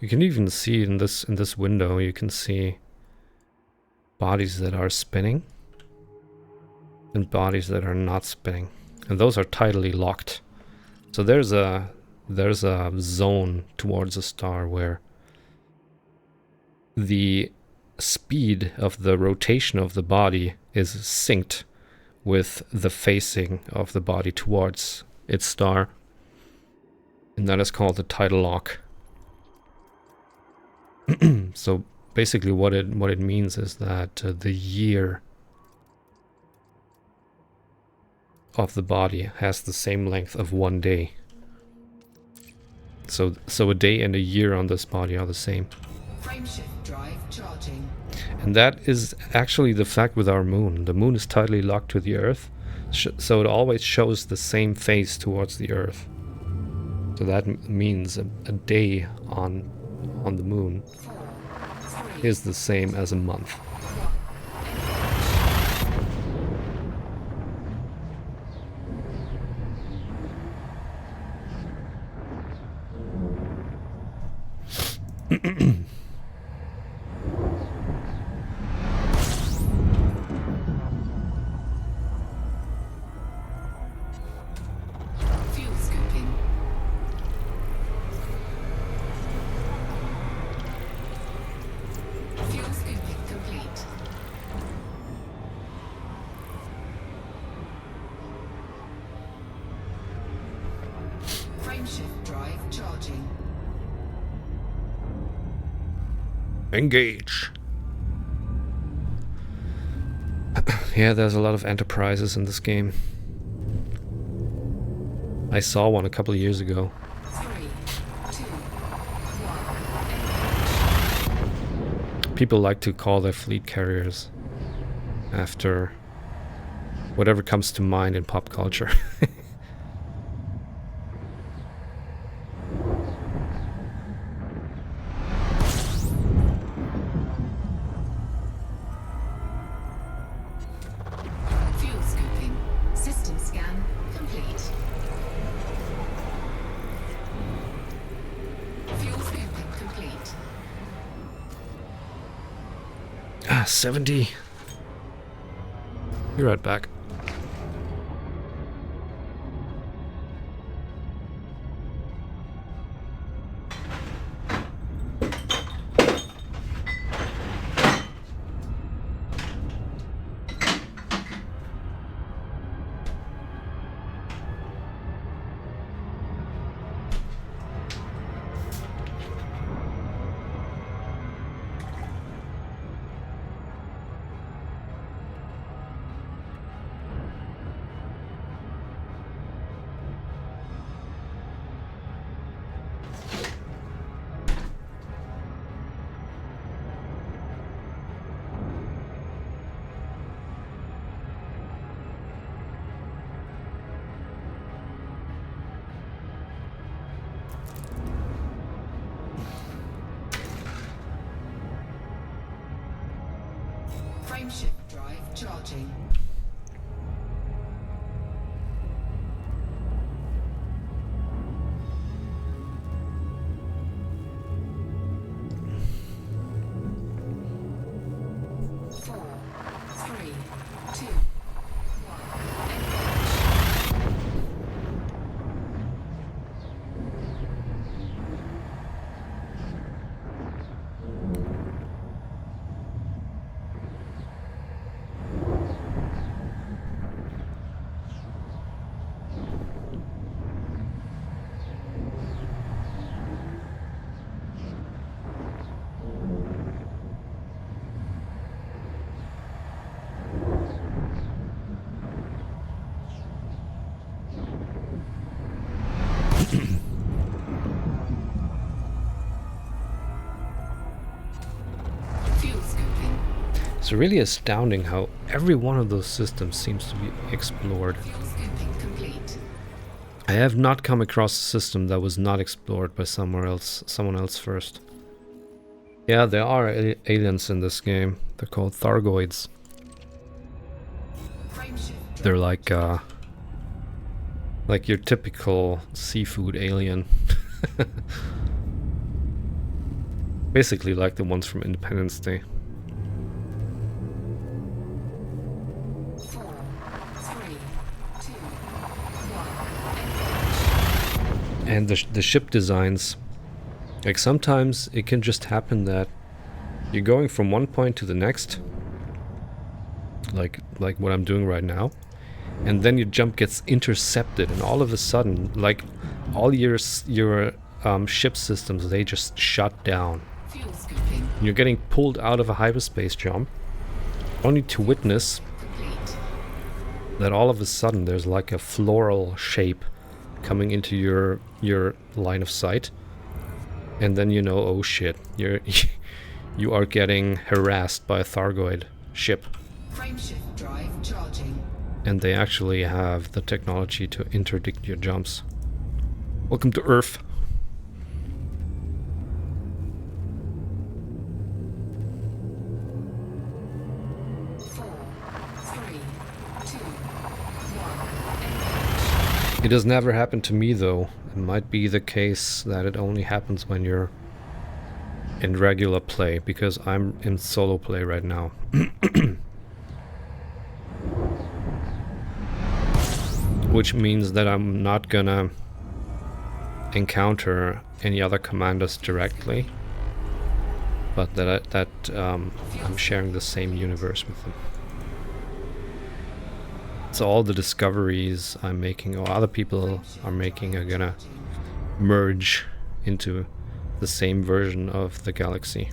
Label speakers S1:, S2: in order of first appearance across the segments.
S1: You can even see in this window, you can see bodies that are spinning and bodies that are not spinning, and those are tidally locked. So there's a zone towards a star where the speed of the rotation of the body is synced with the facing of the body towards its star, and that is called the tidal lock. So basically what it means is that the year of the body has the same length of one day. So a day and a year on this body are the same.
S2: Frameshift drive charging.
S1: And that is actually the fact with our moon. The moon is tightly locked to the Earth, so it always shows the same face towards the Earth. So that means a day on the moon is the same as a month.
S2: Fuel scooping. Fuel scooping complete. Frameshift drive charging.
S1: Engage. Yeah, there's a lot of enterprises in this game. I saw one a couple of years ago.
S2: 3, 2, 1.
S1: People like to call their fleet carriers after whatever comes to mind in pop culture.
S2: Fuel scooping. System scan complete. Fuel scooping complete.
S1: 70. Be right back.
S2: Frameshift drive charging. Four, three, two, fuel scooping.
S1: It's really astounding how every one of those systems seems to be explored.
S2: Fuel scooping complete.
S1: I have not come across a system that was not explored by someone else first. Yeah, there are aliens in this game. They're called Thargoids.
S2: Frameshift
S1: They're like your typical seafood alien. Basically like the ones from Independence Day.
S2: 4, 3, 2, 1.
S1: And the ship designs, like sometimes it can just happen that you're going from one point to the next, like what I'm doing right now, and then your jump gets intercepted, and all of a sudden, like all your ship systems, they just shut down.
S2: Fuel scooping
S1: And you're getting pulled out of a hyperspace jump, only to witness
S2: complete.
S1: that all of a sudden there's like a floral shape coming into your line of sight, and then you know, oh shit, you are getting harassed by a Thargoid ship,
S2: Frameshift drive charging.
S1: and they actually have the technology to interdict your jumps. Welcome to Earth.
S2: Four, three, two, one.
S1: It has never happened to me though. It might be the case that it only happens when you're in regular play, because I'm in solo play right now. Which means that I'm not gonna encounter any other commanders directly, but that I'm sharing the same universe with them. So all the discoveries I'm making or other people are making are gonna merge into the same version of the galaxy.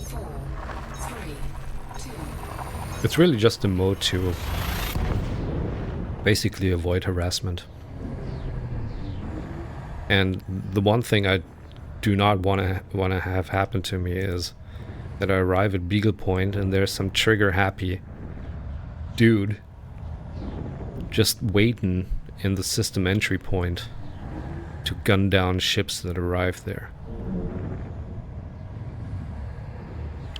S2: Four, three, two.
S1: It's really just a mode to basically avoid harassment. And the one thing I do not want to have happen to me is that I arrive at Beagle Point and there's some trigger happy dude just waiting in the system entry point to gun down ships that arrive there.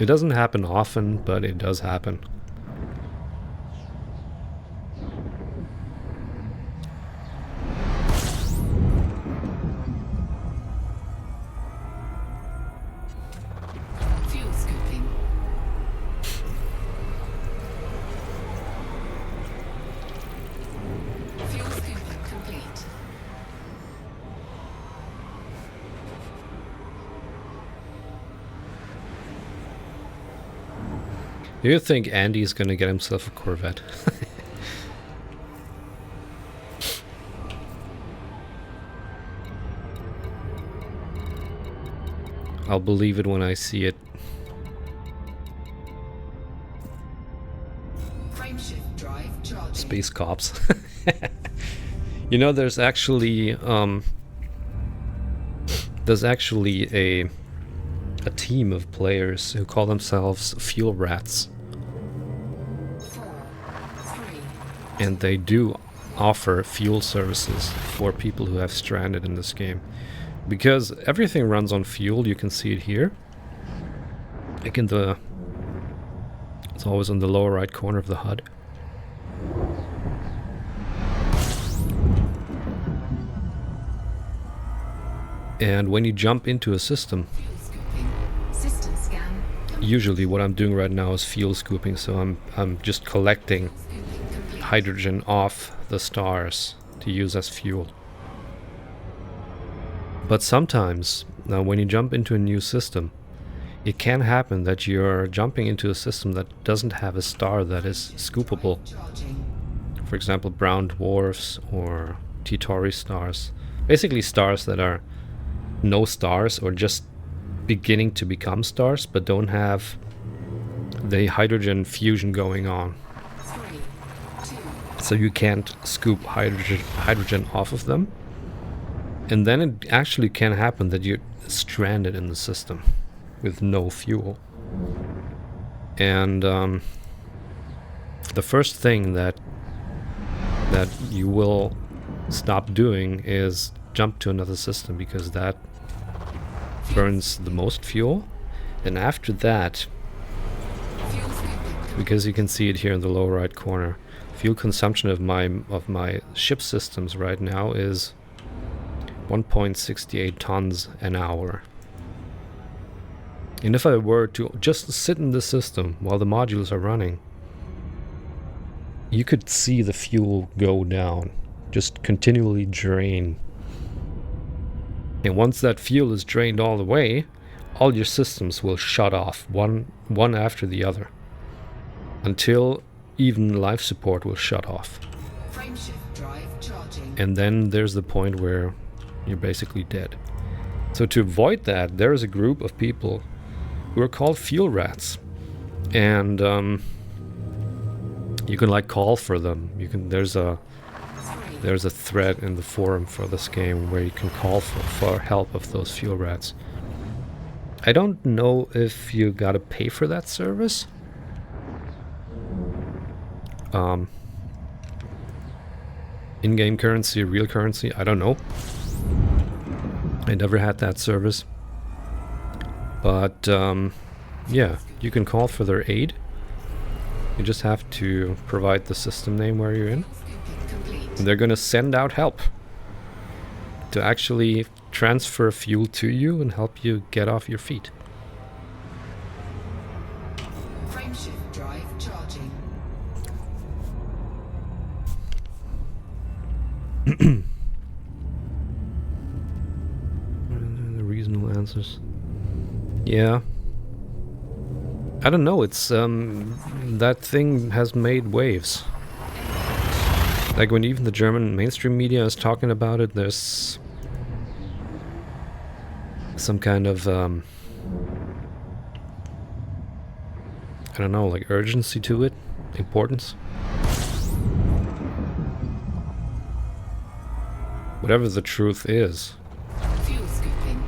S1: It doesn't happen often, but it does happen.
S2: Fuel scooping. Fuel scooping complete.
S1: Do you think Andy's gonna get himself a Corvette? I'll believe it when I see it.
S2: Frameshift drive charging.
S1: Space cops. You know, there's actually a team of players who call themselves fuel rats,
S2: Four, three,
S1: and they do offer fuel services for people who have stranded in this game, because everything runs on fuel. You can see it here, like in the, it's always in the lower right corner of the HUD. And when you jump into a system,
S2: fuel scooping. System scan.
S1: usually what I'm doing right now is fuel scooping, so I'm just collecting
S2: Scooping complete.
S1: hydrogen off the stars to use as fuel. But sometimes, now when you jump into a new system, it can happen that you're jumping into a system that doesn't have a star that is scoopable.
S2: Charging.
S1: For example, brown dwarfs or T-Tauri stars. Basically stars that are no stars or just beginning to become stars, but don't have the hydrogen fusion going on.
S2: 3, 2,
S1: So you can't scoop hydrogen off of them. And then it actually can happen that you're stranded in the system with no fuel. And the first thing that you will stop doing is jump to another system, because that burns the most fuel. And after that,
S2: fuel scooping.
S1: because you can see it here in the lower right corner, fuel consumption of my ship systems right now is 1.68 tons an hour. And if I were to just sit in the system while the modules are running, you could see the fuel go down, just continually drain. And once that fuel is drained all the way, all your systems will shut off, one after the other, until even life support will shut off.
S2: Frameshift drive charging.
S1: And then there's the point where you're basically dead. So to avoid that, there is a group of people who are called fuel rats. And you can like call for them. There's a thread in the forum for this game where you can call for help of those fuel rats. I don't know if you gotta pay for that service. In-game currency, real currency, I don't know. I never had that service. But yeah, you can call for their aid. You just have to provide the system name where you're in. And they're gonna send out help to actually transfer fuel to you and help you get off your feet.
S2: Frameshift drive charging.
S1: The reasonable answers. Yeah. I don't know, it's that thing has made waves. Like when even the German mainstream media is talking about it, there's some kind of I don't know, like urgency to it, importance. Whatever the truth is.
S2: Fuel scooping.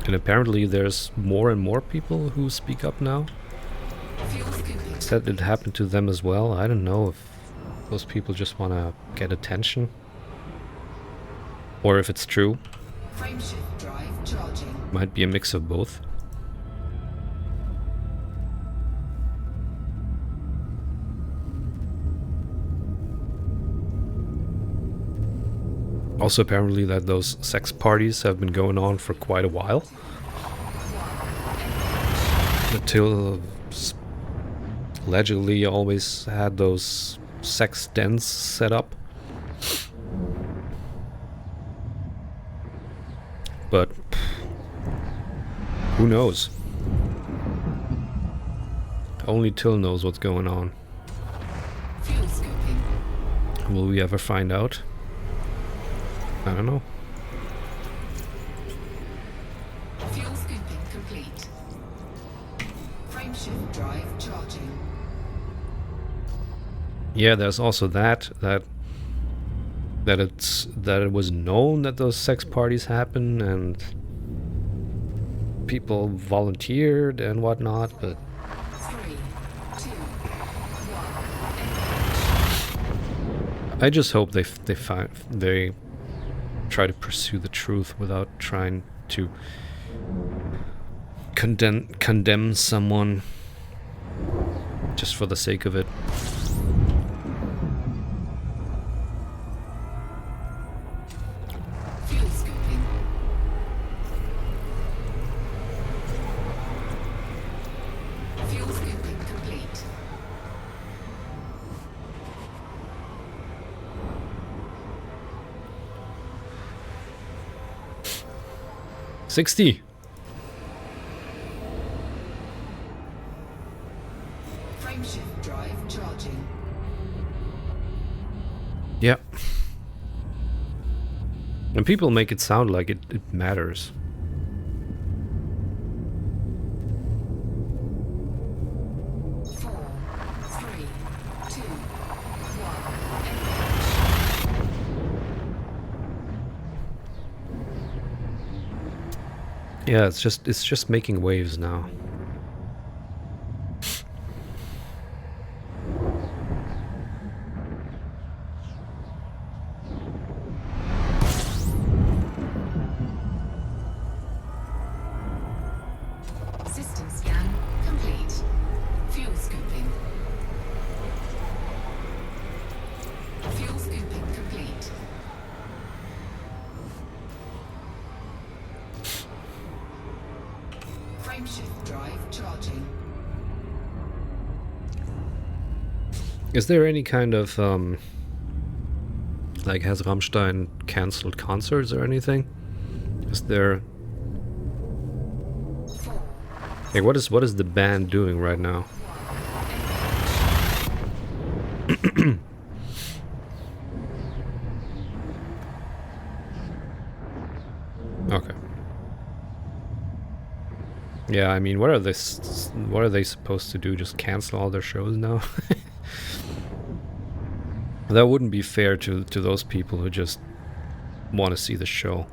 S1: And apparently there's more and more people who speak up now.
S2: Fuel scooping.
S1: Said it happened to them as well. I don't know if those people just want to get attention or if it's true.
S2: Frameshift drive charging.
S1: Might be a mix of both. Also apparently that those sex parties have been going on for quite a while. Until allegedly always had those sex dens set up. But who knows? Only Till knows what's going on.
S2: Fuel scooping.
S1: Will we ever find out? I don't know.
S2: Fuel scooping complete. Frameshift drive charging.
S1: Yeah, there's also that it was known that those sex parties happen and people volunteered and whatnot, but
S2: 3, 2, 1.
S1: I just hope they try to pursue the truth without trying to condemn someone just for the sake of it.
S2: Fuel scooping. Fuel scooping complete.
S1: $60.
S2: Frameshift drive charging.
S1: Yeah. And people make it sound like it matters.
S2: Four, three, two, one.
S1: Yeah, it's just making waves now.
S2: System scan complete. Fuel scooping.
S1: Is there any kind of like, has Rammstein cancelled concerts or anything? Is there? Hey, what is the band doing right now? Okay. Yeah, I mean, what are they supposed to do? Just cancel all their shows now? That wouldn't be fair to those people who just want to see the show.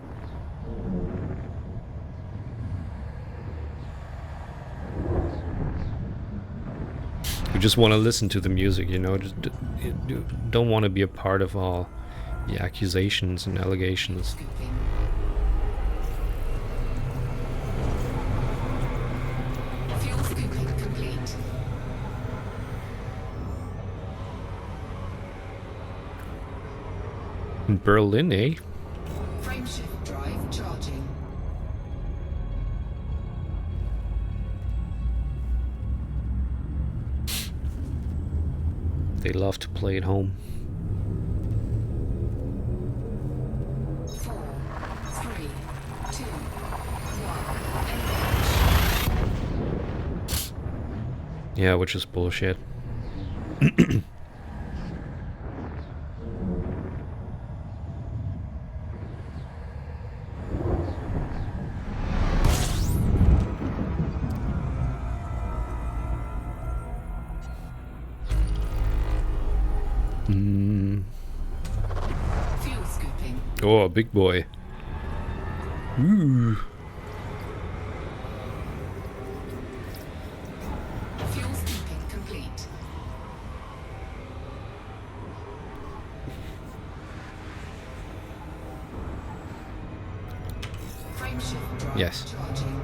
S1: Who just want to listen to the music, you know, just don't want to be a part of all the accusations and allegations.
S2: Fuel scooping complete.
S1: In Berlin, eh?
S2: Frameshift drive charging.
S1: They love to play at home.
S2: 4, 3, 2, 1.
S1: Yeah, which is bullshit.
S2: Fuel scooping.
S1: Oh, big boy. Ooh.
S2: Fuel scooping complete. Frameshift drive
S1: Yes.
S2: charging.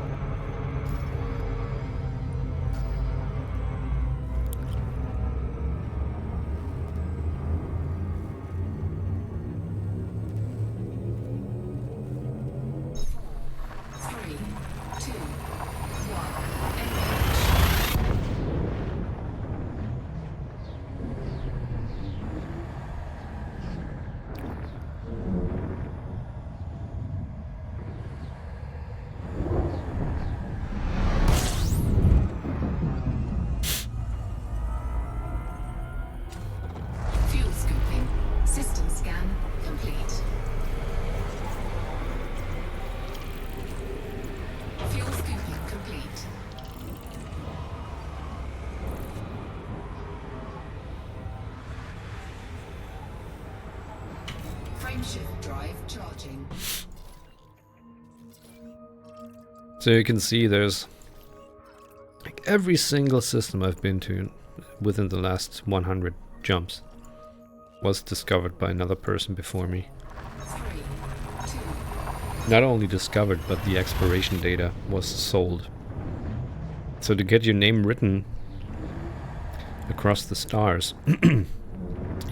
S2: Three, two, fuel scooping. System scan complete. Fuel scooping complete. Frameshift drive charging.
S1: So you can see there's like every single system I've been to within the last 100 jumps was discovered by another person before me.
S2: 3, 2,
S1: Not only discovered, but the expiration data was sold. So to get your name written across the stars,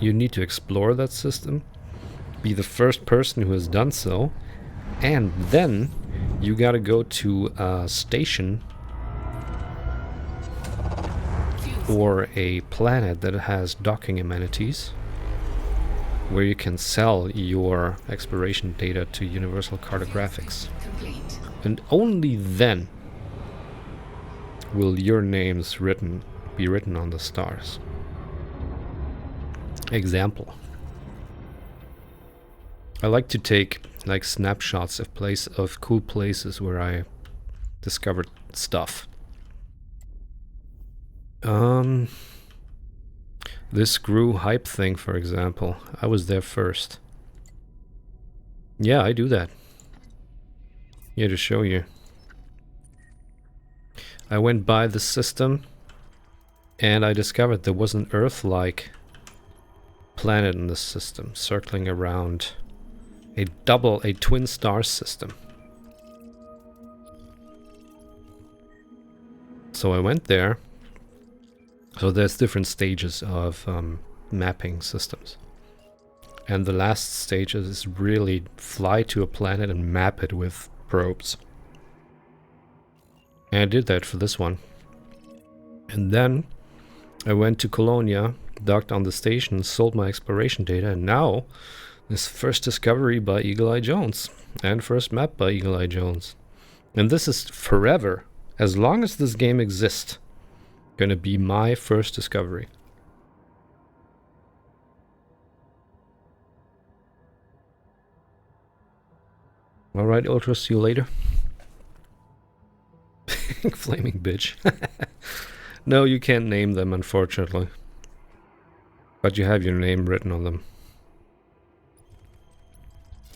S1: you need to explore that system, be the first person who has done so, and then you gotta go to a station or a planet that has docking amenities where you can sell your exploration data to Universal Cartographics.
S2: complete.
S1: And only then will your names be written on the stars. Example. I like to take like snapshots of cool places where I discovered stuff. This Gru hype thing, for example, I was there first. Yeah, I do that. Here to show you. I went by the system and I discovered there was an Earth-like planet in the system circling around a twin star system. So I went there. So there's different stages of mapping systems. And the last stage is really fly to a planet and map it with probes. And I did that for this one. And then I went to Colonia docked on the station, sold my exploration data, and now this first discovery by Eagle Eye Jones and first map by Eagle Eye Jones. And this is forever, as long as this game exists, gonna be my first discovery. Alright, Ultra, see you later. Flaming bitch. No, you can't name them, unfortunately. But you have your name written on them.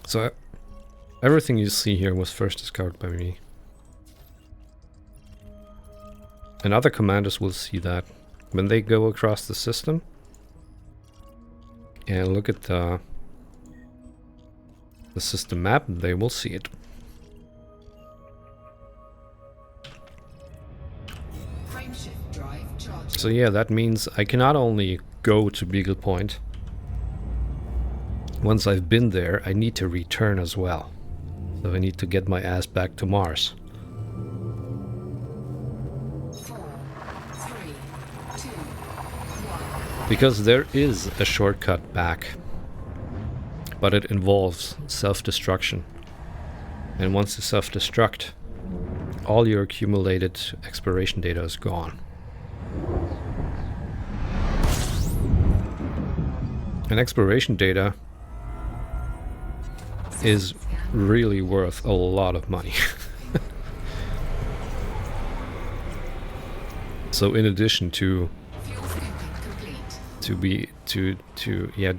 S1: So, everything you see here was first discovered by me. And other commanders will see that. When they go across the system and look at the system map, they will see it.
S2: Frameshift drive charging.
S1: So yeah, that means I can not only go to Beagle Point. Once I've been there, I need to return as well. So I need to get my ass back to Mars.
S2: 4, 3, 2, 1.
S1: Because there is a shortcut back. But it involves self-destruction. And once you self-destruct, all your accumulated exploration data is gone. And exploration data is really worth a lot of money. So in addition to
S2: Fuel scooping complete.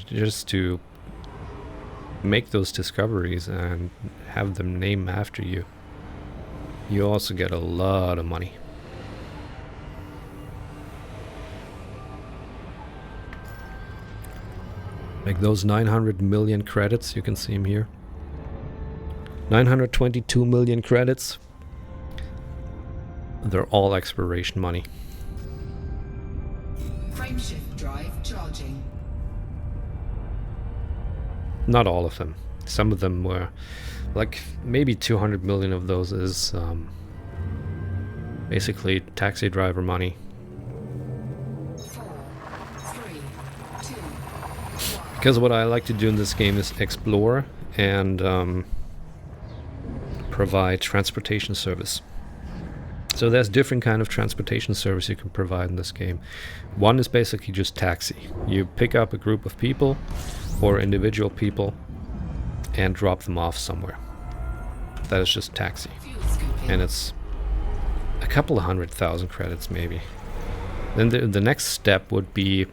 S1: just to make those discoveries and have them named after you, you also get a lot of money. Like those 900 million credits, you can see them here. 922 million credits. They're all exploration money.
S2: Frameshift drive charging.
S1: Not all of them. Some of them were, like, maybe 200 million of those is basically taxi driver money.
S2: 4, 3, 2, 1.
S1: Because what I like to do in this game is explore and provide transportation service. So there's different kind of transportation service you can provide in this game. One is basically just taxi. You pick up a group of people or individual people and drop them off somewhere. That is just taxi.
S2: Fuel scooping.
S1: And it's a couple of 100,000 credits maybe. Then the next step would be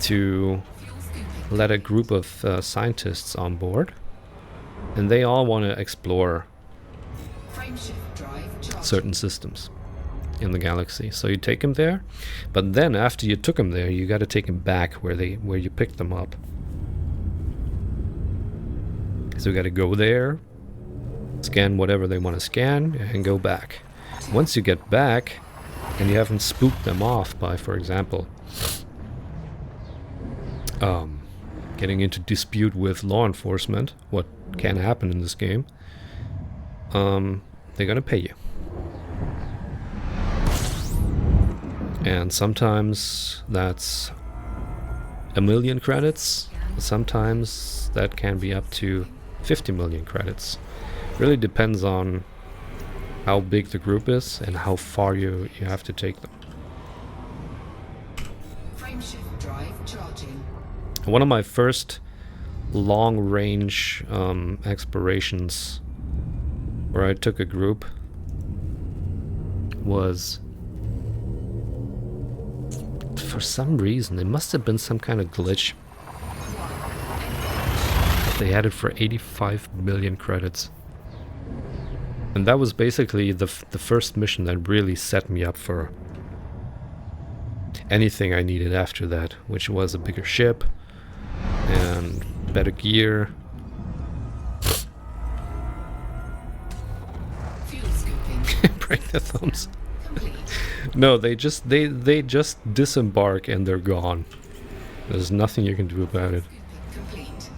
S1: to
S2: Fuel scooping.
S1: let a group of scientists on board, and they all want to explore
S2: Frameshift drive charging.
S1: certain systems in the galaxy. So you take them there, but then after you took them there, you got to take them back where you picked them up. So you got to go there, scan whatever they want to scan, and go back. Once you get back, and you haven't spooked them off by, for example, getting into dispute with law enforcement, what can happen in this game, they're gonna pay you. And sometimes that's 1 million credits, sometimes that can be up to 50 million credits. Really depends on how big the group is and how far you have to take them.
S2: Frameshift drive charging.
S1: One of my first long-range explorations where I took a group was, for some reason, it must have been some kind of glitch. They had it for 85 million credits. And that was basically the first mission that really set me up for anything I needed after that, which was a bigger ship and better gear.
S2: Fuel scooping.
S1: Break their thumbs.
S2: Complete.
S1: No, they just disembark and they're gone. There's nothing you can do about it.
S2: Scooping complete.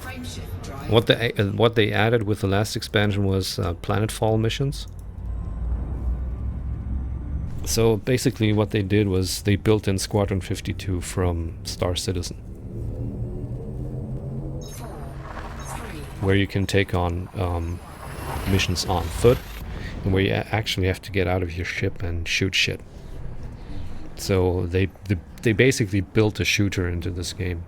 S2: Frameshift drive.
S1: What they added with the last expansion was planetfall missions. So basically what they did was they built in Squadron 52 from Star Citizen,
S2: 4, 3,
S1: where you can take on missions on foot, and where you actually have to get out of your ship and shoot shit. So they basically built a shooter into this game.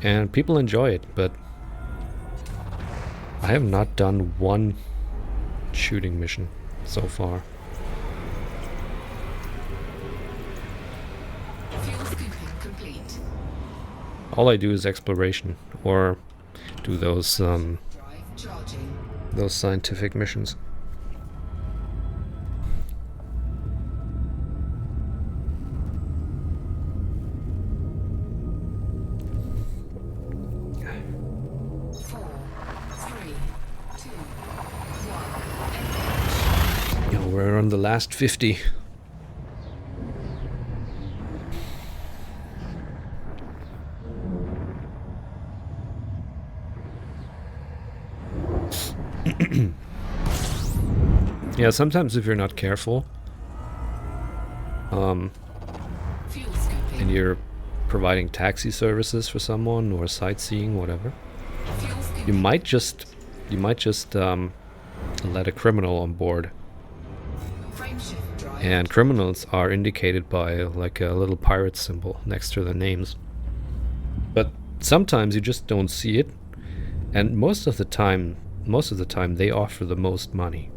S1: And people enjoy it, but I have not done one shooting mission so far.
S2: fuel scooping complete.
S1: All I do is exploration, or do those
S2: Drive charging.
S1: scientific missions.
S2: Four, three, two, one.
S1: You know, we're on the last 50. Yeah, sometimes if you're not careful,
S2: Fuel scooping.
S1: and you're providing taxi services for someone or sightseeing, whatever,
S2: Fuel scooping.
S1: you might just let a criminal on board.
S2: Frame shift drive.
S1: And criminals are indicated by like a little pirate symbol next to their names. But sometimes you just don't see it, and most of the time they offer the most money.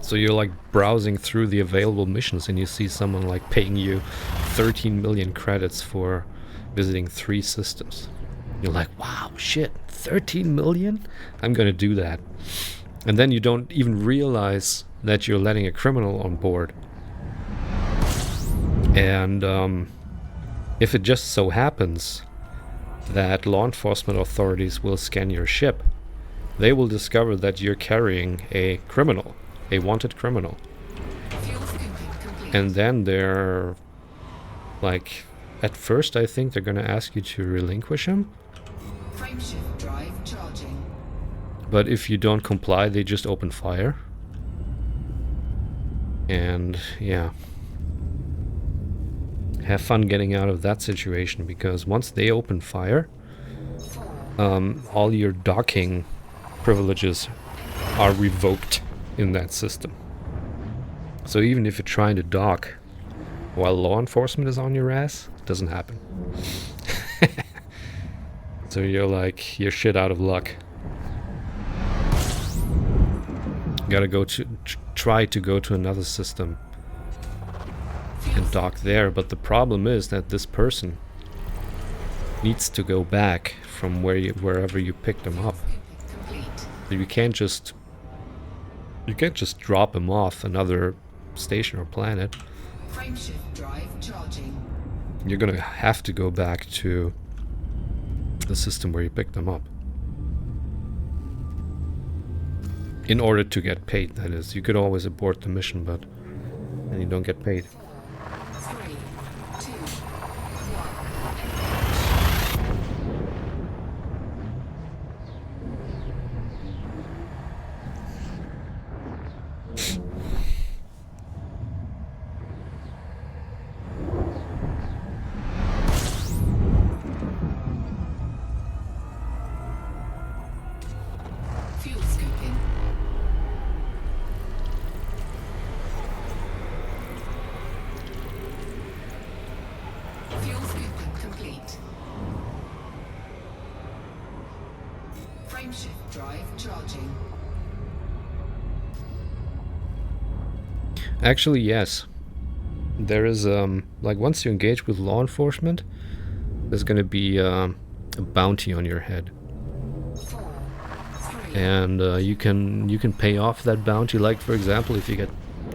S1: So you're like browsing through the available missions and you see someone like paying you 13 million credits for visiting 3 systems. You're like, wow, shit, 13 million? I'm gonna do that. And then you don't even realize that you're letting a criminal on board. And if it just so happens that law enforcement authorities will scan your ship, they will discover that you're carrying a criminal, a wanted criminal.
S2: Fuel scooping complete.
S1: And then they're like, at first I think they're gonna ask you to relinquish him,
S2: Frame shift drive charging.
S1: but if you don't comply, they just open fire. And yeah, have fun getting out of that situation, because once they open fire, all your docking privileges are revoked in that system. So even if you're trying to dock while law enforcement is on your ass, it doesn't happen. So you're like, you're shit out of luck. Gotta go to try to go to another system and dock there, but the problem is that this person needs to go back from wherever you picked them up.
S2: Scooping complete.
S1: So you can't just drop him off another station or planet.
S2: Frame shift drive charging.
S1: You're gonna have to go back to the system where you picked them up in order to get paid. That is, you could always abort the mission, but then you don't get paid.
S2: 3, 2, 1. Fuel scooping. Fuel scooping complete. Frame shift drive charging.
S1: Actually, yes. There is like once you engage with law enforcement, there's gonna be a bounty on your head,
S2: 4, 3,
S1: and you can pay off that bounty. Like for example, if you get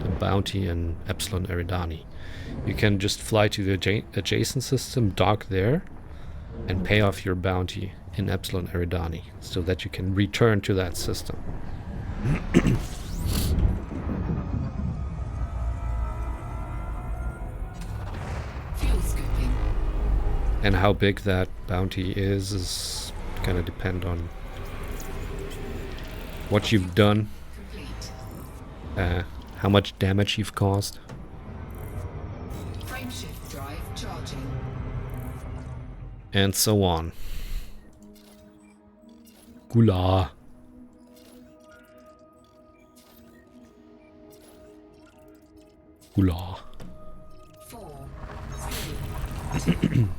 S1: a bounty in Epsilon Eridani, you can just fly to the adjacent system, dock there, and pay off your bounty in Epsilon Eridani, so that you can return to that system.
S2: fuel scooping.
S1: And how big that bounty is Gonna depend on what you've done,
S2: Complete.
S1: how much damage you've caused.
S2: Frameshift drive charging.
S1: And so on. Gula. Gula.
S2: 4, 3, 2.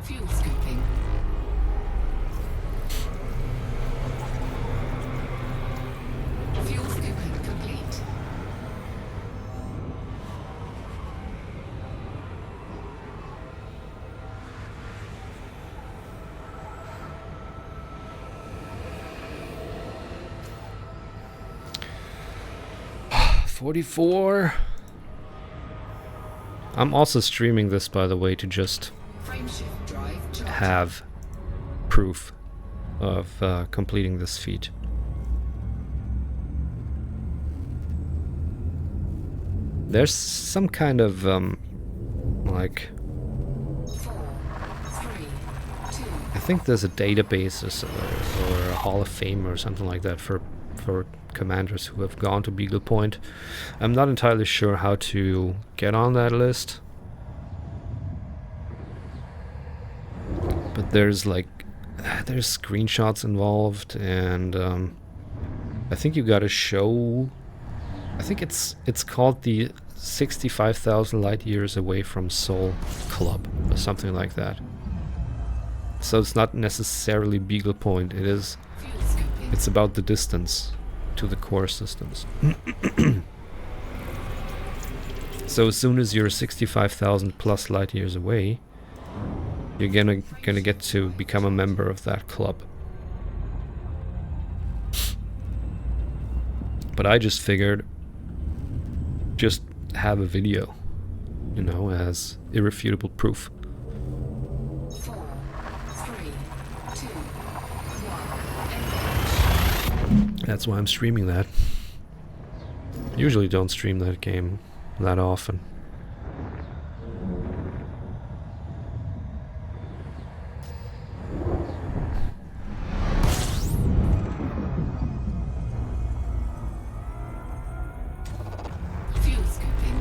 S2: Fuel scooping. Fuel scooping complete.
S1: $44. I'm also streaming this, by the way, to just
S2: Frameshift drive charging.
S1: have proof of completing this feat. There's some kind of like
S2: 4, 3, 2.
S1: I think there's a database or a Hall of Fame or something like that for commanders who have gone to Beagle Point. I'm not entirely sure how to get on that list, but there's screenshots involved, and I think you got to show. I think it's called the 65,000 light years away from Sol Club or something like that. So it's not necessarily Beagle Point.
S2: Fuel scooping.
S1: It's about the distance to the core systems. So as soon as you're 65,000 plus light years away, you're gonna get to become a member of that club. But I just figured, just have a video, you know, as irrefutable proof.
S2: 4, 3, 2, 1.
S1: That's why I'm streaming that. Usually don't stream that game that often.
S2: Fuel scooping.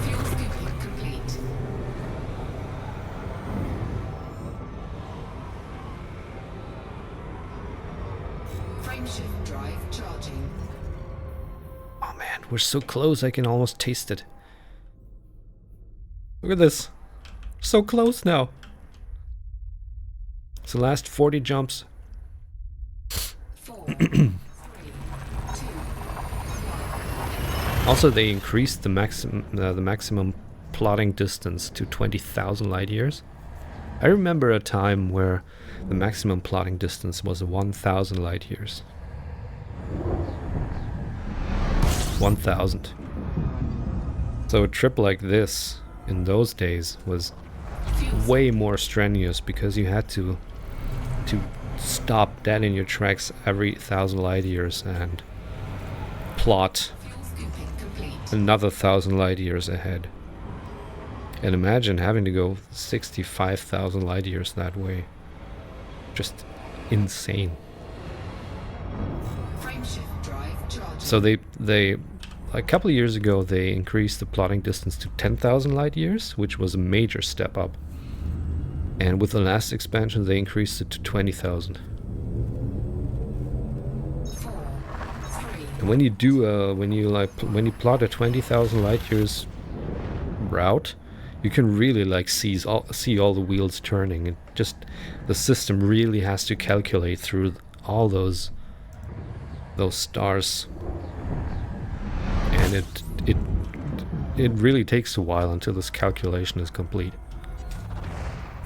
S2: Fuel scooping complete. Frameshift drive charging.
S1: Oh man, we're so close, I can almost taste it. Look at this. So close now. It's the last 40 jumps.
S2: 4, 3, 2, 1.
S1: Also, they increased the maximum plotting distance to 20,000 light years. I remember a time where the maximum plotting distance was 1,000 light years. 1,000. So a trip like this in those days was way more strenuous because you had to stop dead in your tracks every 1,000 light years and plot
S2: Fuel scooping complete.
S1: another 1,000 light years ahead. And imagine having to go 65,000 light years that way. Just insane.
S2: Frameshift drive charging.
S1: So they a couple of years ago they increased the plotting distance to 10,000 light years, which was a major step up. And with the last expansion they increased it to 20,000.
S2: 4, 3,
S1: And when you do when you plot a 20,000 light years route, you can really like see all the wheels turning, and just the system really has to calculate through all those stars, and it really takes a while until this calculation is complete.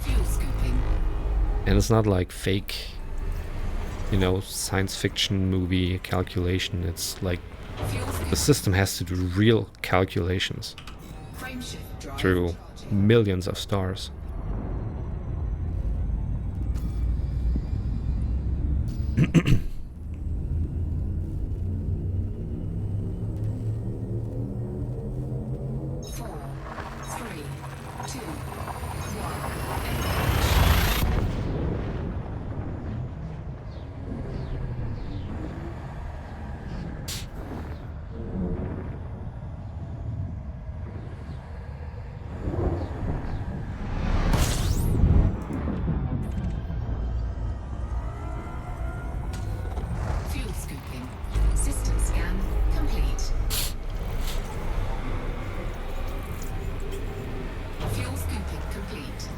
S2: fuel scooping.
S1: And it's not like fake, you know, science fiction movie calculation. It's like
S2: Fuel
S1: The
S2: scoop.
S1: system has to do real calculations
S2: Frameshift drive
S1: through
S2: charging.
S1: millions of stars.
S2: Four, three, two, one. Fuel scooping. System scan complete. Fuel scooping complete.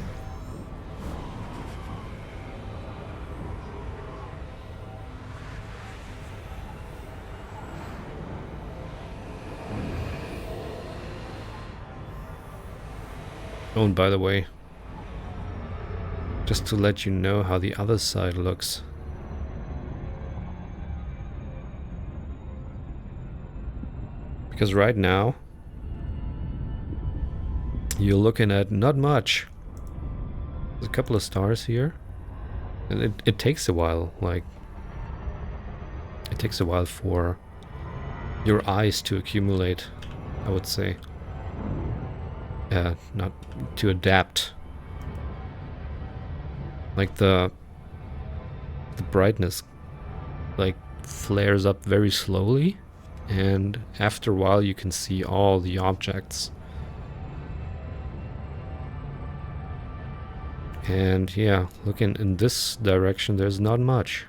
S1: Oh, and by the way, just to let you know how the other side looks. Because right now, you're looking at not much. There's a couple of stars here. And it takes a while, like... It takes a while for your eyes to accumulate, I would say. Not to adapt. Like the brightness like flares up very slowly, and after a while you can see all the objects. And yeah, looking in this direction there's not much.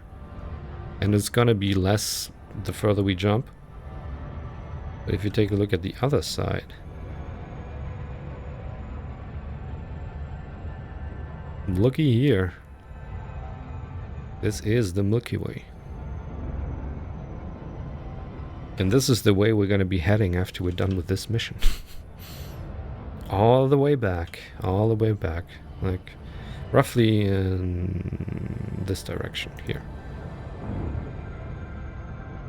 S1: And it's gonna be less the further we jump. But if you take a look at the other side, looky here. This is the Milky Way. And this is the way we're going to be heading after we're done with this mission. All the way back. All the way back. Like, roughly in this direction here.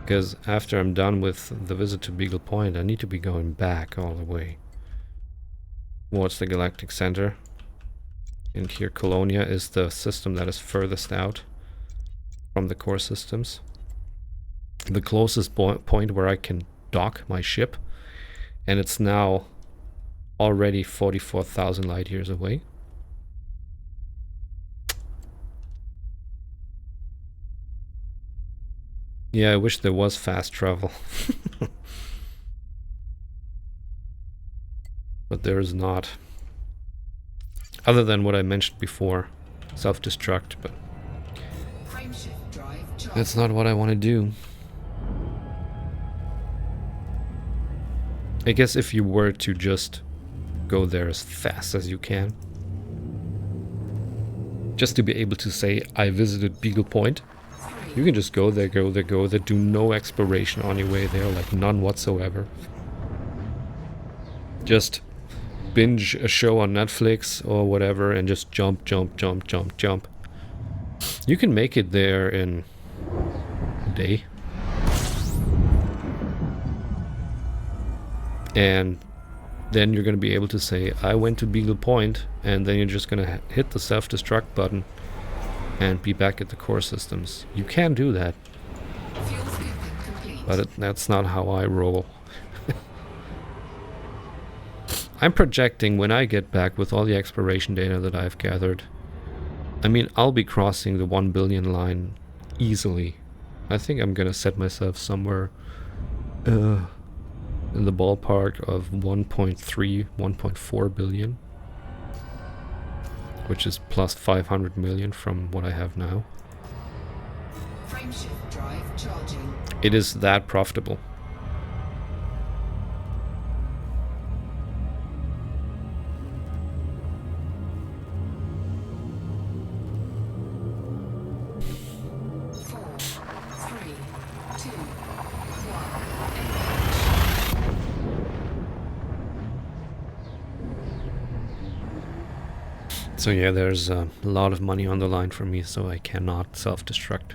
S1: Because after I'm done with the visit to Beagle Point, I need to be going back all the way towards the galactic center. And here Colonia is the system that is furthest out from the core systems. The closest point where I can dock my ship, and it's now already 44,000 light years away. Yeah, I wish there was fast travel. But there is not. Other than what I mentioned before, self-destruct, but
S2: Frameshift drive charging.
S1: that's not what I want to do. I guess if you were to just go there as fast as you can, just to be able to say, I visited Beagle Point, you can just go there, do no exploration on your way there, like none whatsoever. Just binge a show on Netflix or whatever and just jump. You can make it there in a day. And then you're going to be able to say, I went to Beagle Point, and then you're just going to hit the self-destruct button and be back at the core systems. You can do that,
S2: Fuel scooping complete.
S1: but that's not how I roll. I'm projecting when I get back with all the exploration data that I've gathered, I mean, I'll be crossing the 1 billion line easily. I think I'm gonna set myself somewhere in the ballpark of 1.3, 1.4 billion, which is plus 500 million from what I have now.
S2: Frameshift drive charging.
S1: It is that profitable. So yeah, there's a lot of money on the line for me, so I cannot self-destruct.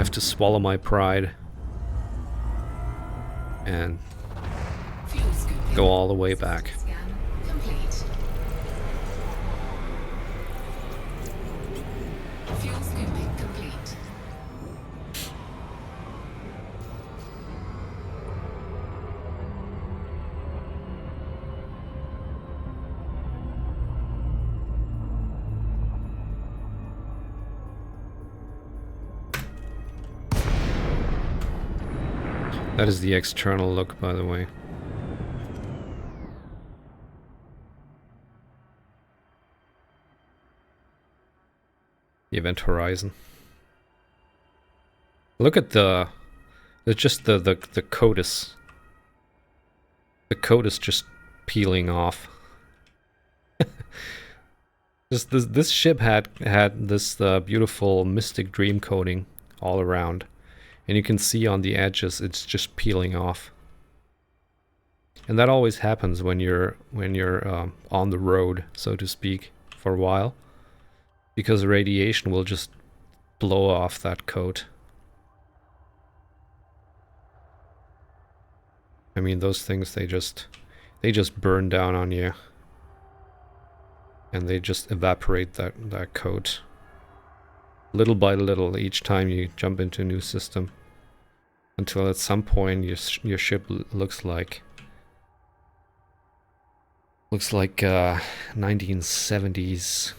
S1: have to swallow my pride and
S2: Fuel scooping.
S1: go all the way back.
S2: Scan complete. Fuel scooping complete.
S1: That is the external look, by the way. The event horizon. Look at the just the CODIS. The code is just peeling off. This ship had this beautiful mystic dream coating all around. And you can see on the edges it's just peeling off. And that always happens when you're on the road, so to speak, for a while. Because radiation will just blow off that coat. I mean, those things, they just burn down on you. And they just evaporate that coat. Little by little, each time you jump into a new system, until at some point your ship looks like 1970s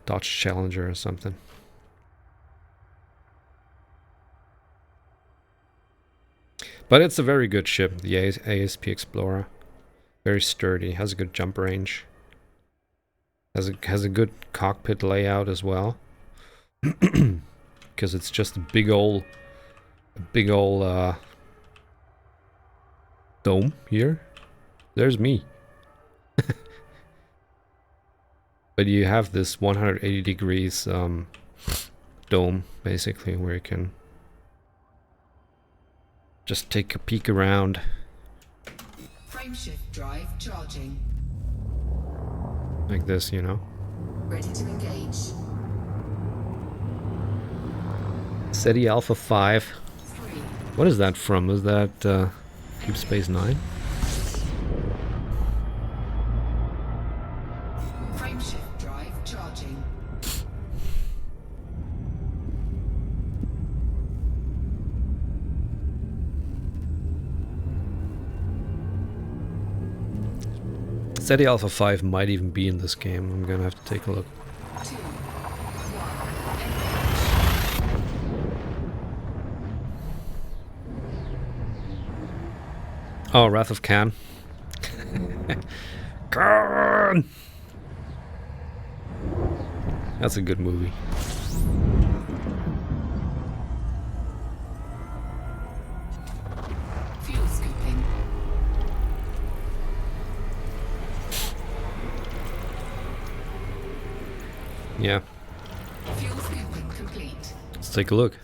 S1: Dodge Challenger or something. But it's a very good ship, the ASP Explorer. Very sturdy, has a good jump range. Has a good cockpit layout as well, because it's just a big old dome here. There's me. But you have this 180 degrees dome basically, where you can just take a peek around.
S2: Frameshift drive charging.
S1: Like this, you know.
S2: Ready to engage.
S1: SETI Alpha 5.
S2: 3.
S1: What is that from? Is that Deep Space Nine?
S2: Frameshift drive charging.
S1: SETI Alpha 5 might even be in this game. I'm gonna have to take a look.
S2: 2. 1.
S1: Oh, Wrath of Khan. Khan! That's a good movie.
S2: Fuel scooping.
S1: Yeah,
S2: Fuel scooping complete.
S1: let's take a look.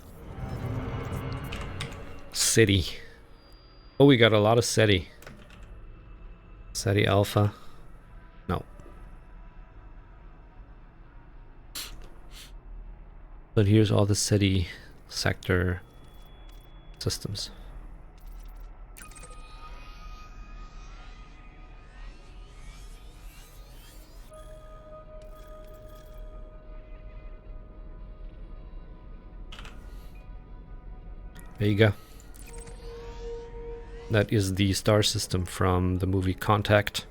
S1: SETI. Oh, we got a lot of SETI. SETI Alpha. No. But here's all the SETI sector systems. Vega. That is the star system from the movie Contact.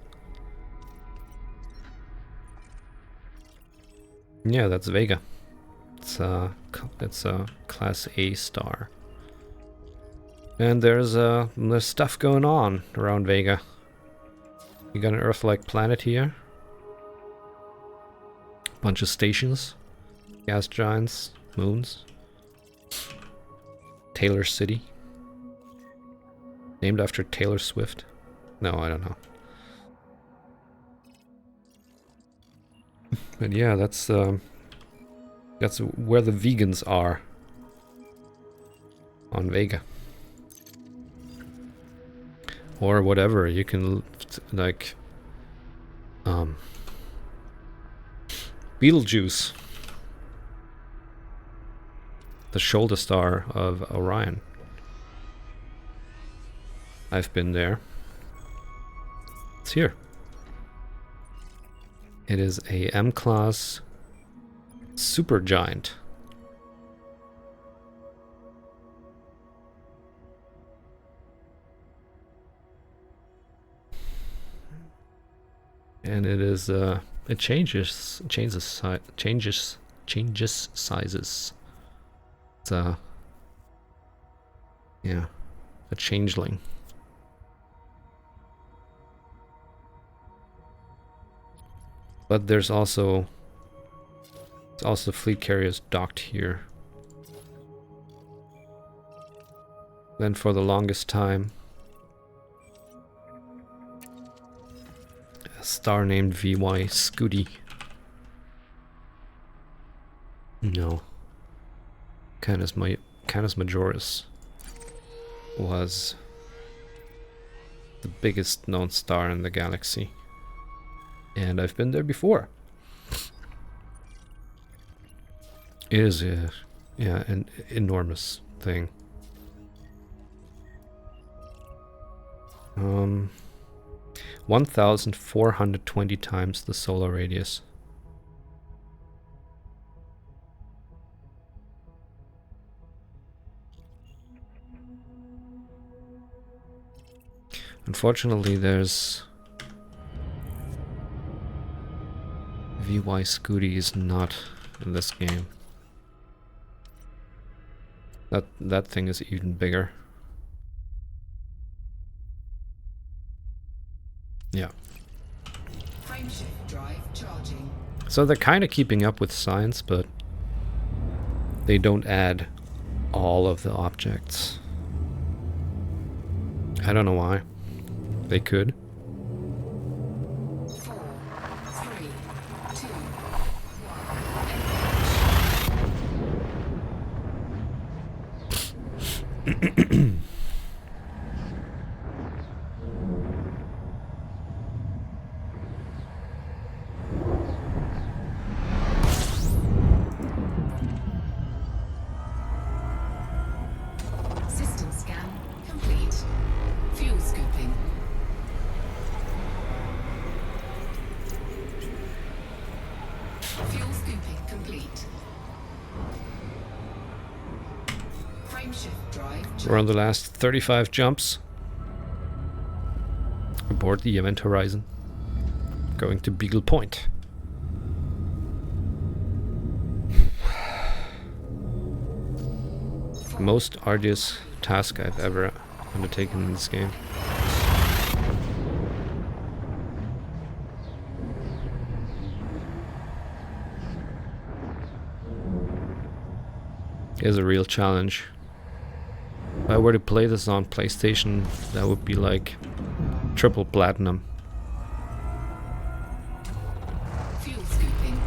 S1: Yeah, that's Vega. It's a Class A star. And there's stuff going on around Vega. You got an Earth-like planet here. Bunch of stations. Gas giants. Moons. Taylor City. Named after Taylor Swift? No, I don't know. But yeah, that's where the vegans are on Vega. Or whatever, you can like Beetlejuice. the shoulder star of Orion. I've been there. It's here. It is a M-class supergiant. And it is it changes sizes. It's a changeling. But there's also fleet carriers docked here. Then for the longest time, a star named VY SG-Y. No. Canis Majoris was the biggest known star in the galaxy. And I've been there before. It is an enormous thing. 1,420 times the solar radius. Unfortunately, there's VY SG-Y is not in this game. That thing is even bigger. Yeah.
S2: Frameshift drive charging.
S1: So they're kind of keeping up with science, but they don't add all of the objects. I don't know why. They could.
S2: 4, 3, 2, 1. System scan complete. Fuel scooping. Fuel scooping complete. Frameshift drive.
S1: We're on the last 35 jumps aboard the Event Horizon, going to Beagle Point. Most arduous task I've ever undertaken in this game. It is a real challenge. If I were to play this on PlayStation, that would be like triple platinum.
S2: Fuel scooping.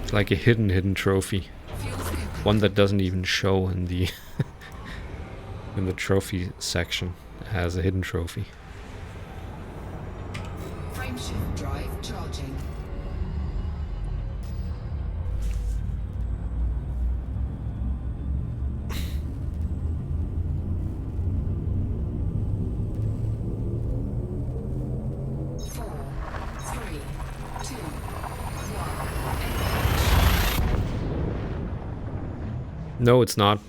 S1: It's like a hidden trophy.
S2: Fuel scooping.
S1: One that doesn't even show in the in the trophy section as a hidden trophy.
S2: Frameshift drive charging.
S1: No, it's not.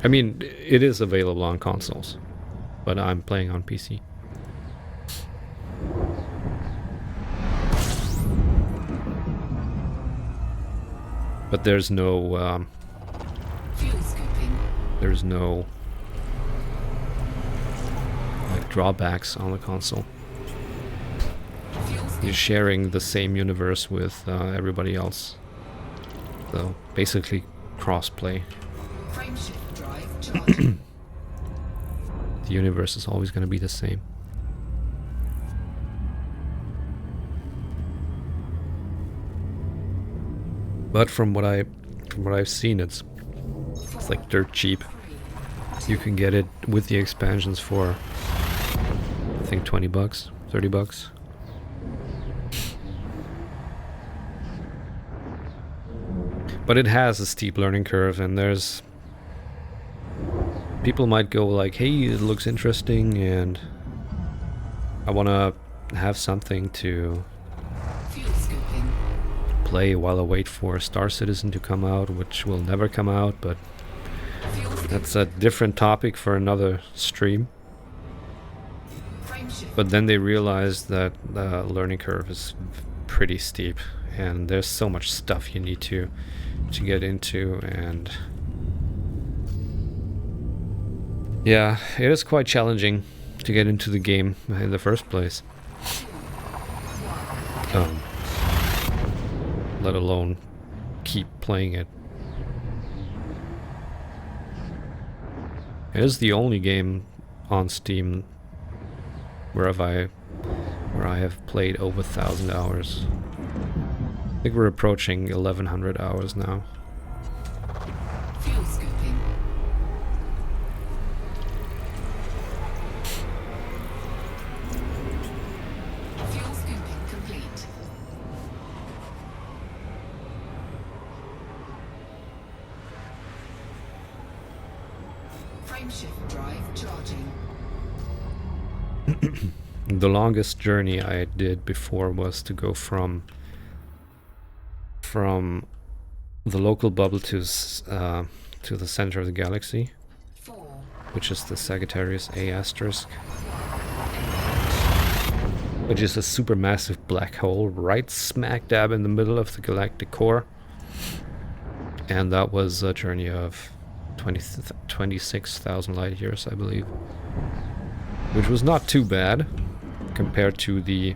S1: I mean, it is available on consoles, but I'm playing on PC. But there's no
S2: Fuel scooping.
S1: there's no like drawbacks on the console.
S2: Fuel
S1: You're
S2: scooping.
S1: sharing the same universe with everybody else. So basically cross-play.
S2: Frameshift drive charging.
S1: The universe is always going to be the same. But from what I've seen, it's like dirt cheap. You can get it with the expansions for I think $20, $30. But it has a steep learning curve, and there's... People might go like, hey, it looks interesting, and I want to have something to
S2: Fuel scooping.
S1: play while I wait for Star Citizen to come out, which will never come out, but
S2: Fuel
S1: that's a different topic for another stream.
S2: frame shift.
S1: But then they realized that the learning curve is pretty steep, and there's so much stuff you need to get into, and yeah, it is quite challenging to get into the game in the first place. Let alone keep playing it. It is the only game on Steam where I have played over 1,000 hours. I think we're approaching 1,100 hours now.
S2: Fuel scooping. Fuel scooping complete. Frame shift drive charging.
S1: The longest journey I did before was to go from the local bubble to the center of the galaxy,
S2: 4.
S1: which is the Sagittarius A asterisk, which is a supermassive black hole right smack dab in the middle of the galactic core. And that was a journey of 26,000 light years, I believe, which was not too bad compared to the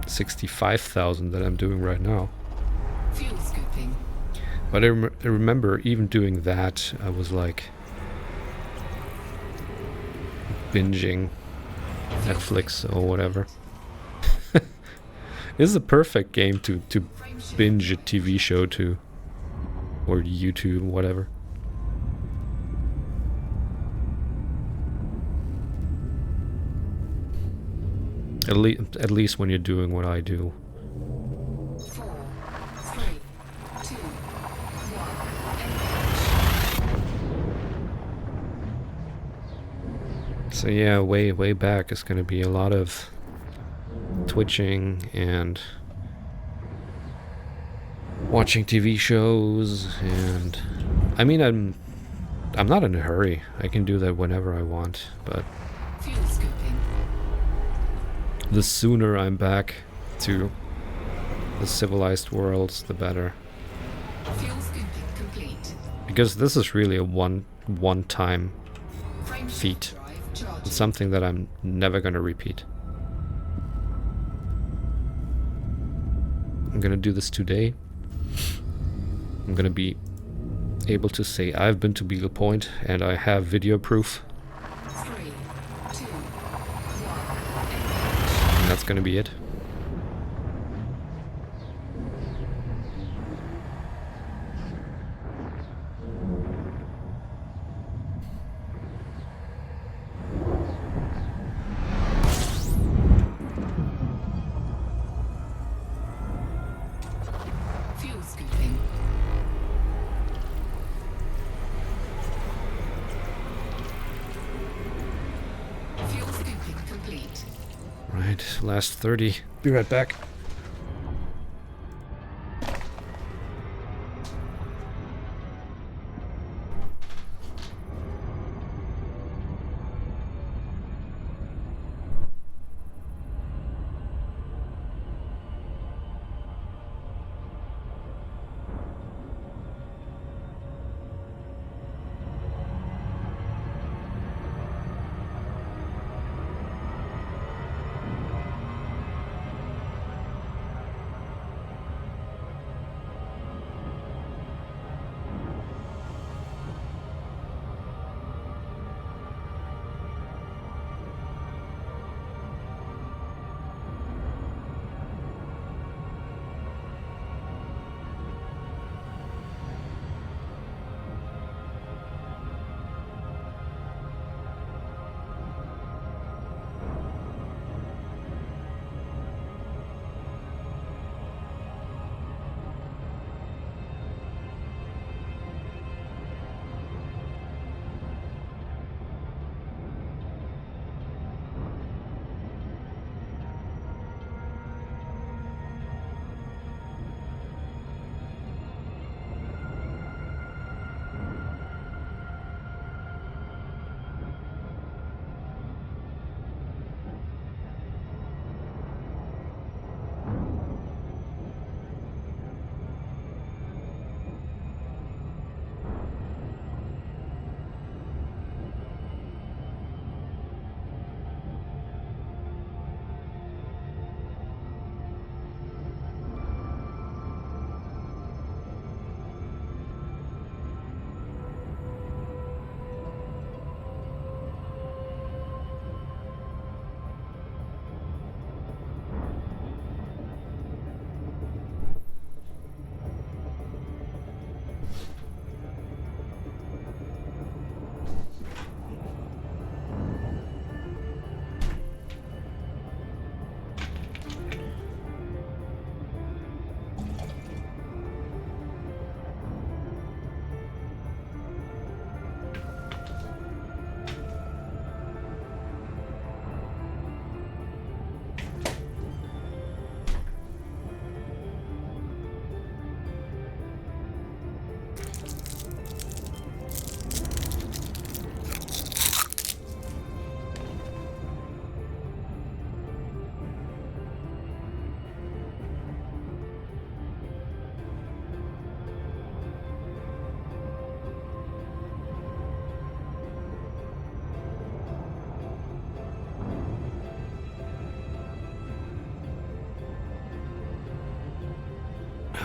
S1: 65,000 that I'm doing right now.
S2: Fuel scooping.
S1: But I remember even doing that, I was like binging Netflix or whatever. This is a perfect game to binge a TV show to, or YouTube, whatever. At least when you're doing what I do.
S2: 4, 3, 2, 1.
S1: So yeah, way back is gonna be a lot of twitching and watching TV shows, and I mean I'm not in a hurry. I can do that whenever I want, but
S2: Fuel scooping.
S1: the sooner I'm back to the civilized worlds, the better.
S2: Fuel scooping complete.
S1: Because this is really a one-time
S2: Frame shift
S1: feat.
S2: drive charging.
S1: It's something that I'm never gonna repeat. I'm gonna do this today. I'm gonna be able to say I've been to Beagle Point and I have video proof,
S2: 3, 2,
S1: and that's gonna be it.
S2: fuel scooping. Fuel scooping complete.
S1: Right, last 30. Be right back.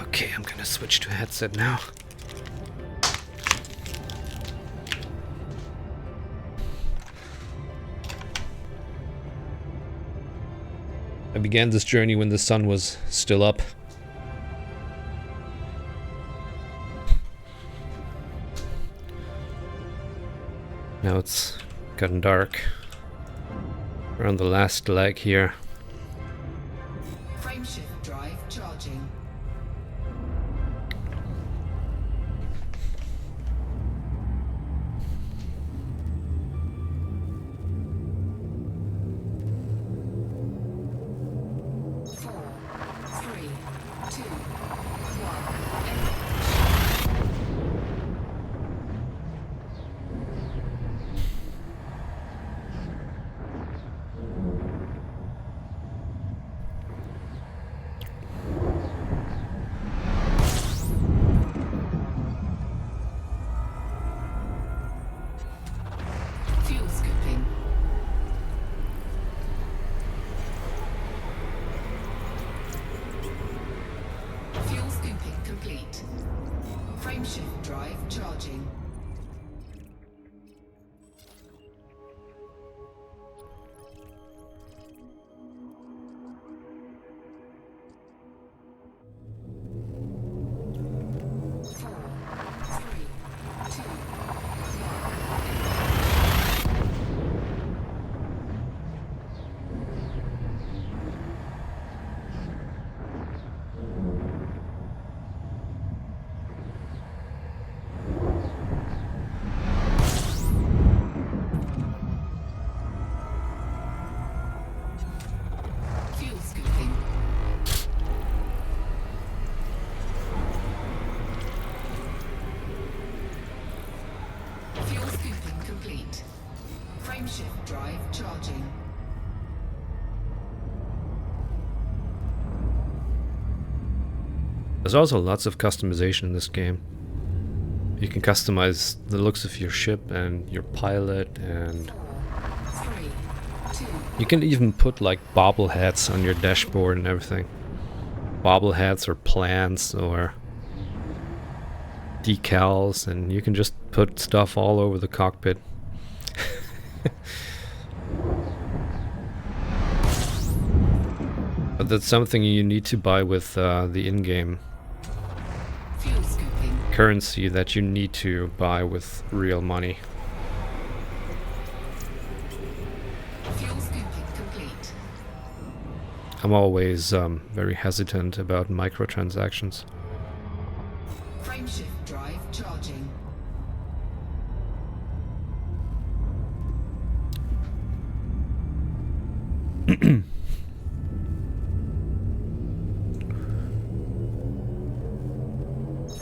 S1: Okay, I'm gonna switch to headset now. I began this journey when the sun was still up. Now it's gotten dark. We're on the last leg here.
S2: Frameshift drive charging. Fuel scooping. Fuel scooping complete. Frameshift drive charging. Fuel scooping. Fuel scooping complete. Frameshift drive charging.
S1: There's also lots of customization in this game. You can customize the looks of your ship and your pilot, and
S2: 3, 2,
S1: you can even put like bobbleheads on your dashboard and everything. Bobbleheads or plants or decals, and you can just put stuff all over the cockpit. But that's something you need to buy with the in-game
S2: fuel scooping.
S1: currency that you need to buy with real money.
S2: Fuel scooping complete.
S1: I'm always very hesitant about microtransactions.
S2: Frameshift drive charging.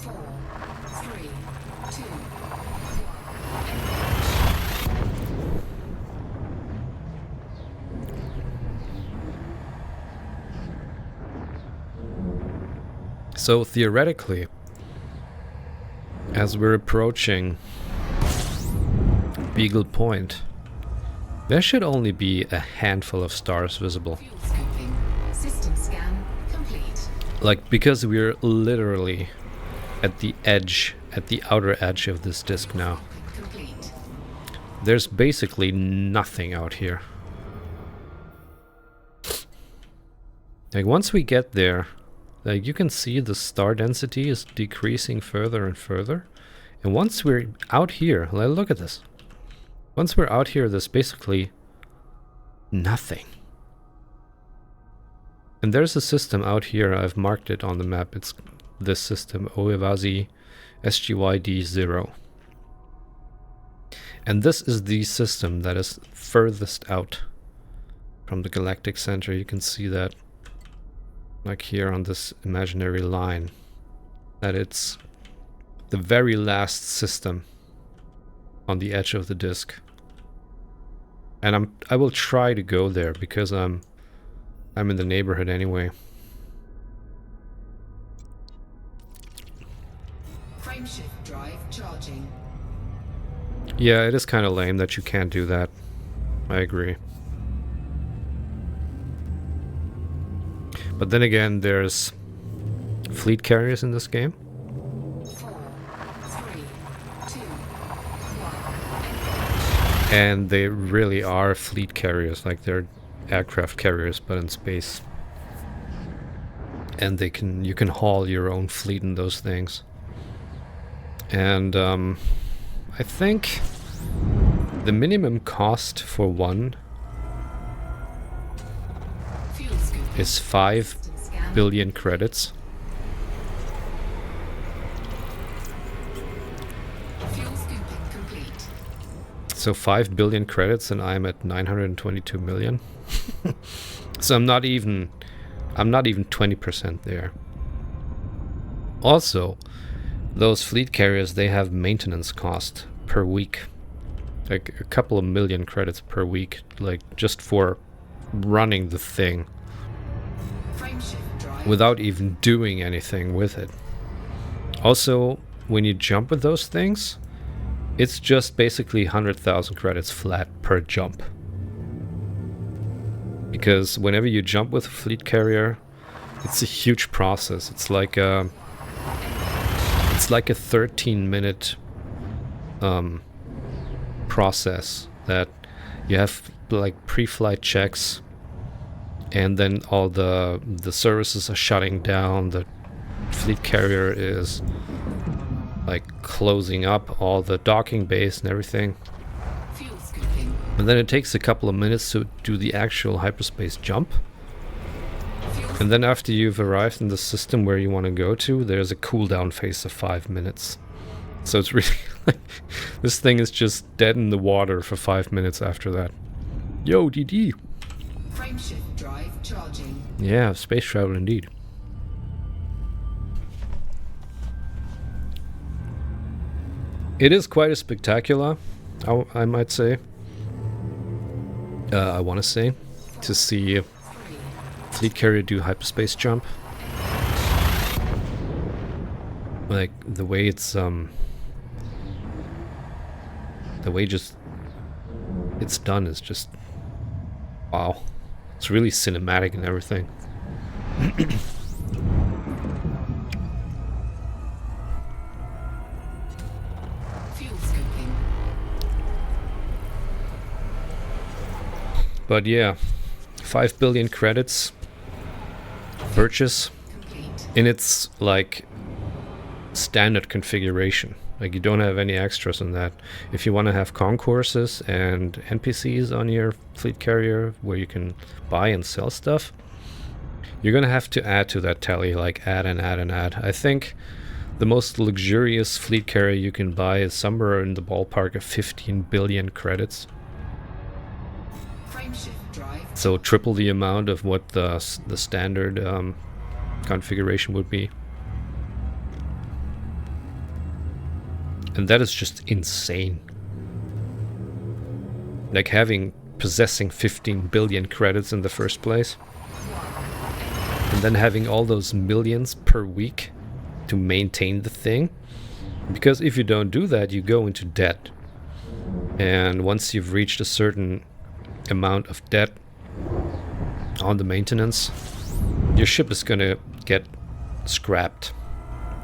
S2: Four, three, two,
S1: So theoretically, as we're approaching Beagle Point, there should only be a handful of stars visible.
S2: fuel scooping. System scan complete.
S1: Like, because we're literally at the edge, at the outer edge of this disk now.
S2: Complete.
S1: There's basically nothing out here. Like, once we get there, like, you can see the star density is decreasing further and further. And once we're out here, like, look at this. Once we're out here, there's basically nothing. And there's a system out here, I've marked it on the map. It's this system, OEVASY SG-Y D0. And this is the system that is furthest out from the galactic center. You can see that, like here on this imaginary line, that it's the very last system on the edge of the disk. And I will try to go there because I'm in the neighborhood anyway.
S2: Frameshift drive charging.
S1: Yeah, it is kind of lame that you can't do that. I agree. But then again, there's fleet carriers in this game.
S2: 4, 3, 2, 1.
S1: And they really are fleet carriers, like they're aircraft carriers but in space. And you can haul your own fleet in those things. And I think the minimum cost for one
S2: Fuel scooping.
S1: is 5
S2: System scan.
S1: billion credits.
S2: Fuel scooping complete.
S1: So 5 billion credits, and I'm at 922 million. So I'm not even 20% there. Also, those fleet carriers, they have maintenance cost per week. Like a couple of million credits per week, like just for running the thing
S2: Frameshift drive.
S1: without even doing anything with it. Also, when you jump with those things, it's just basically 100,000 credits flat per jump. Because whenever you jump with a fleet carrier, it's a huge process. It's like a 13-minute process that you have, like pre-flight checks, and then all the services are shutting down. The fleet carrier is like closing up all the docking bays and everything.
S2: Fuel scooping.
S1: And then it takes a couple of minutes to do the actual hyperspace jump. And then after you've arrived in the system where you want to go to, there's a cooldown phase of 5 minutes. So it's really like this thing is just dead in the water for 5 minutes after that. Yo, DD.
S2: Frameshift drive charging.
S1: Yeah, space travel indeed. It is quite a spectacular, I might say. I want to say, to see fleet carrier do hyperspace jump. Like the way it's the way it's done is just wow. It's really cinematic and everything.
S2: Fuel scooping.
S1: But yeah, 5 billion credits purchase
S2: Complete.
S1: in its like standard configuration. Like you don't have any extras on that. If you want to have concourses and NPCs on your fleet carrier where you can buy and sell stuff, you're gonna have to add to that tally, like add and add and add. I think the most luxurious fleet carrier you can buy is somewhere in the ballpark of 15 billion credits.
S2: Frameshift drive.
S1: So triple the amount of what the standard configuration would be. And that is just insane. Like possessing 15 billion credits in the first place. And then having all those millions per week to maintain the thing. Because if you don't do that, you go into debt. And once you've reached a certain amount of debt on the maintenance, your ship is gonna get scrapped.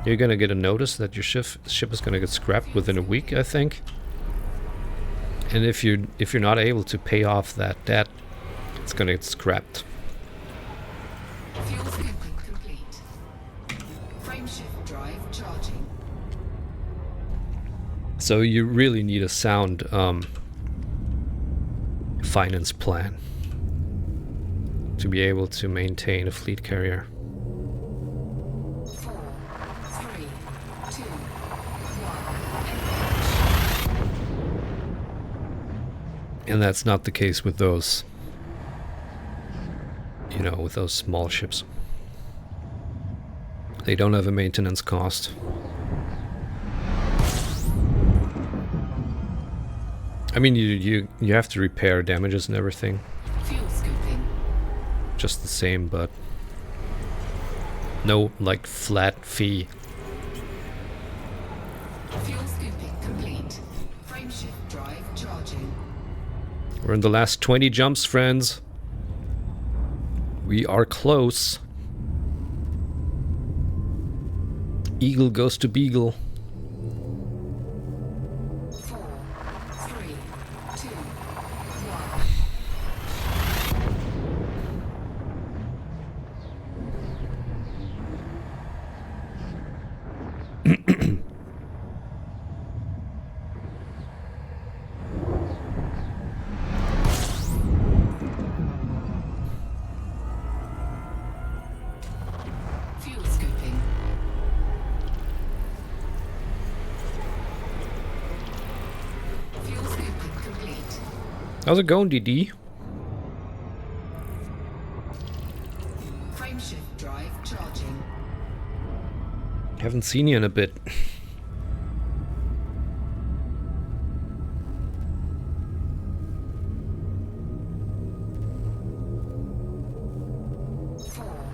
S1: You're gonna get a notice that your ship is gonna get scrapped within a week, I think. And if you're not able to pay off that debt, it's gonna get scrapped.
S2: Fuel scooping complete. Frameshift drive charging.
S1: So you really need a sound finance plan to be able to maintain a fleet carrier.
S2: 4, 3, 2, 1.
S1: And that's not the case with those, with those small ships. They don't have a maintenance cost. I mean, you have to repair damages and everything,
S2: Fuel scooping.
S1: just the same, but no like flat fee.
S2: Fuel scooping complete. Frameshift drive charging.
S1: We're in the last 20 jumps, friends. We are close. Eagle goes to Beagle.
S2: 4, 3, 2, 1. Fuel scooping. Fuel scooping complete.
S1: How's it going, DD?
S2: Frameshift drive charging.
S1: Haven't seen you in a bit.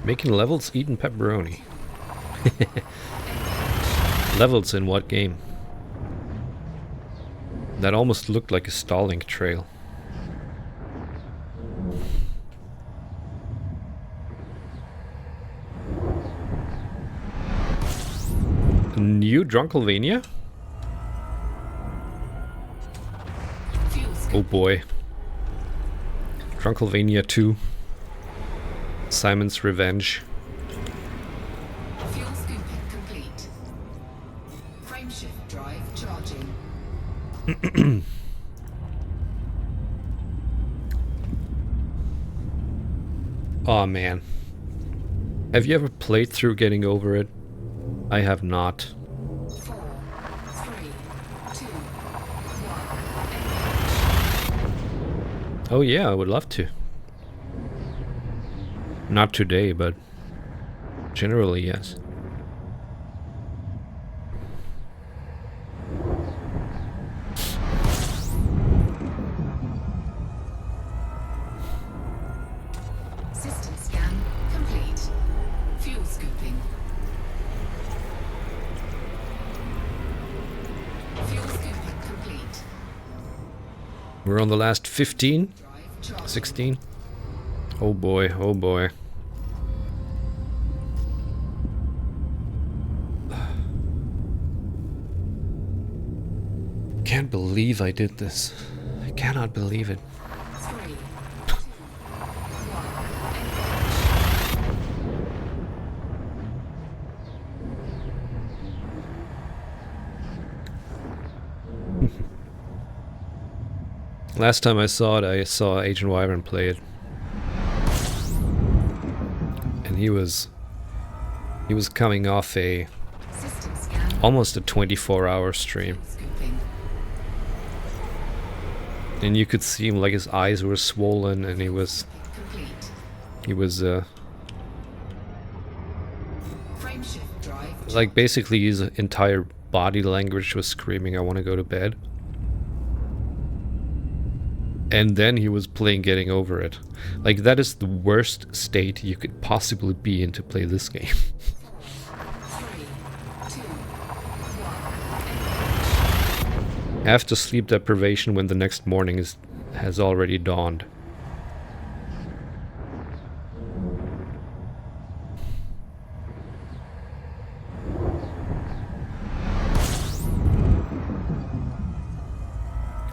S1: Making levels, eating pepperoni. Levels in what game? That almost looked like a Starlink trail. New Drunkelvania?
S2: Fuel
S1: Oh boy. Drunkelvania 2. Simon's Revenge.
S2: Fuel scooping complete. Frameshift drive charging.
S1: Aw man. Have you ever played through Getting Over It? I have not.
S2: 4, 3, 2, 1.
S1: Oh yeah, I would love to. Not today, but generally yes.
S2: System scan complete. Fuel scooping. Fuel scooping complete.
S1: We're on the last 15,
S2: Drive charging.
S1: 16. Oh boy, oh boy. Can't believe I did this. I cannot believe it.
S2: 3, 2, 1.
S1: Last time I saw it, I saw Agent Wyvern play it. And he was coming off a
S2: System scan.
S1: almost a 24-hour stream.
S2: Scooping.
S1: And you could see him, like his eyes were swollen and he was
S2: Complete. Frameshift drive.
S1: like basically his entire body language was screaming, I want to go to bed. And then he was playing Getting Over It. Like, that is the worst state you could possibly be in to play this game.
S2: 3, 2, 1.
S1: After sleep deprivation when the next morning has already dawned.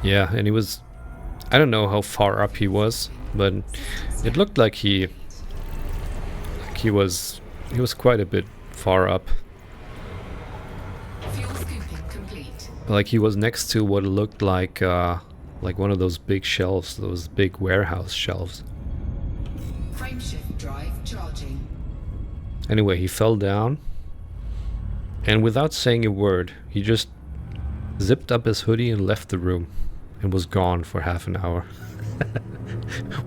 S1: Yeah, and he was... I don't know how far up he was, but it looked like he was quite a bit far up.
S2: Fuel scooping complete.
S1: Like he was next to what looked like one of those big shelves, those big warehouse shelves.
S2: Frameshift drive charging.
S1: Anyway, he fell down, and without saying a word, he just zipped up his hoodie and left the room, and was gone for half an hour.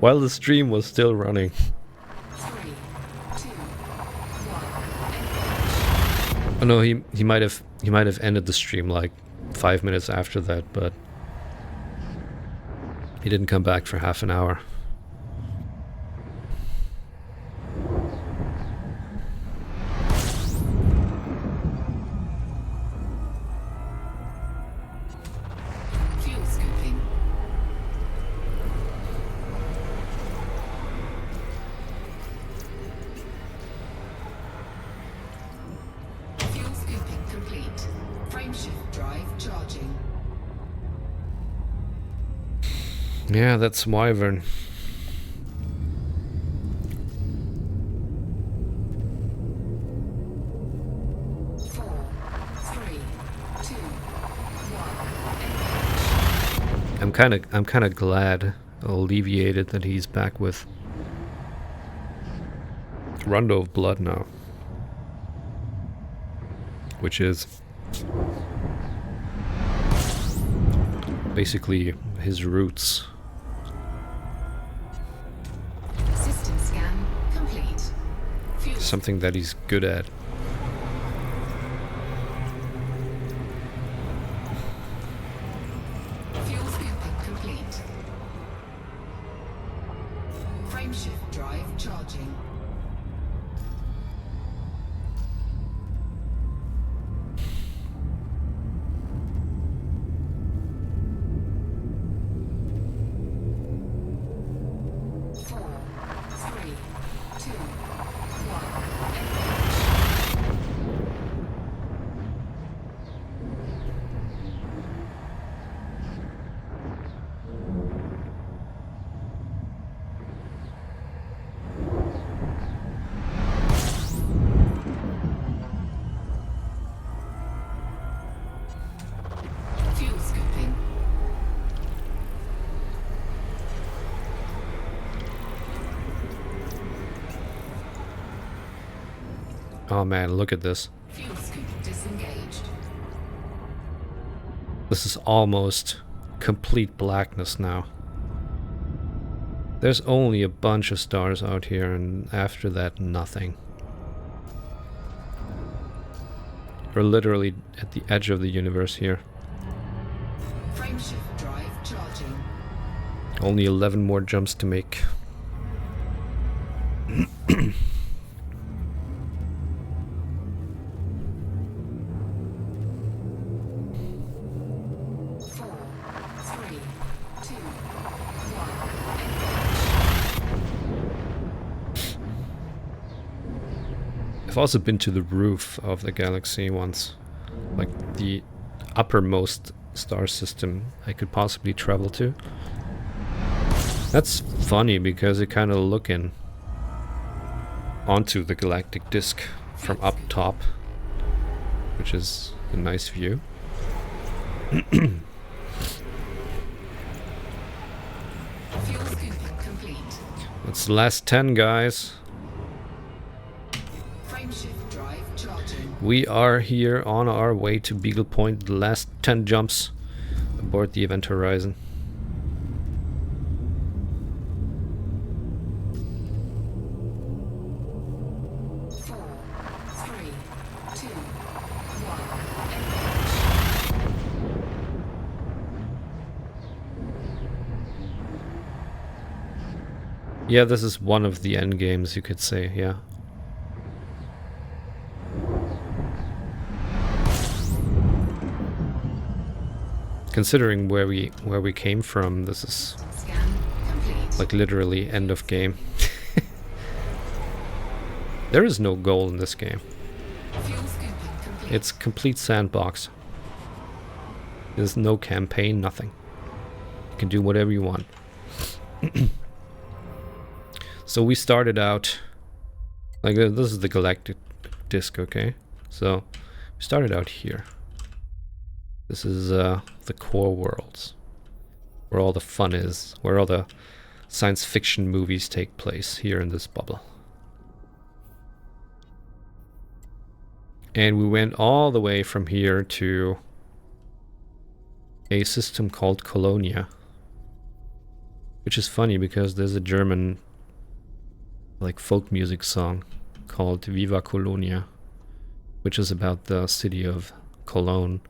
S1: While the stream was still running.
S2: 3, 2, 1.
S1: Oh no, he might have ended the stream like 5 minutes after that, but he didn't come back for half an hour.
S2: Fuel scooping. Fuel scooping
S1: Yeah, that's Wyvern. I'm kind of glad, alleviated that he's back with Rondo of Blood now, which is basically his roots.
S2: System scan complete. Fuel
S1: Something that he's good at.
S2: scooping complete. Frameshift drive charging. Fuel scooping.
S1: Oh man, look at this.
S2: Fuel scoop disengaged.
S1: This is almost complete blackness now. There's only a bunch of stars out here, and after that, nothing. We're literally at the edge of the universe here.
S2: Frameshift drive charging.
S1: Only 11 more jumps to make. I've also been to the roof of the galaxy once, like the uppermost star system I could possibly travel to. That's funny because you're kind of looking onto the galactic disk from up top, which is a nice view.
S2: Fuel scooping complete.
S1: That's the last 10, guys.
S2: Frameshift drive charging.
S1: We are here on our way to Beagle Point, the last 10 jumps aboard the Event Horizon. Yeah, this is one of the end games, you could say, yeah. Considering where we came from, this is like literally end of game. There is no goal in this game. It's complete sandbox. There's no campaign, nothing. You can do whatever you want. So we started out like this is the galactic disk, okay? So we started out here. This is the core worlds, where all the fun is, where all the science fiction movies take place, here in this bubble. And we went all the way from here to a system called Colonia, which is funny because there's a German like folk music song called Viva Colonia, which is about the city of Cologne.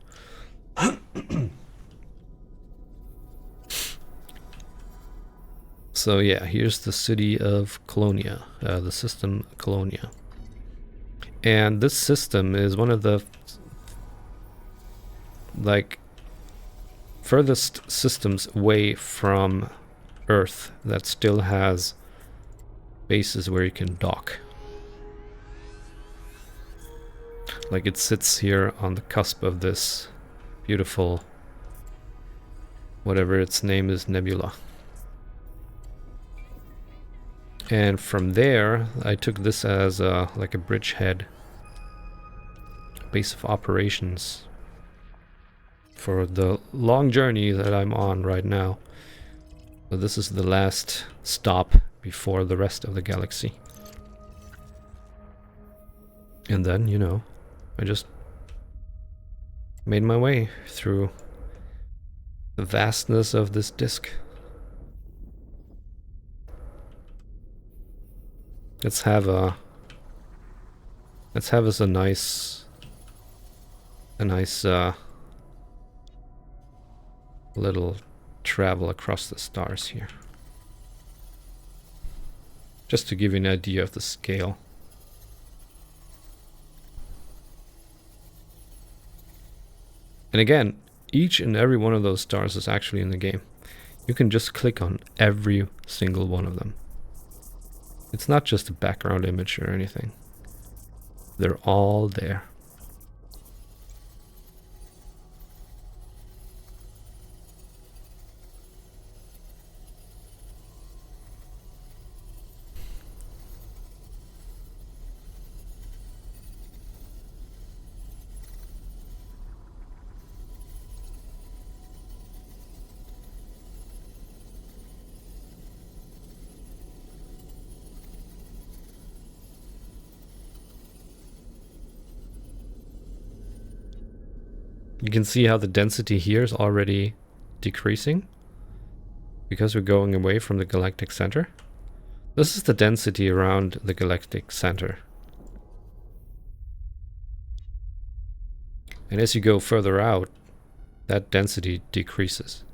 S1: So yeah, here's the city of Colonia, the system Colonia. And this system is one of the like furthest systems away from Earth that still has bases where you can dock. Like it sits here on the cusp of this beautiful, whatever its name is, nebula. And from there, I took this as like a bridgehead, base of operations for the long journey that I'm on right now. So this is the last stop before the rest of the galaxy. And then, you know, I just made my way through the vastness of this disk. Let's have us a nice little travel across the stars here. Just to give you an idea of the scale. And again, each and every one of those stars is actually in the game. You can just click on every single one of them. It's not just a background image or anything. They're all there. You can see how the density here is already decreasing because we're going away from the galactic center. This is the density around the galactic center. And as you go further out, that density decreases.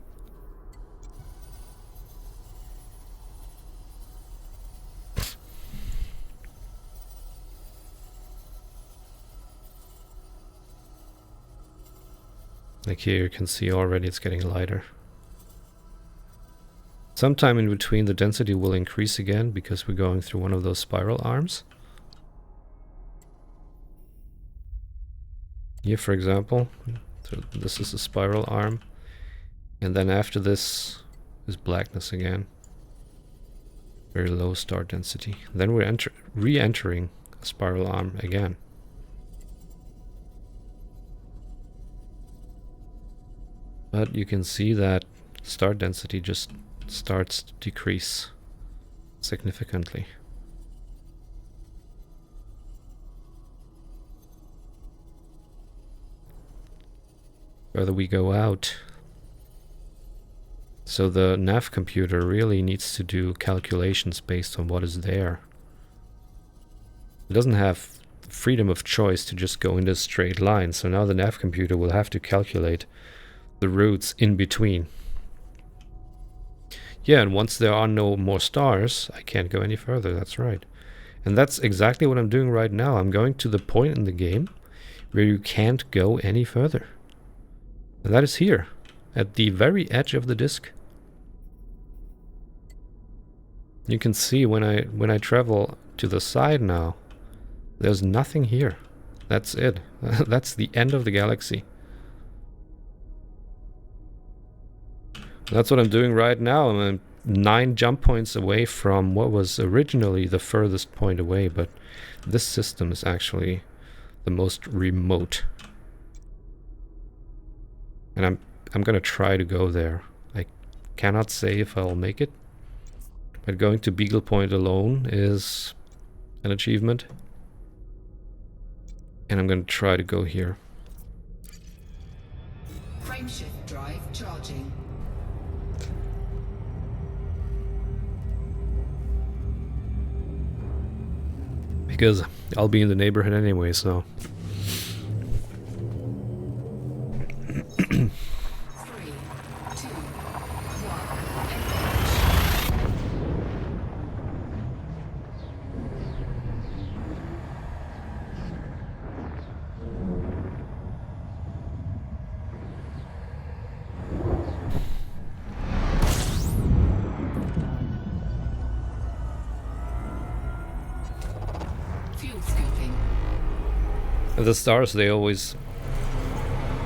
S1: Like here you can see already it's getting lighter. Sometime in between the density will increase again because we're going through one of those spiral arms. Here for example, so this is a spiral arm. And then after this is blackness again. Very low star density. Then we're re-entering a spiral arm again. But you can see that star density just starts to decrease significantly. Further we go out. So the nav computer really needs to do calculations based on what is there. It doesn't have freedom of choice to just go in a straight line, so now the nav computer will have to calculate the routes in between. Yeah, and once there are no more stars, I can't go any further, that's right. And that's exactly what I'm doing right now. I'm going to the point in the game where you can't go any further. And that is here, at the very edge of the disk. You can see when I travel to the side now, there's nothing here. That's it. That's the end of the galaxy. That's what I'm doing right now. I'm 9 jump points away from what was originally the furthest point away, but this system is actually the most remote. And I'm gonna try to go there. I cannot say if I'll make it, but going to Beagle Point alone is an achievement. And I'm gonna try to go here.
S2: Frameshift drive charging.
S1: Because I'll be in the neighborhood anyway, so.
S2: 3, 2, 1, fuel scooping.
S1: The stars, they always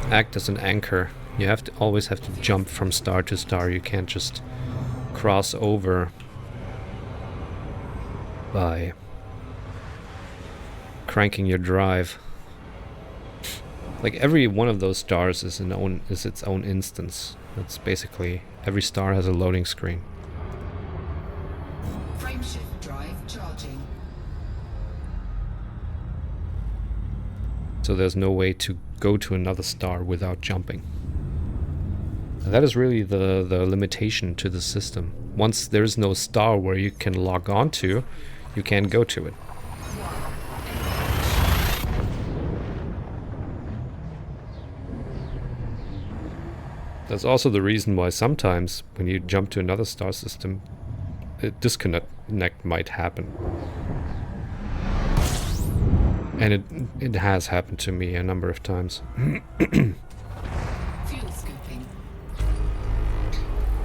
S1: act as an anchor. You always have to jump from star to star. You can't just cross over by cranking your drive. Like every one of those stars is its own instance. It's basically every star has a loading screen.
S2: Frameshift drive charging.
S1: So there's no way to go to another star without jumping. And that is really the limitation to the system. Once there's no star where you can log on to, you can't go to it. That's also the reason why sometimes when you jump to another star system, a disconnect might happen. And it has happened to me a number of times.
S2: Fuel scooping.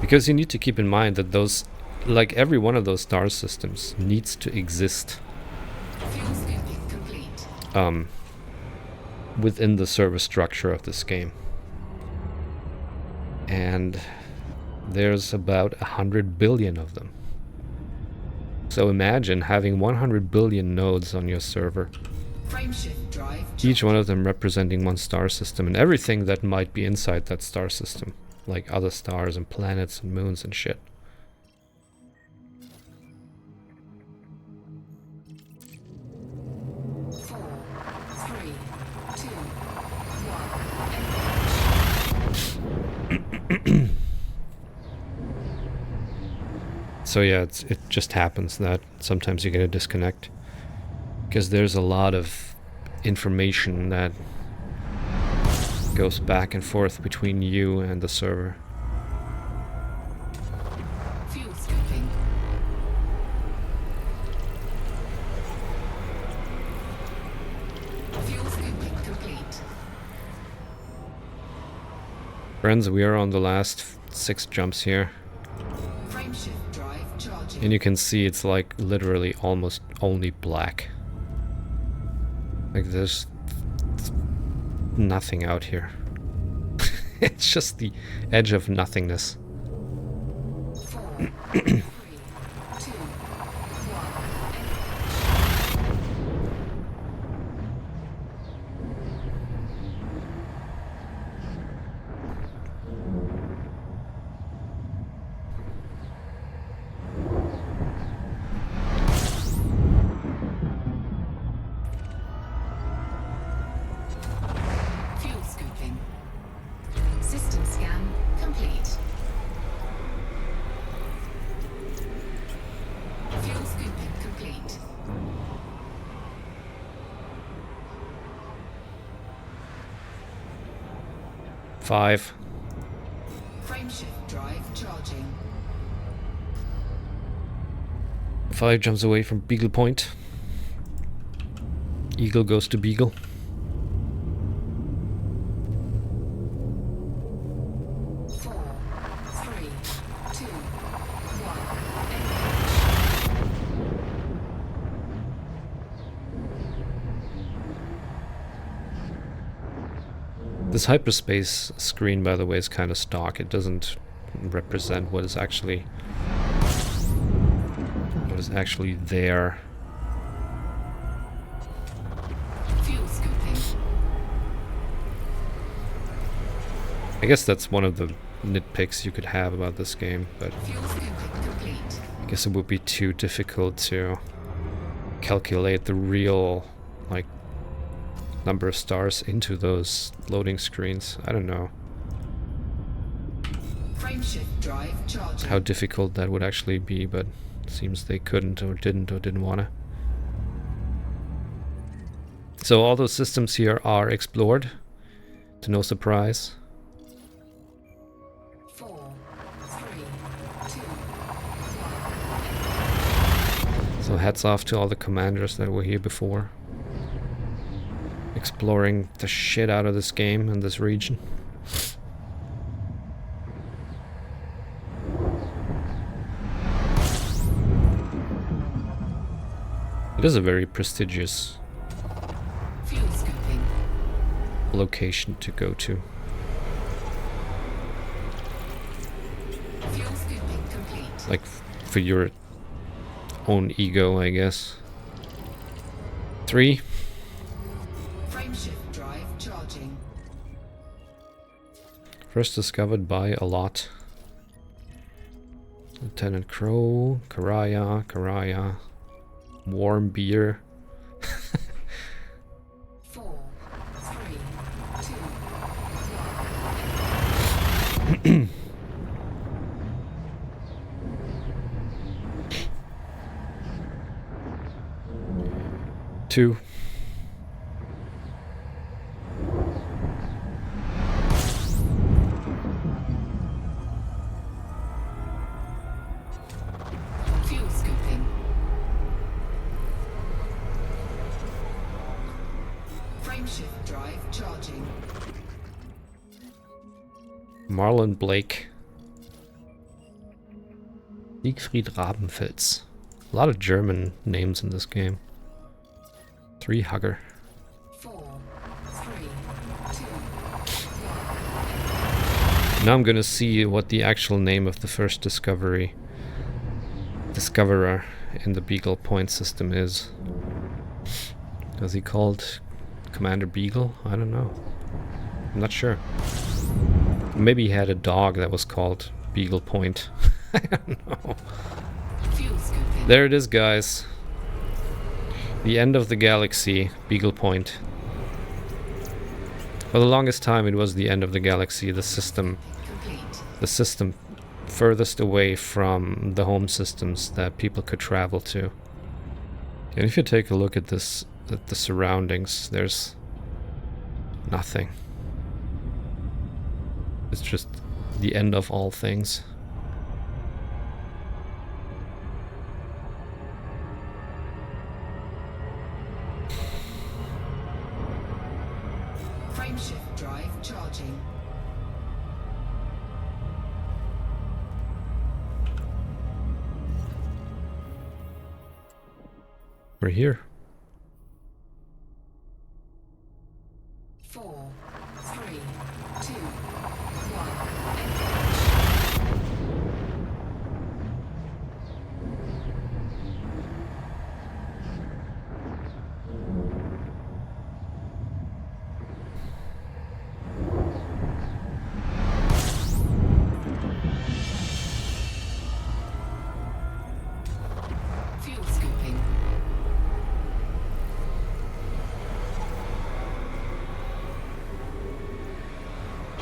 S1: Because you need to keep in mind that those, like every one of those star systems, needs to exist
S2: Fuel scooping complete.
S1: within the server structure of this game. And there's about 100 billion of them. So imagine having 100 billion nodes on your server,
S2: Frameshift drive
S1: each one of them representing one star system and everything that might be inside that star system, like other stars and planets and moons and shit. So yeah, it just happens that sometimes you get a disconnect because there's a lot of information that goes back and forth between you and the server.
S2: Fuel scooping. Fuel scooping complete.
S1: Friends, we are on the last 6 jumps here.
S2: Frameshift drive charging.
S1: And you can see it's like literally almost only black. Like there's nothing out here. It's just the edge of nothingness.
S2: 4, 3, 2, 1. Fuel scooping. System scan complete. Fuel scooping complete.
S1: Five.
S2: Frameshift drive charging.
S1: 5 jumps away from Beagle Point. Eagle goes to Beagle.
S2: Four, three, two, one.
S1: This hyperspace screen, by the way, is kind of stock. It doesn't represent what is actually there.
S2: Fuel scooping.
S1: I guess that's one of the nitpicks you could have about this game, but
S2: Fuel scooping complete.
S1: I guess it would be too difficult to calculate the real, like, number of stars into those loading screens. I don't know
S2: Frameshift drive charging.
S1: how difficult that would actually be, but it seems they couldn't or didn't wanna. So all those systems here are explored, to no surprise.
S2: 4, 3, 2, 1.
S1: So hats off to all the commanders that were here before, exploring the shit out of this game and this region. It is a very prestigious
S2: Fuel scooping.
S1: location to go to.
S2: Fuel scooping complete.
S1: Like for your own ego, I guess. 3.
S2: Frameshift drive charging.
S1: First discovered by a lot. Lieutenant Crow, Karaya. Warm beer.
S2: 4, 3, 2, 1.
S1: 2.
S2: Fuel scooping. Frameshift drive charging.
S1: Marlon Blake. Siegfried Rabenfels. A lot of German names in this game. 3 Hugger.
S2: 4, 3, 2, 1.
S1: Now I'm gonna see what the actual name of the first discoverer in the Beagle Point system is. Was he called Commander Beagle? I don't know. I'm not sure. Maybe he had a dog that was called Beagle Point. I don't know.
S2: Fuel scooping.
S1: There it is, guys. The end of the galaxy, Beagle Point. For the longest time it was the end of the galaxy, the system furthest away from the home systems that people could travel to. And if you take a look at this, at the surroundings, there's nothing. It's just the end of all things.
S2: Frameshift drive charging.
S1: We're here.
S2: 4, 3, 2, 1. Fuel scooping.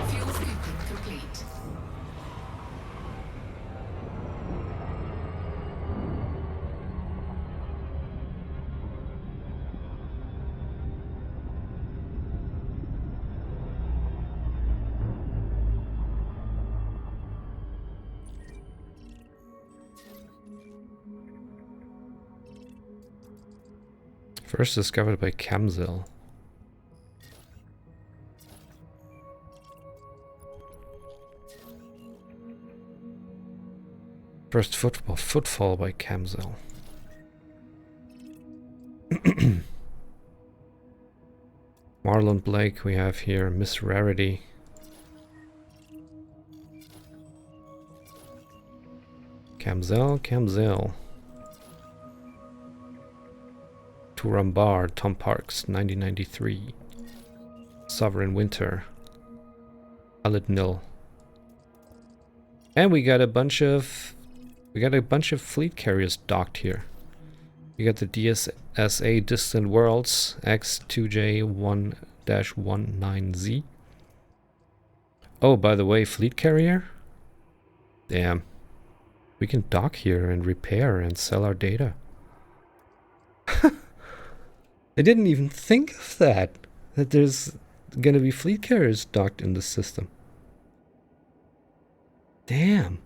S2: Fuel scooping complete.
S1: First discovered by Camzil. First footfall by Camzil. Marlon Blake we have here, Miss Rarity. Camzil. Turambar, Tom Parks, 1993. Sovereign Winter. Alid Nil. And we got a bunch of fleet carriers docked here. You got the DSSA Distant Worlds X2J1-19Z. Oh, by the way, fleet carrier? Damn. We can dock here and repair and sell our data. I didn't even think of that there's gonna be fleet carriers docked in the system. Damn.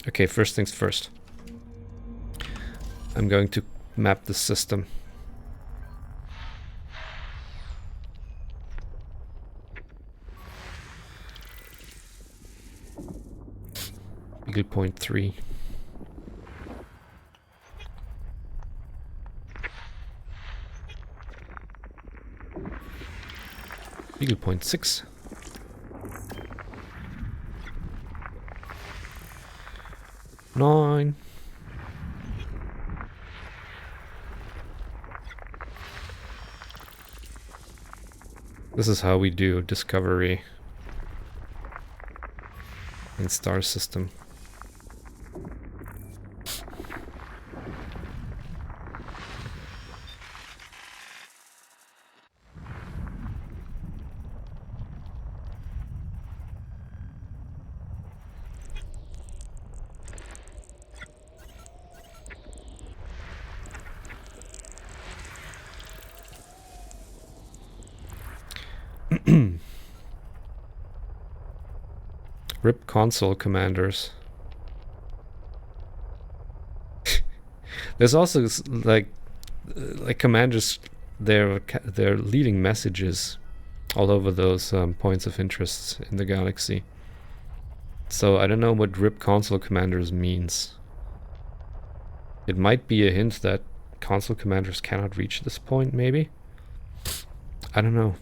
S1: Okay, first things first. I'm going to map the system. Beagle Point 3. Beagle Point 6. Nine. This is how we do discovery in Star System. RIP console commanders. There's also like commanders. They're leaving messages all over those points of interest in the galaxy. So I don't know what RIP console commanders means. It might be a hint that console commanders cannot reach this point, maybe? I don't know.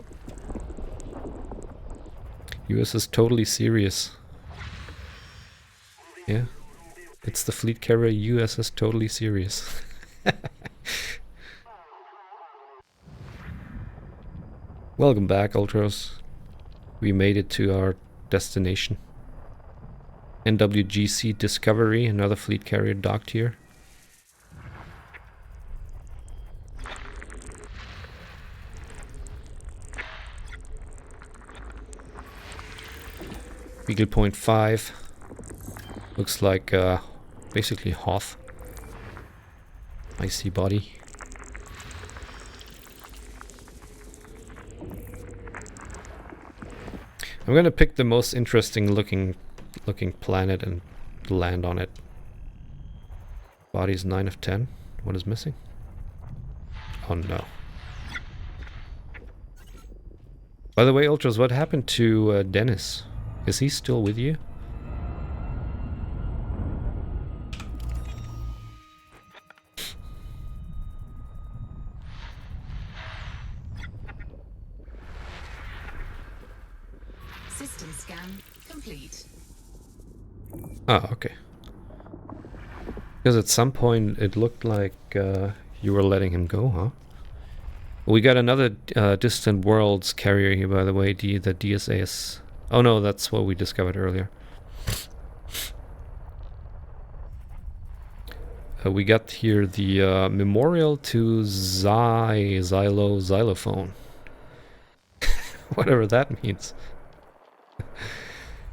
S1: US is totally serious. Yeah. It's the fleet carrier USS Totally Serious. Welcome back, Ultros. We made it to our destination. NWGC Discovery, another fleet carrier docked here. Beagle Point 5. Looks like basically Hoth. Icy body. I'm gonna pick the most interesting looking planet and land on it. Body's 9 of 10. What is missing? Oh no. By the way, Ultras, what happened to Dennis? Is he still with you?
S2: System scan complete.
S1: Ah, okay. Because at some point it looked like you were letting him go, huh? We got another Distant Worlds carrier here, by the way, the DSAS. Oh no, that's what we discovered earlier. We got here the memorial to xylophone. Whatever that means.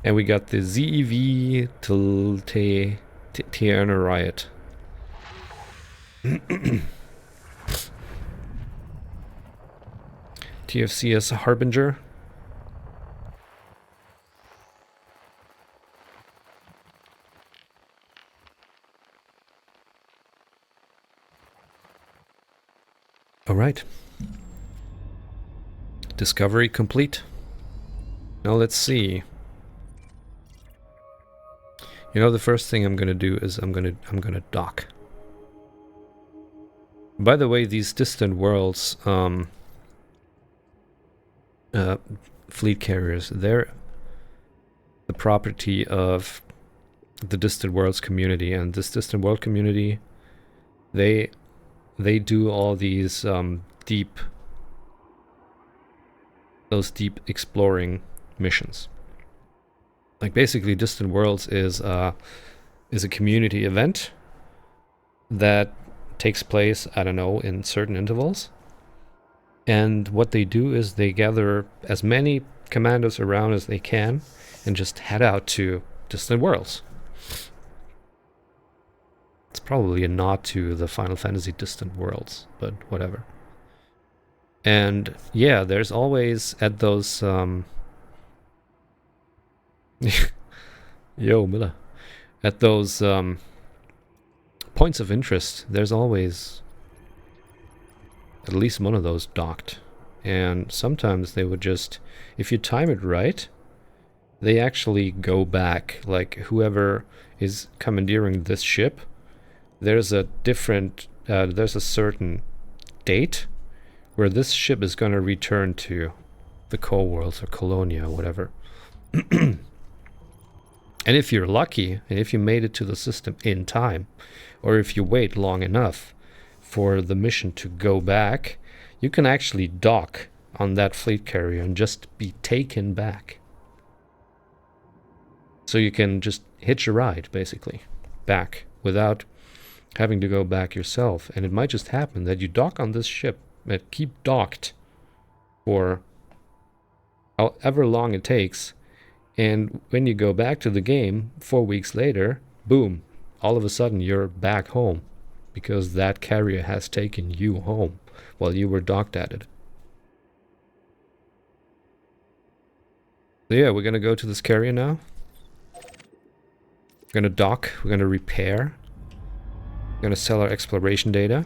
S1: And we got the ZEV Tierna Riot. TFCS Harbinger. All right. Discovery complete. Now let's see. You know, the first thing I'm gonna do is I'm gonna dock. By the way, these Distant Worlds fleet carriers, they're the property of the Distant Worlds community, and this Distant World community, they do all these deep exploring missions. Like basically Distant Worlds is a community event that takes place, I don't know, in certain intervals. And what they do is they gather as many commandos around as they can and just head out to Distant Worlds. It's probably a nod to the Final Fantasy Distant Worlds, but whatever. And yeah, there's always at those Yo, Miller. At those points of interest, there's always at least one of those docked. And sometimes they would just, if you time it right, they actually go back. Like whoever is commandeering this ship, there's a different, there's a certain date where this ship is going to return to the co-worlds or Colonia or whatever. And if you're lucky, and if you made it to the system in time, or if you wait long enough for the mission to go back, you can actually dock on that fleet carrier and just be taken back. So you can just hitch a ride, basically, back without having to go back yourself. And it might just happen that you dock on this ship and keep docked for however long it takes. And when you go back to the game 4 weeks later, boom, all of a sudden you're back home because that carrier has taken you home while you were docked at it. So yeah, we're gonna go to this carrier now. We're gonna dock, we're gonna repair, we're gonna sell our exploration data.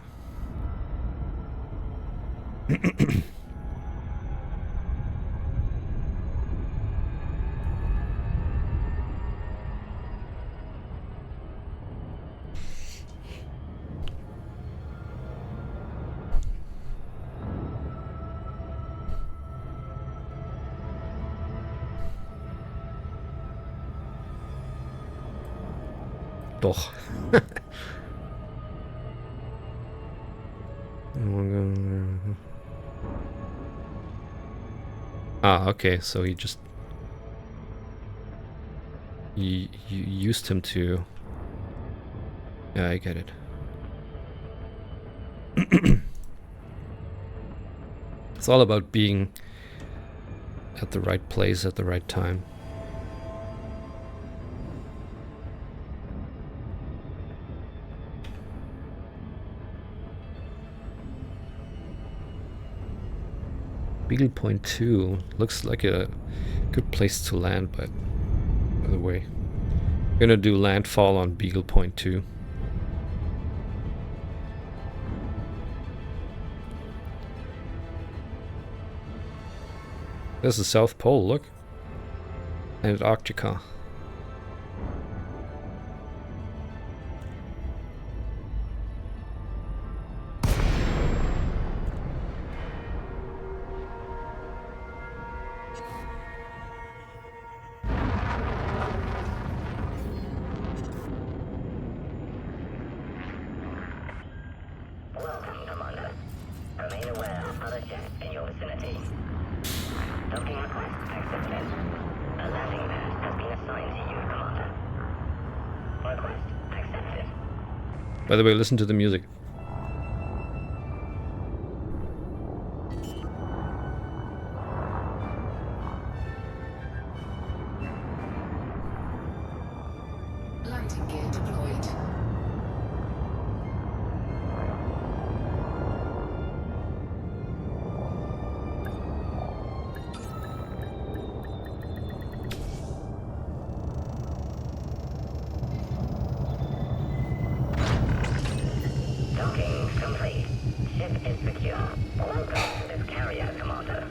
S1: Doch. Okay, so he just... You used him to... Yeah, I get it. It's all about being at the right place at the right time. Beagle Point 2 looks like a good place to land, by the way. I'm gonna do landfall on Beagle Point 2. There's the South Pole, look. Antarctica. By the way, listen to the music.
S2: Landing gear deployed.
S3: Docking complete. Ship is secure. Welcome to this carrier, Commander.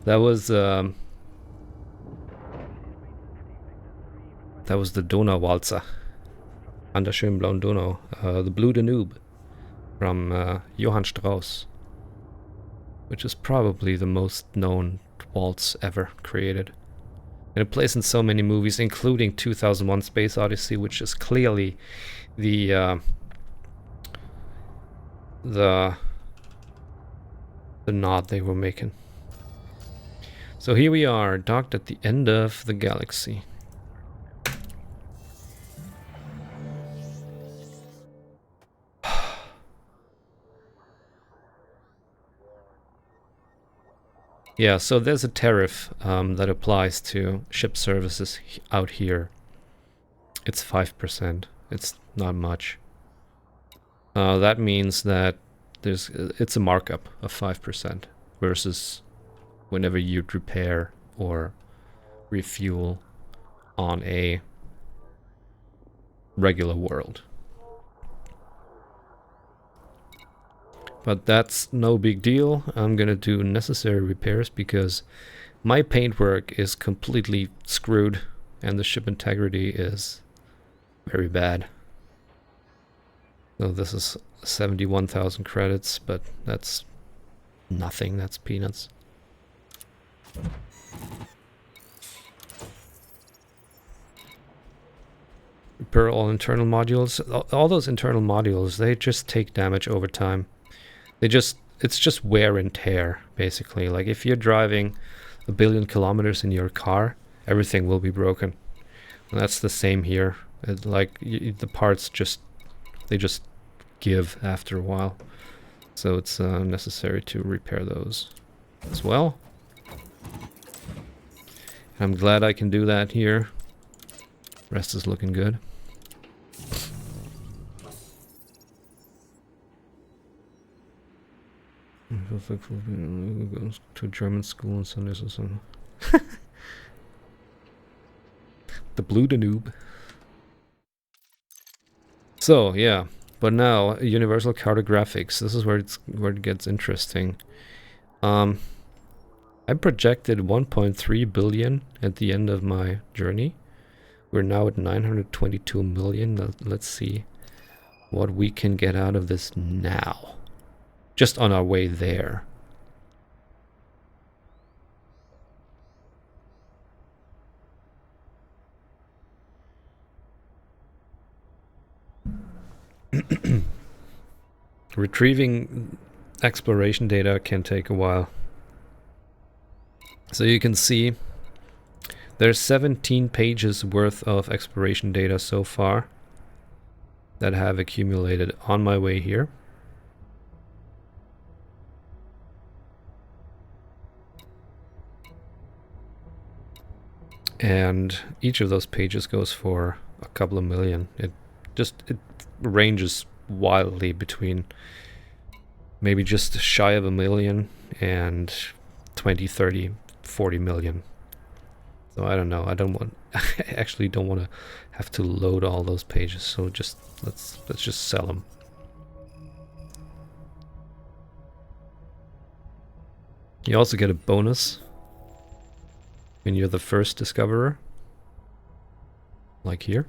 S1: That was the Donauwalzer. An der schönen blauen Donau. The Blue Danube from Johann Strauss, which is probably the most known waltz ever created. And it plays in so many movies, including 2001: Space Odyssey, which is clearly the nod they were making. So here we are, docked at the end of the galaxy. Yeah, so there's a tariff that applies to ship services out here. It's 5%. It's not much. That means that it's a markup of 5% versus whenever you'd repair or refuel on a regular world. But that's no big deal. I'm gonna do necessary repairs because my paintwork is completely screwed and the ship integrity is very bad. So this is 71,000 credits, but that's nothing, that's peanuts. repair all internal modules. All those internal modules, they just take damage over time. It's just wear and tear, basically. Like if you're driving 1 billion kilometers in your car, everything will be broken. And that's the same here. The parts they just give after a while. So it's necessary to repair those as well. I'm glad I can do that here. Rest is looking good. Goes to German school on Sundays or something. The Blue Danube. So yeah, but now universal cartographics. This is where it gets interesting. I projected 1.3 billion at the end of my journey. We're now at 922 million. Let's see what we can get out of this now. Just on our way there. Retrieving exploration data can take a while. So you can see there's 17 pages worth of exploration data so far that have accumulated on my way here. And each of those pages goes for a couple of million. It ranges wildly between maybe just shy of 1 million and 20, 30, 40 million. So I don't know. I actually don't want to have to load all those pages. So let's just sell them. You also get a bonus when you're the first discoverer, like here.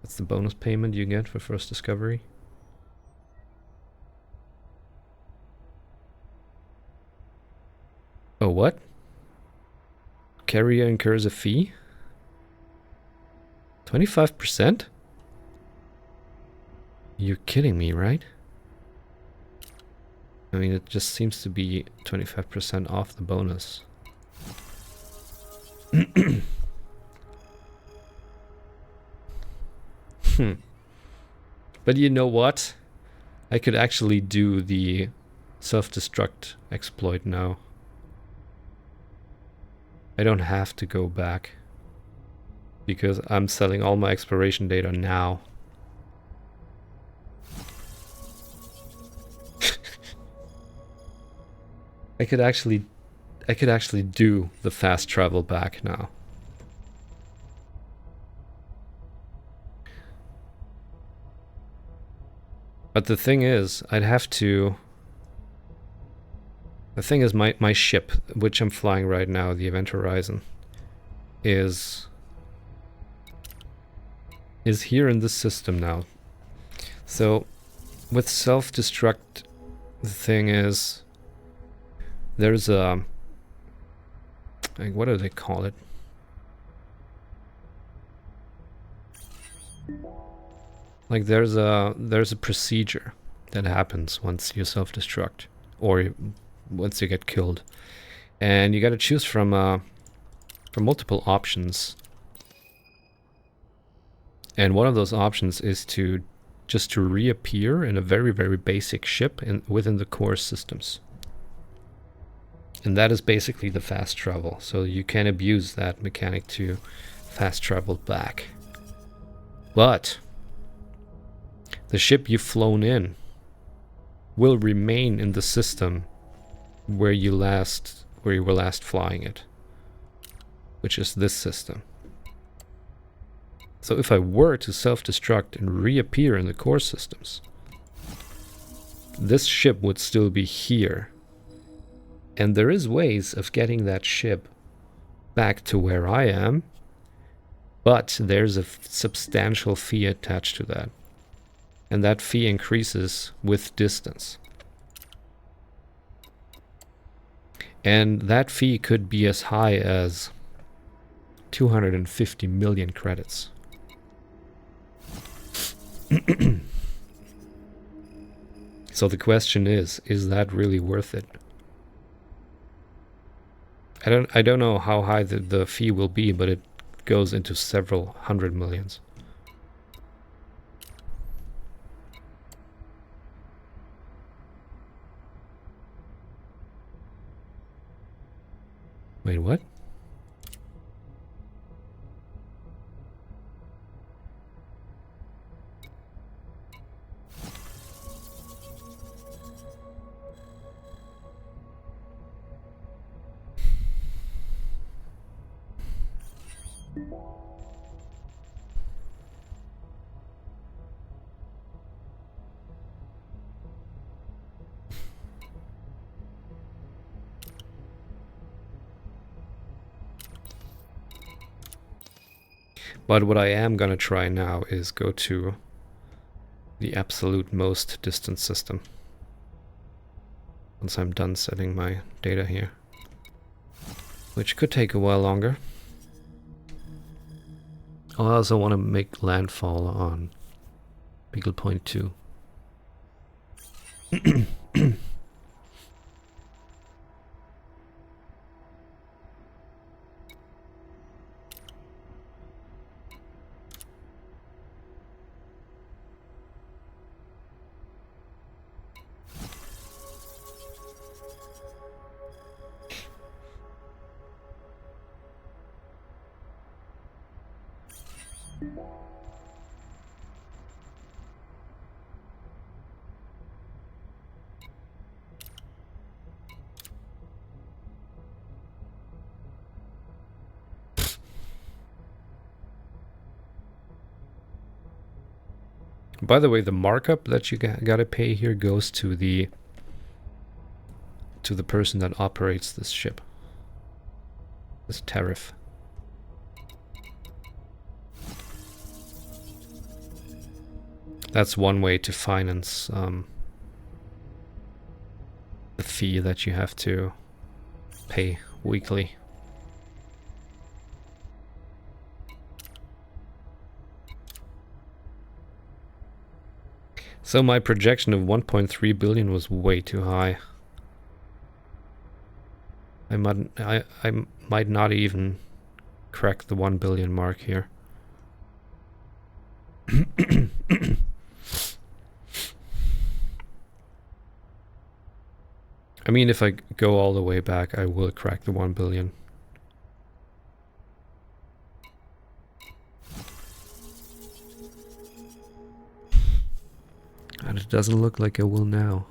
S1: That's the bonus payment you get for first discovery. Oh, what? Carrier incurs a fee? 25%? You're kidding me, right? I mean, it just seems to be 25% off the bonus. But you know what? I could actually do the self-destruct exploit now. I don't have to go back because I'm selling all my exploration data now. I could actually do the fast travel back now. But the thing is, I'd have to... The thing is, my ship, which I'm flying right now, the Event Horizon, is here in this system now. So, with self-destruct, the thing is, there's a... Like, what do they call it? Like there's a procedure that happens once you self-destruct or once you get killed, and you got to choose from multiple options. And one of those options is to reappear in a very, very basic ship within the core systems. And that is basically the fast travel. So you can abuse that mechanic to fast travel back. But the ship you've flown in will remain in the system where you were last flying it, which is this system. So if I were to self-destruct and reappear in the core systems, this ship would still be here. And there is ways of getting that ship back to where I am, but there's a substantial fee attached to that. And that fee increases with distance. And that fee could be as high as 250 million credits. So the question is that really worth it? I don't know how high the fee will be, but it goes into several hundred millions. Wait, what? But what I am gonna try now is go to the absolute most distant system. Once I'm done setting my data here. Which could take a while longer. I also want to make landfall on Beagle Point 2. By the way, the markup that you gotta pay here goes to the person that operates this ship. This tariff. That's one way to finance the fee that you have to pay weekly. So my projection of 1.3 billion was way too high. I might not even crack the 1 billion mark here. I mean, if I go all the way back, I will crack the 1 billion. And it doesn't look like I will now.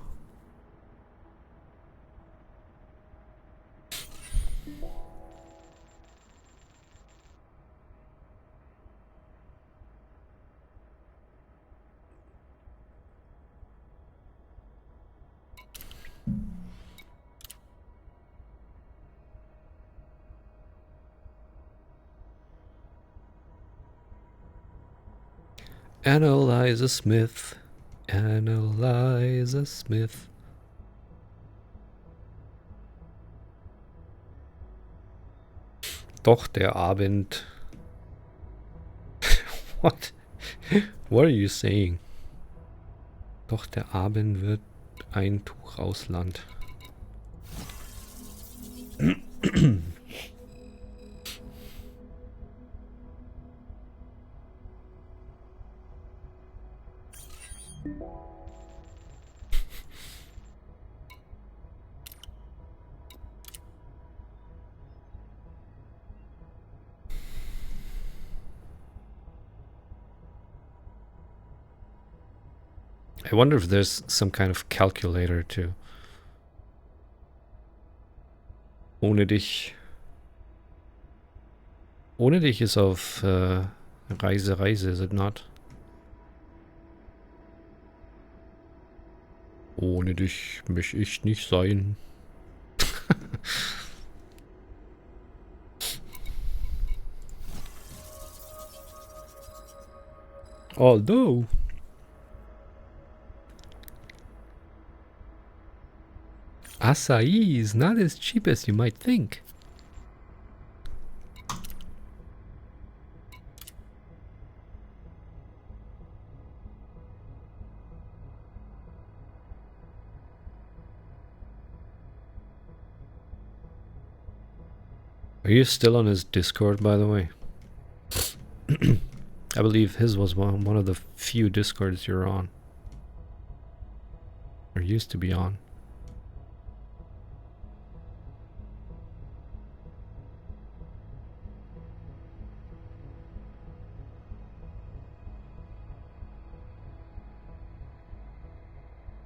S1: Analyzer Smith. Analyzer Smith. Doch der Abend. What? What are you saying? Doch der Abend wird ein Tuch aus Land. I wonder if there's some kind of calculator to Ohne dich. Ohne dich ist auf Reise, is it not? Ohne dich möchte ich nicht sein. Although acai is not as cheap as you might think. Are you still on his Discord, by the way? I believe his was one of the few Discords you're on. Or used to be on.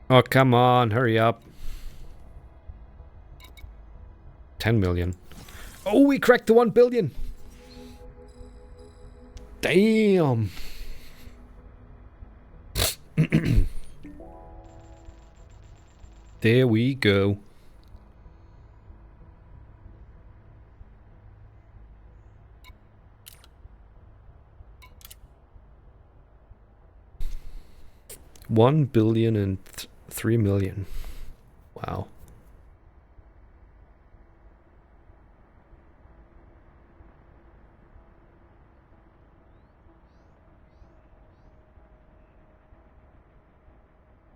S1: Oh, come on, hurry up. 10 million. Oh, we cracked the 1 billion. Damn. There we go. $1,000,000,003,000,000. Wow.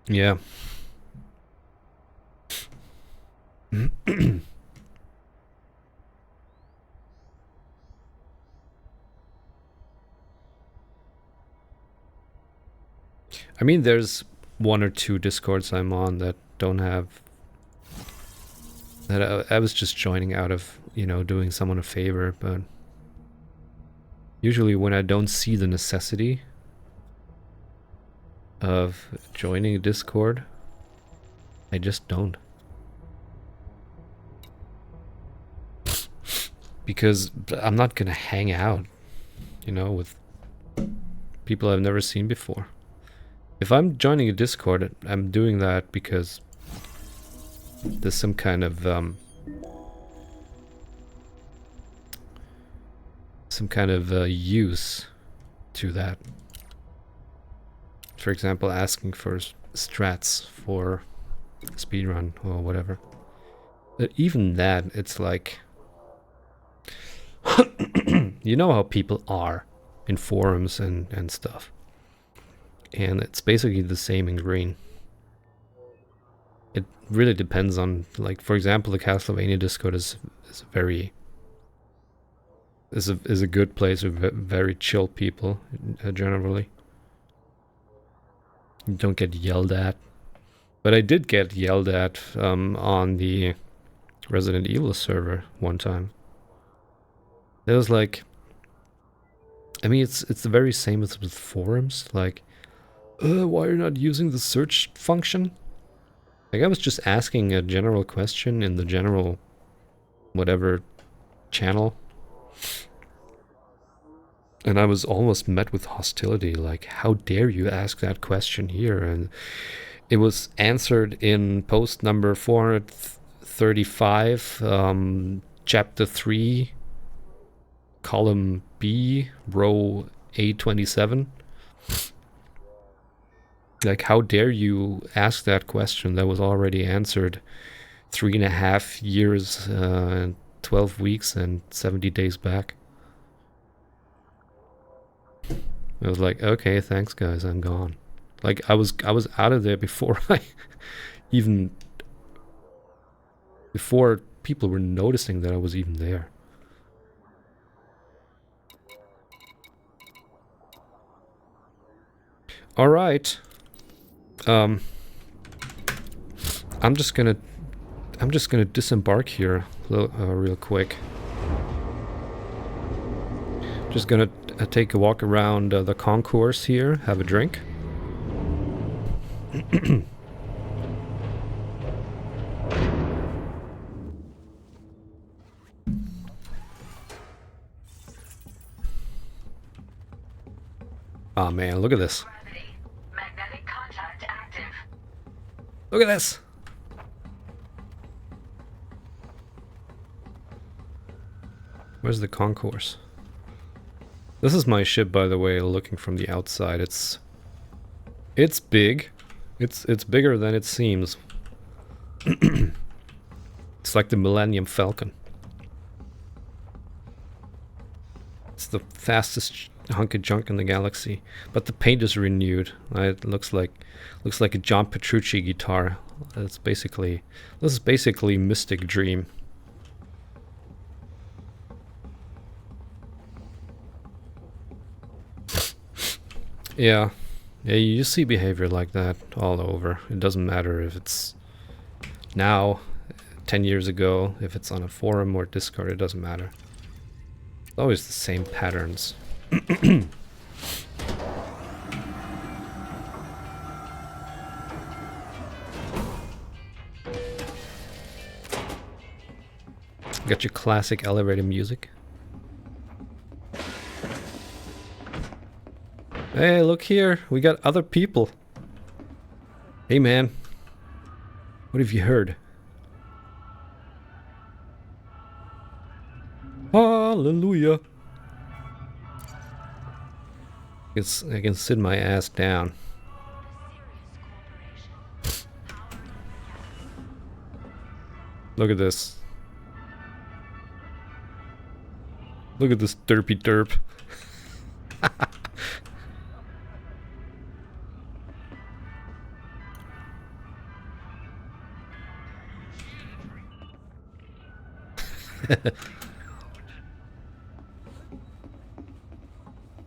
S1: Yeah. I mean, there's 1 or 2 Discords I'm on that don't have... that I was just joining out of, you know, doing someone a favor, but... usually when I don't see the necessity of joining a Discord, I just don't. Because I'm not gonna hang out, you know, with people I've never seen before. If I'm joining a Discord, I'm doing that because there's some kind of use to that. For example, asking for strats for speedrun or whatever. But even that, it's like... you know how people are in forums and stuff. And it's basically the same in green. It really depends on, like, for example, the Castlevania Discord is a good place with very chill people generally. You don't get yelled at. But I did get yelled at on the Resident Evil server one time. It was like, I mean, it's the very same as with forums. Like, why are you not using the search function? Like, I was just asking a general question in the general whatever channel. And I was almost met with hostility, like, how dare you ask that question here? And it was answered in post number 435, chapter 3, column B, row A27. Like, how dare you ask that question that was already answered 3.5 years, 12 weeks, and 70 days back? I was like, okay, thanks guys, I'm gone. Like, I was out of there before before people were noticing that I was even there. All right. I'm just gonna disembark here real quick. Just gonna take a walk around the concourse here, have a drink. Oh man, look at this.
S3: Magnetic contact active.
S1: Look at this. Where's the concourse? This is my ship, by the way, looking from the outside. It's big. It's bigger than it seems. It's like the Millennium Falcon. It's the fastest hunk of junk in the galaxy, but the paint is renewed. It looks like a John Petrucci guitar. This is basically Mystic Dream. Yeah. Yeah, you see behavior like that all over. It doesn't matter if it's now, 10 years ago, if it's on a forum or Discord, it doesn't matter. It's always the same patterns. Got your classic elevator music. Hey, look here. We got other people. Hey, man. What have you heard? Hallelujah. I can sit my ass down. Look at this. Look at this derpy derp.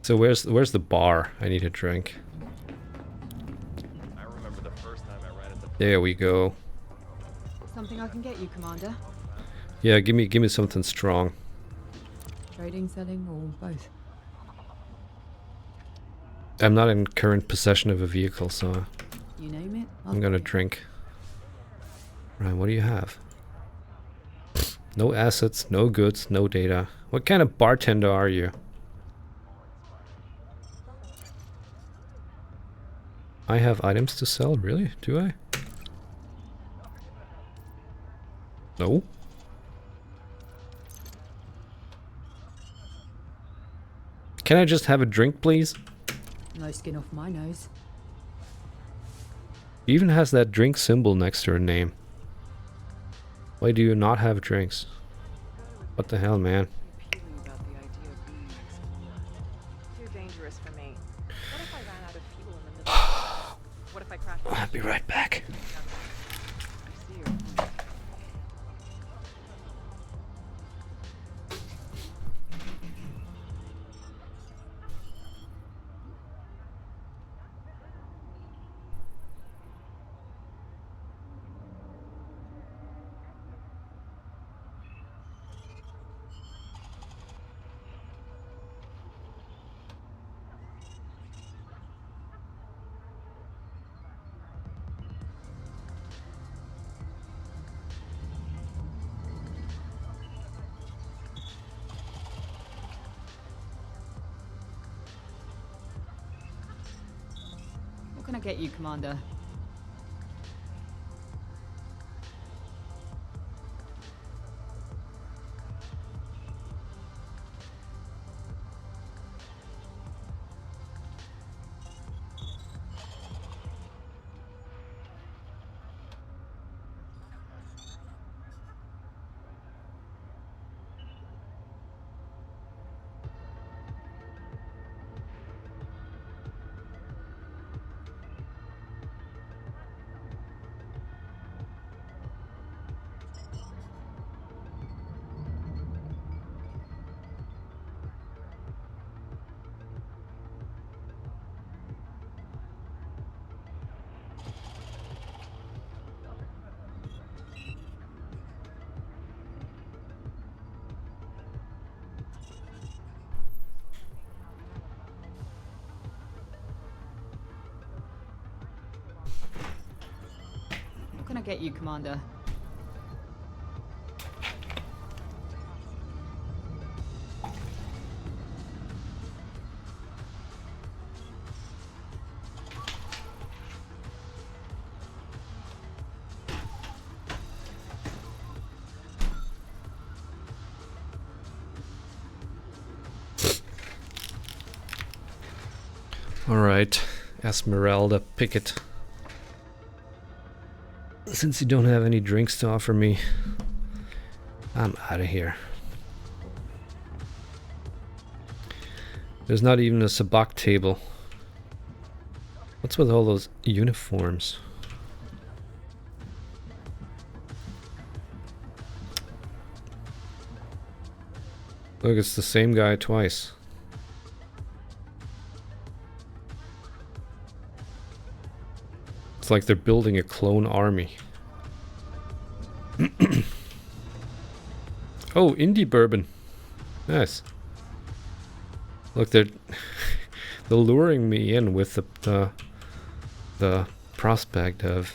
S1: So where's the bar? I need a drink.
S4: I remember the first time I ran into.
S1: There we go.
S5: Something I can get you, Commander?
S1: Yeah, give me something strong.
S5: Trading, selling, or both?
S1: I'm not in current possession of a vehicle, so
S5: You name it.
S1: I'm gonna drink. Right, what do you have? No assets, no goods, no data. What kind of bartender are you? I have items to sell? Really? Do I? No? Can I just have a drink, please?
S5: No skin off my nose.
S1: He even has that drink symbol next to her name. Why do you not have drinks? What the hell, man?
S6: About the idea of being too dangerous for me. What if I ran out of fuel in the middle? What if I crashed?
S1: I'll be right back.
S6: I see you.
S5: What can I get you, Commander? What can I get you, Commander?
S1: Alright, Esmeralda Pickett. Since you don't have any drinks to offer me, I'm out of here. There's not even a sabacc table. What's with all those uniforms? Look, it's the same guy twice. It's like they're building a clone army. Oh, indie bourbon. Nice. Look, they're they're luring me in with the prospect of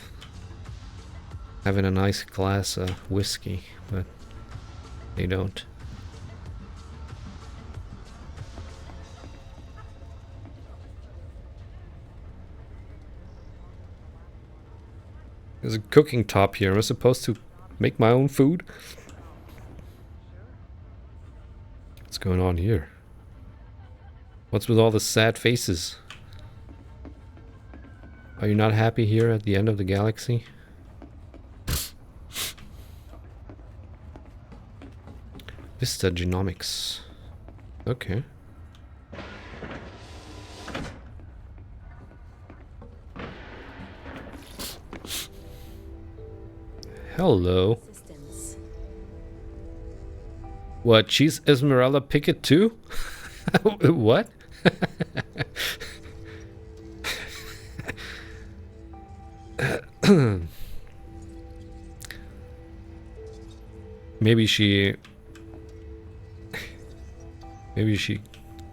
S1: having a nice glass of whiskey, but they don't. There's a cooking top here. Am I supposed to make my own food? What's going on here? What's with all the sad faces? Are you not happy here at the end of the galaxy? Vista Genomics. Okay. Hello.
S7: Systems.
S1: What? She's Esmeralda Pickett too? What? Maybe she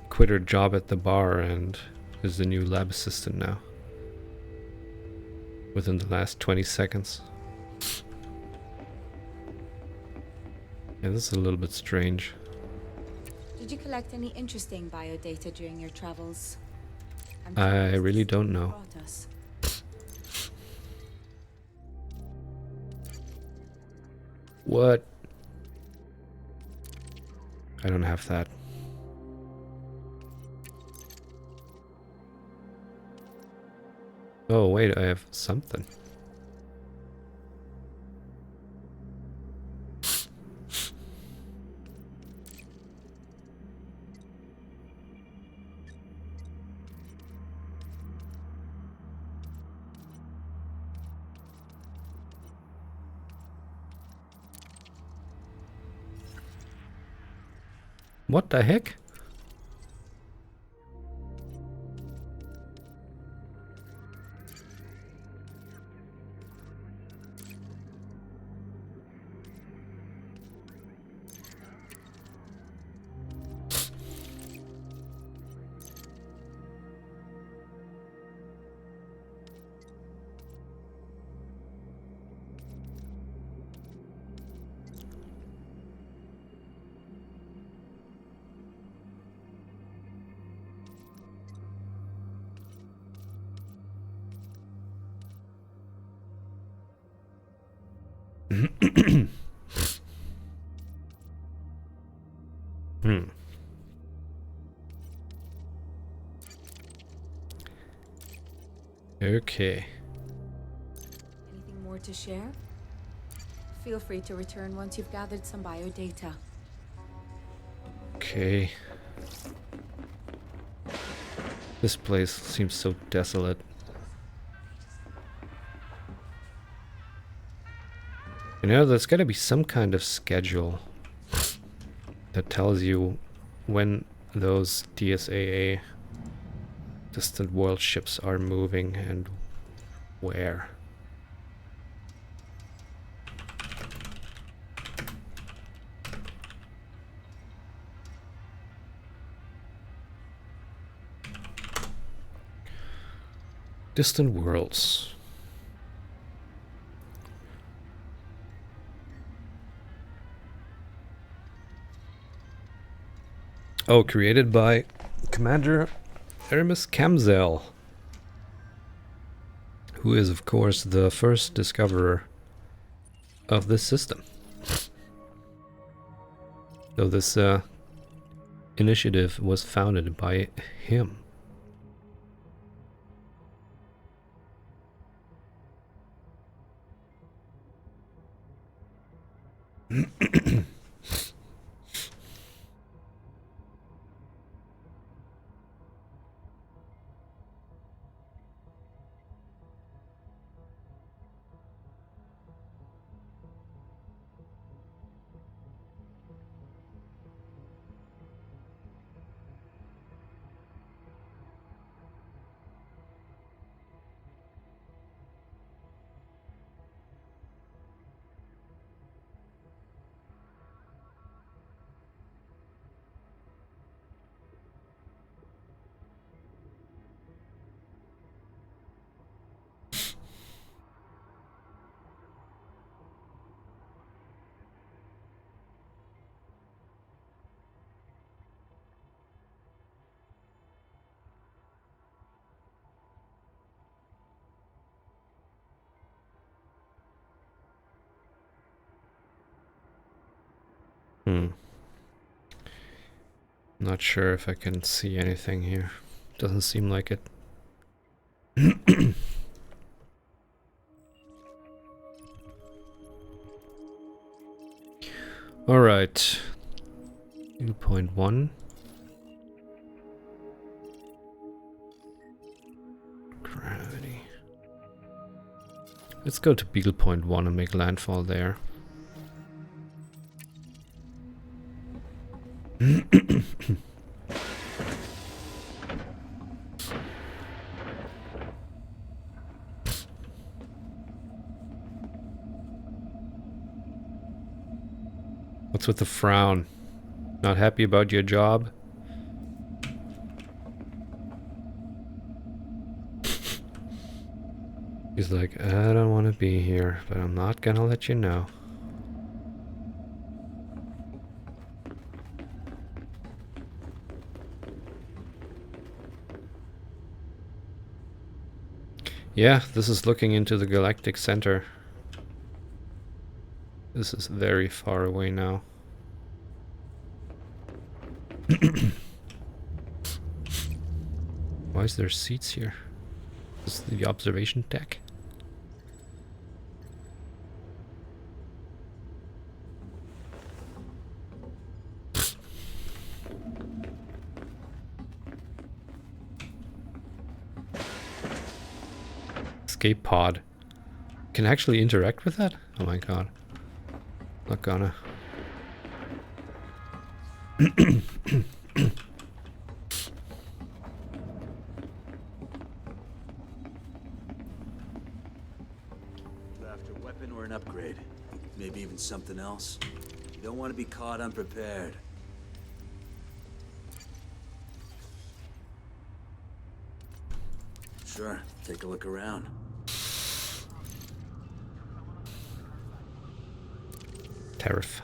S1: quit her job at the bar and is the new lab assistant now. Within the last 20 seconds. Yeah, this is a little bit strange.
S7: Did you collect any interesting biodata during your travels?
S1: I really don't know.
S7: Brought us.
S1: What? I don't have that. Oh wait, I have something. What the heck? Okay.
S7: Anything more to share? Feel free to return once you've gathered some biodata.
S1: Okay. This place seems so desolate. You know, there's gotta be some kind of schedule that tells you when those DSAA distant world ships are moving and where. Distant worlds. Oh, created by Commander Aramis Kamzel, who is, of course, the first discoverer of this system. So this initiative was founded by him. Not sure if I can see anything here. Doesn't seem like it. Alright. Beagle Point 1. Gravity. Let's go to Beagle Point 1 and make landfall there. What's with the frown? Not happy about your job? He's like, I don't want to be here, but I'm not gonna let you know. Yeah, this is looking into the galactic center. This is very far away now. Why is there seats here? This is the observation deck. Escape pod. Can I actually interact with that? Oh my god. Not gonna.
S8: After a weapon or an upgrade. Maybe even something else. You don't want to be caught unprepared. Sure, take a look around.
S1: Tariff.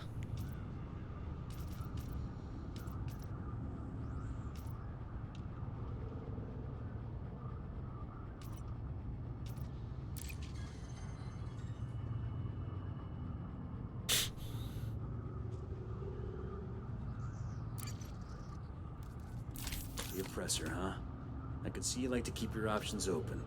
S8: The oppressor, huh? I could see you like to keep your options open.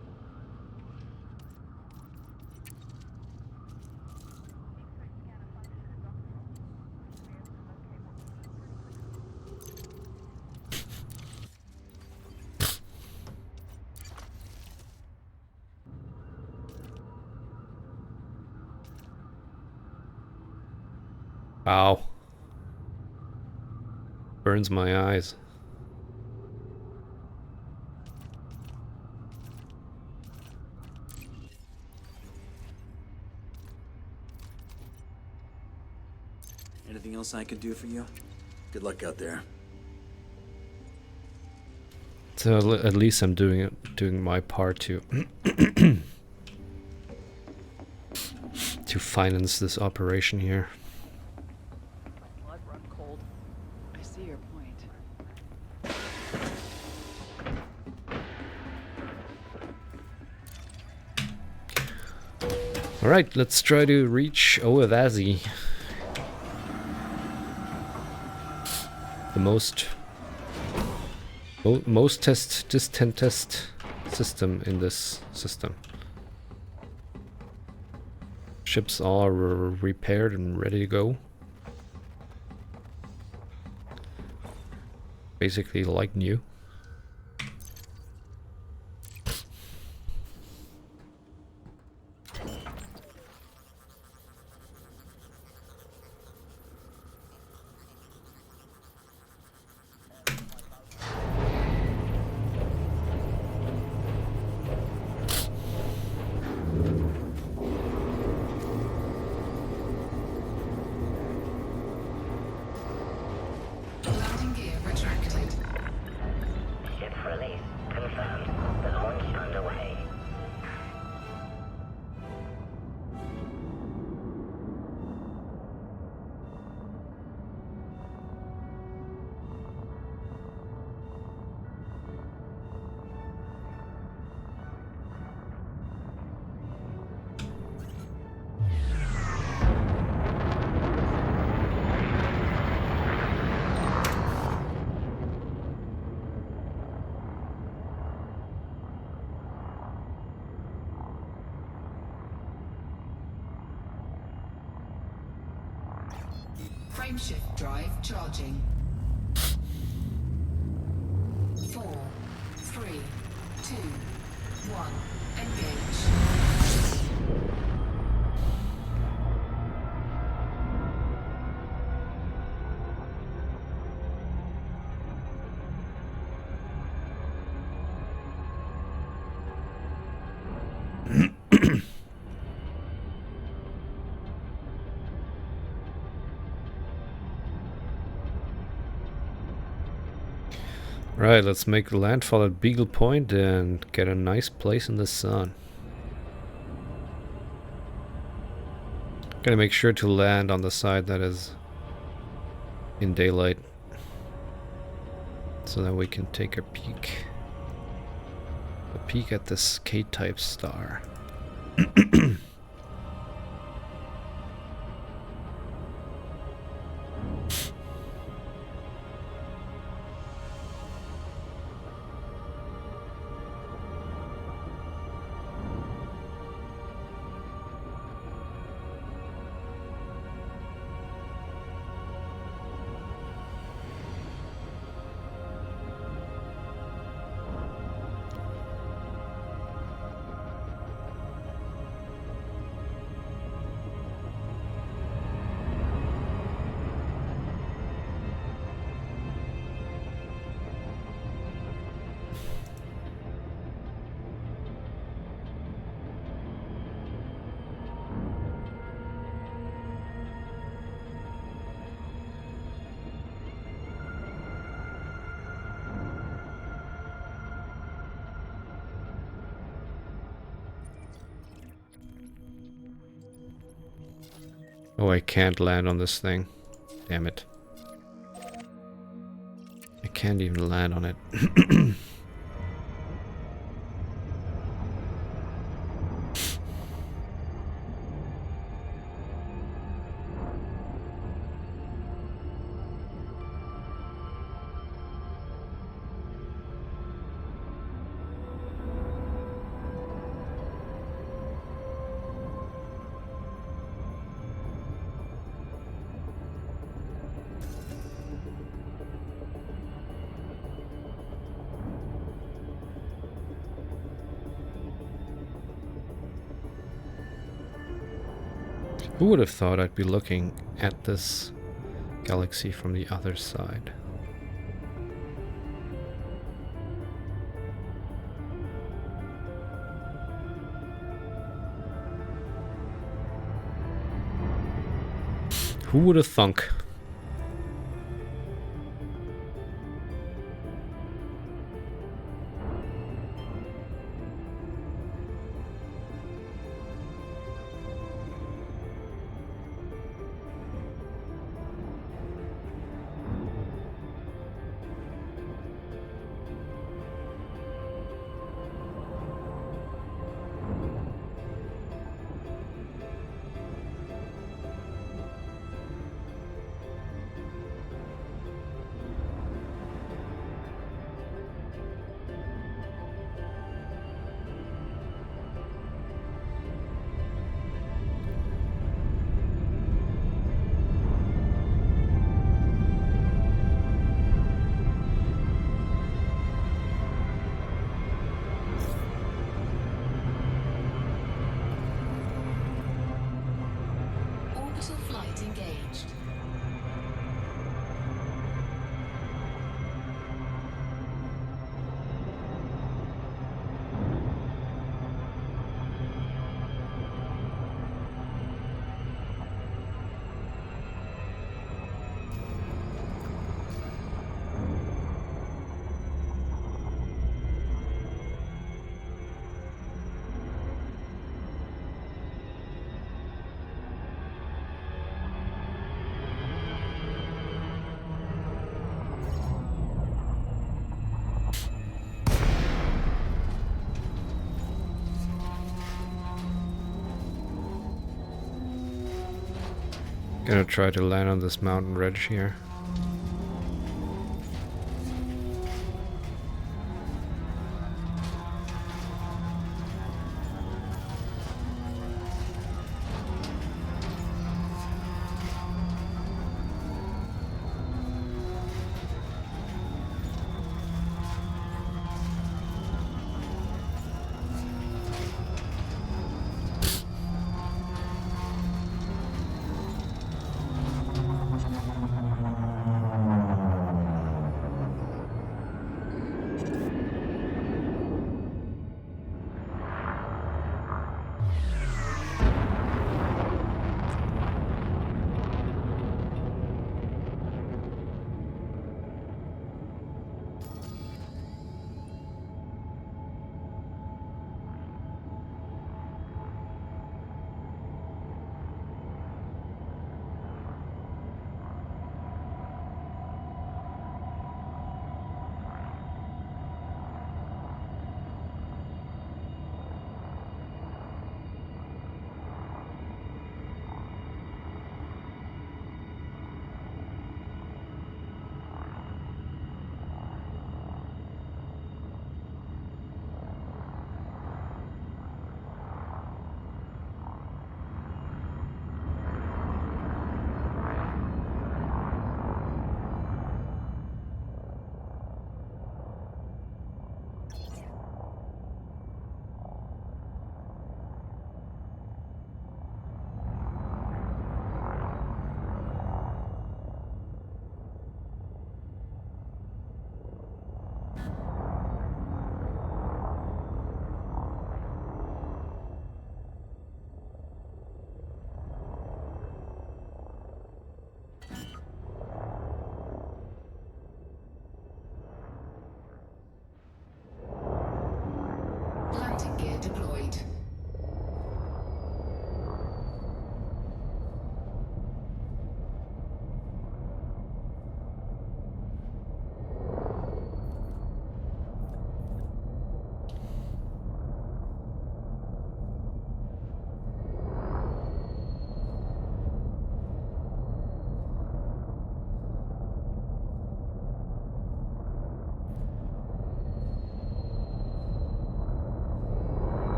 S1: Ow. Burns my eyes.
S8: Anything else I can do for you? Good luck out there.
S1: So at least I'm doing my part to to finance this operation here.
S6: Blood run cold. I see your point.
S1: All right, let's try to reach OEVASY. The most distant test system in this system. Ships are repaired and ready to go. Basically like new.
S2: Landing gear retracted. Frameshift drive charging. 4, 3, 2, 1. Engage.
S1: Right, let's make landfall at Beagle Point and get a nice place in the sun. Gotta make sure to land on the side that is in daylight so that we can take a peek. A peek at this K-type star. Oh, I can't land on this thing. Damn it. I can't even land on it. Who would have thought I'd be looking at this galaxy from the other side? Who would have thunk?
S2: Orbital flight engaged.
S1: Gonna try to land on this mountain ridge here.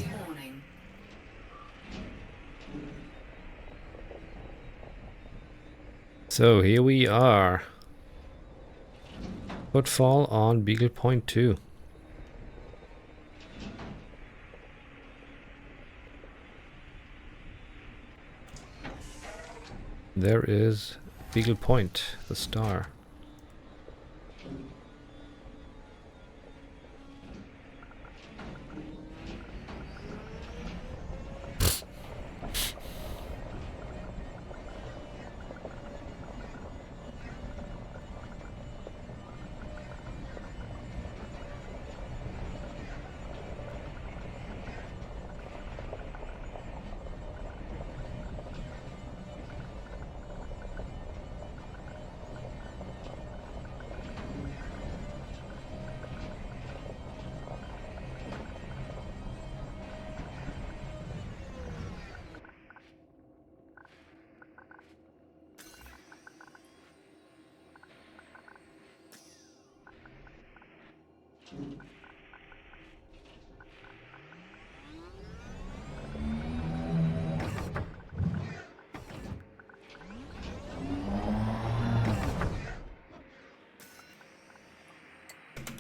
S2: Emergency warning.
S1: So here we are. Footfall on Beagle Point 2. There is Beagle Point, the star.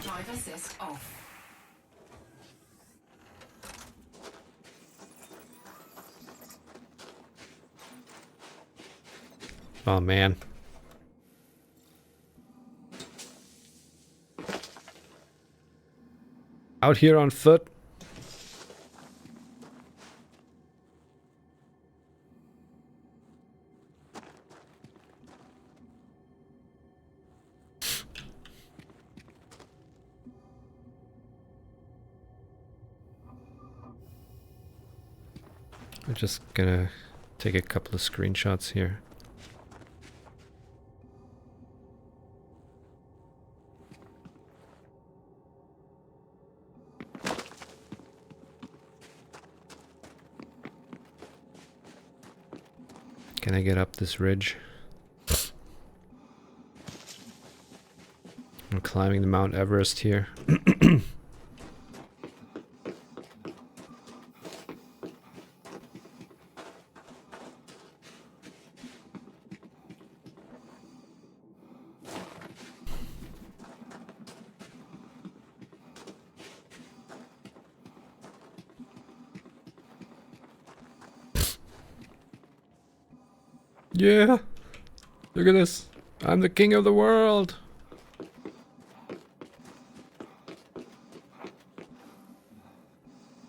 S2: Drive assist off.
S1: Oh man. Out here on foot. I'm just gonna take a couple of screenshots here. Can I get up this ridge? I'm climbing the Mount Everest here. Yeah! Look at this! I'm the king of the world!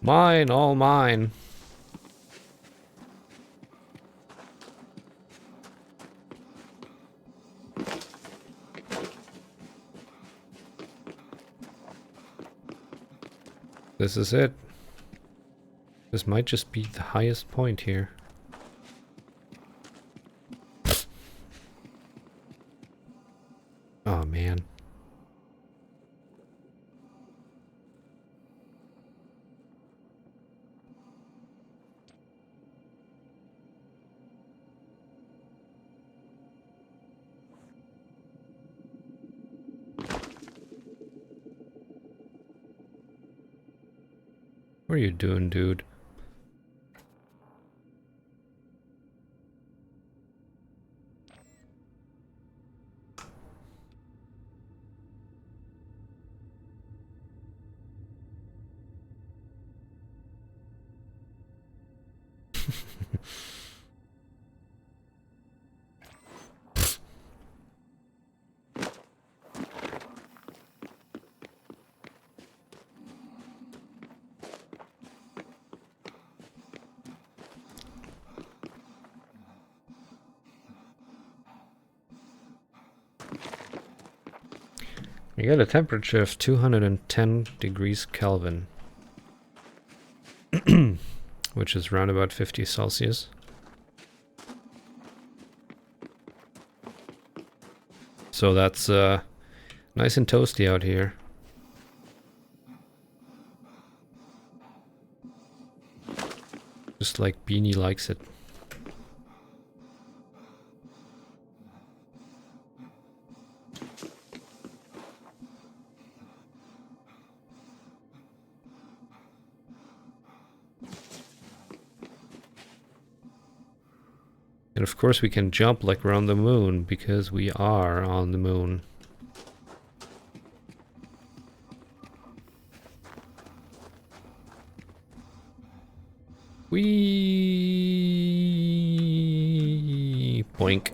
S1: Mine, all mine. This is it. This might just be the highest point here. Oh man. What are you doing, dude? You got a temperature of 210 degrees Kelvin, which is around about 50 Celsius. So that's nice and toasty out here. Just like Beanie likes it. And of course we can jump like we're on the moon, because we are on the moon. Whee! Boink.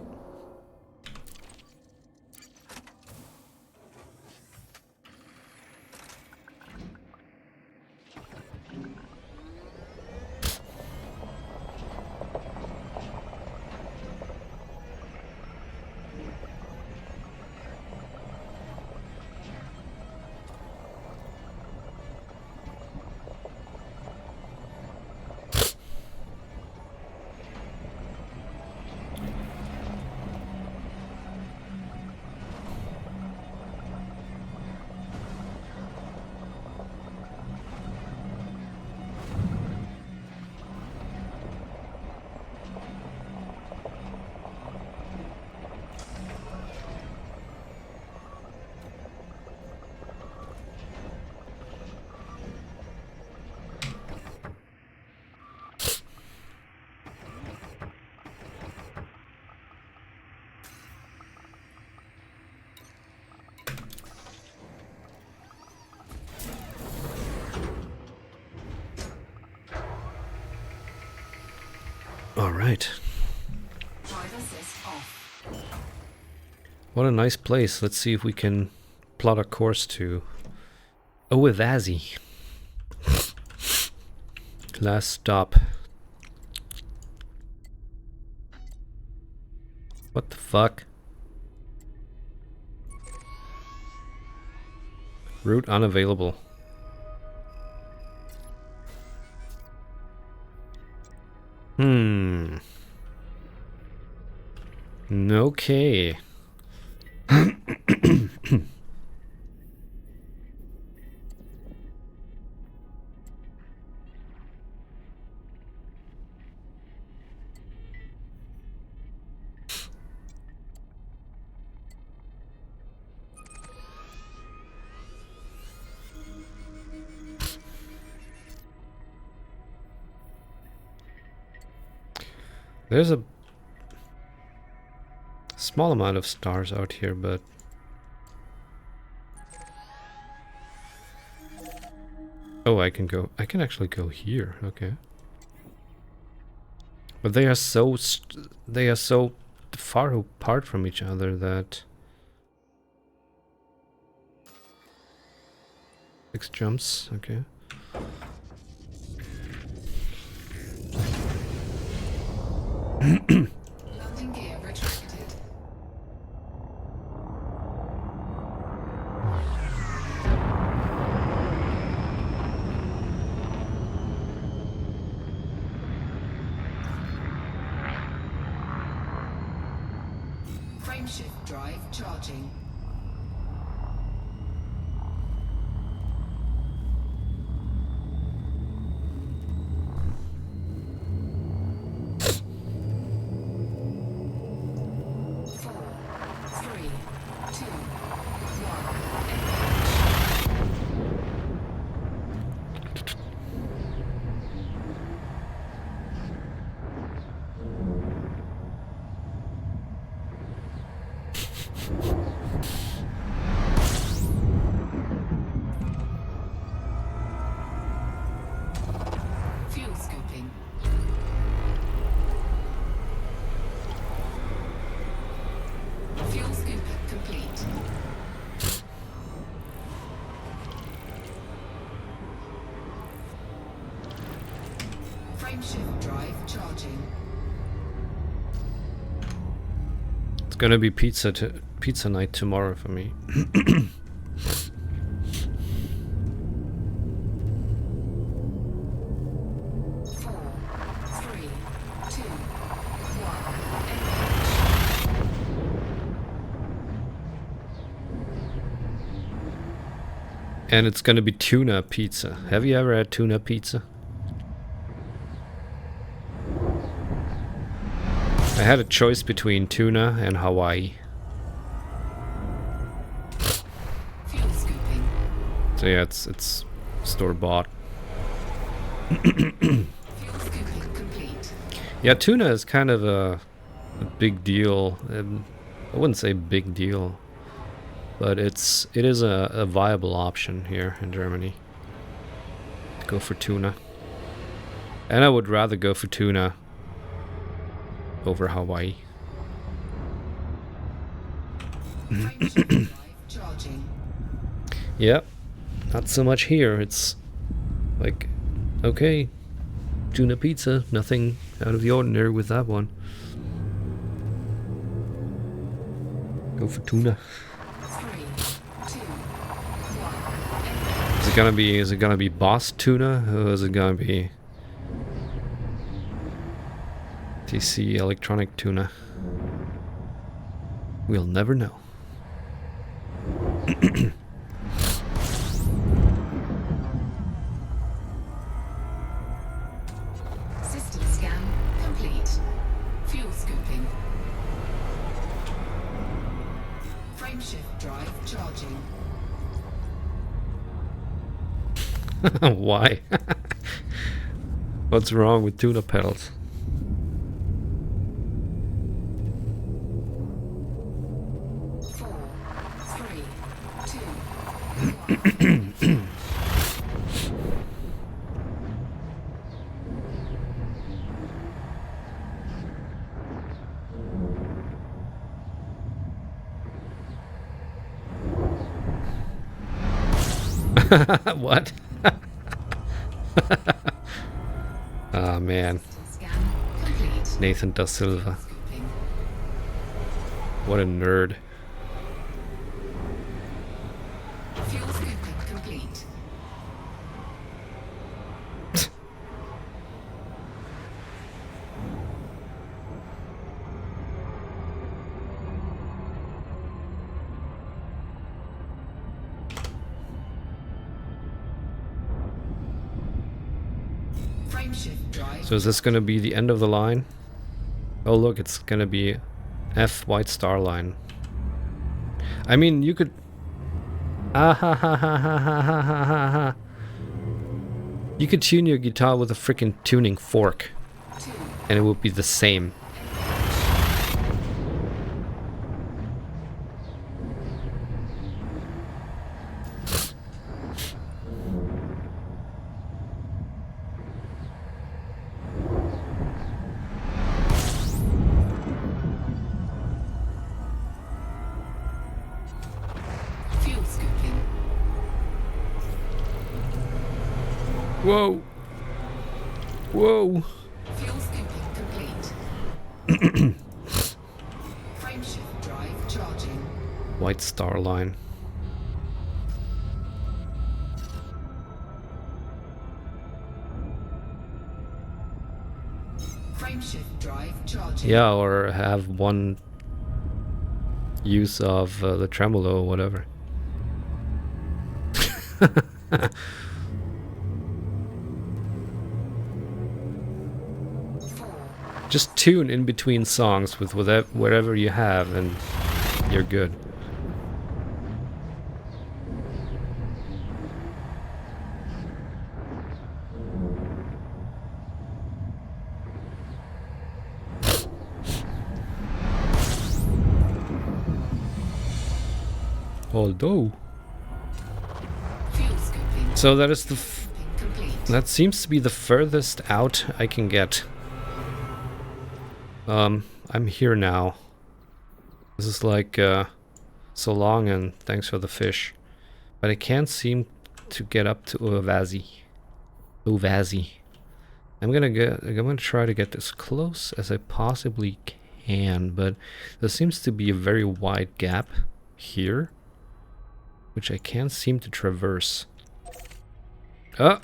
S1: All right.
S2: Drive assist off.
S1: What a nice place. Let's see if we can plot a course to OEVASY. Last stop. What the fuck? Route unavailable. Okay. There's a small amount of stars out here, but oh, I can actually go here. Okay. But they are so far apart from each other that 6 jumps. Okay.
S2: Landing gear retracted. Frameshift drive charging. Fuel scooping. Fuel scoop complete. Frameshift drive charging.
S1: It's gonna be pizza night tomorrow for me.
S2: 4, 3, 2, 1.
S1: And it's gonna be tuna pizza. Have you ever had tuna pizza? I had a choice between tuna and Hawaii.
S2: Fuel scooping.
S1: So yeah, it's store bought.
S2: Fuel scooping complete.
S1: Yeah, tuna is kind of a a big deal. I wouldn't say big deal, but it is a viable option here in Germany. Go for tuna. And I would rather go for tuna over Hawaii.
S2: Charging.
S1: Yep, not so much here. It's like, okay, tuna pizza, nothing out of the ordinary with that one. Go for tuna.
S2: 3, 2, 1.
S1: Is it gonna be boss tuna, or is it gonna be TC electronic tuna? We'll never know.
S2: System scan complete. Fuel scooping. Frameshift drive charging.
S1: Why? What's wrong with tuna pedals?
S2: 4, 3, 2, 1.
S1: What? Ah, man.
S2: Scan complete.
S1: Nathan Da Silva.
S2: Scooping.
S1: What a nerd.
S2: Fuel scooping complete. Frameshift drive.
S1: So is this gonna be the end of the line? Oh look, it's gonna be F White Star Line. I mean, you could... Ah ha ha ha ha ha ha ha ha ha. You could tune your guitar with a freaking tuning fork,
S2: 2,
S1: and it would be the same.
S2: fuel scooping.
S1: Whoa! Whoa!
S2: Fuel scooping complete. Frameshift drive charging.
S1: White Star Line.
S2: Frameshift drive charging.
S1: Yeah, or have one use of the tremolo or whatever. Just tune in between songs with whatever you have and you're good. Although,
S2: Fuel scooping.
S1: so that is the
S2: Complete.
S1: that seems to be the furthest out I can get. I'm here now. This is like so long and thanks for the fish, but I can't seem to get up to OEVASY. OEVASY. I'm gonna try to get as close as I possibly can, but there seems to be a very wide gap here, which I can't seem to traverse. Oh,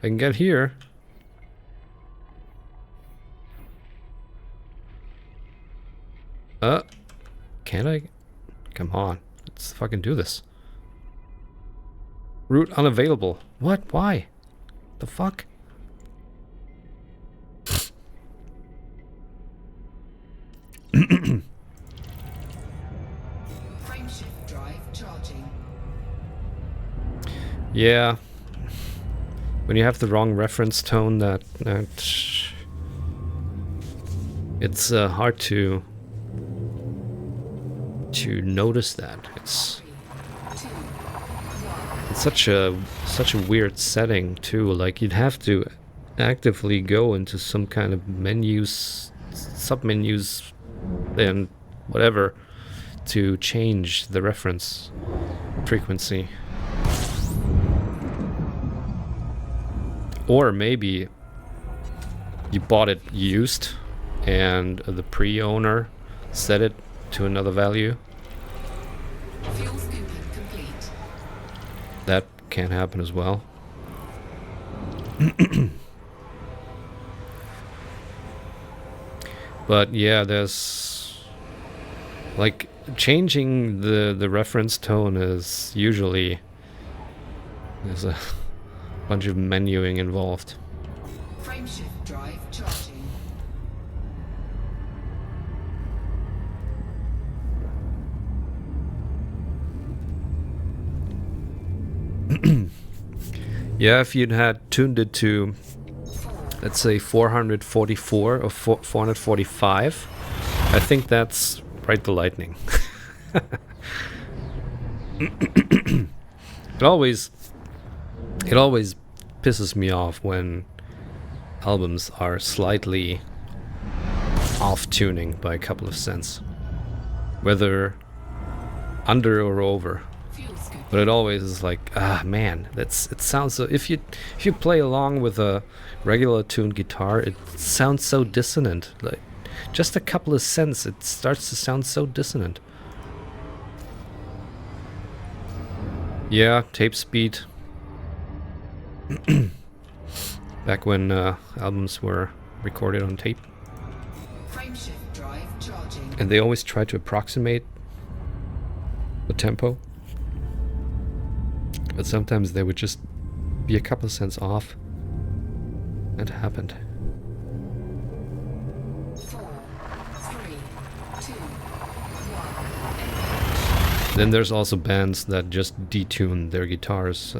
S1: I can get here. Can I? Come on, let's fucking do this. Route unavailable. What? Why? The fuck?
S2: Frameshift drive charging.
S1: Yeah. When you have the wrong reference tone, that It's hard to notice that. It's such a weird setting too. Like you'd have to actively go into some kind of menus, submenus, and whatever to change the reference frequency. Or maybe you bought it used and the pre-owner set it to another value.
S2: Fuel scooping complete.
S1: That can happen as well. But yeah, there's like changing the reference tone is usually there's a bunch of menuing involved.
S2: Frameshift drive charging.
S1: Yeah, if you'd had tuned it to, let's say 444 or 445, I think that's right the lightning. It always pisses me off when albums are slightly off tuning by a couple of cents, whether under or over.
S2: Fuel scooping.
S1: But it always is like, ah man, it sounds so. If you play along with a regular tuned guitar, it sounds so dissonant. Like just a couple of cents, it starts to sound so dissonant. Yeah, tape speed. Back when albums were recorded on tape,
S2: Frameshift drive charging.
S1: and they always try to approximate the tempo, but sometimes they would just be a couple of cents off. It happened.
S2: 4, 3, 2, 1.
S1: Then there's also bands that just detune their guitars.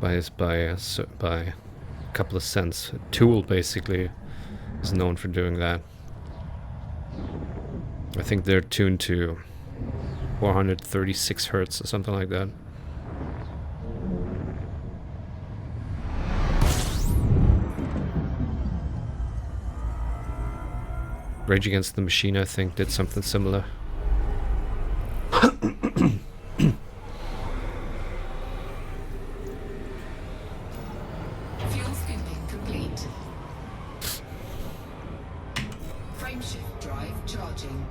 S1: By a couple of cents. Tool basically is known for doing that. I think they're tuned to 436 hertz or something like that. Rage Against the Machine, I think, did something similar.
S2: Fuel scooping complete. Frameshift drive charging.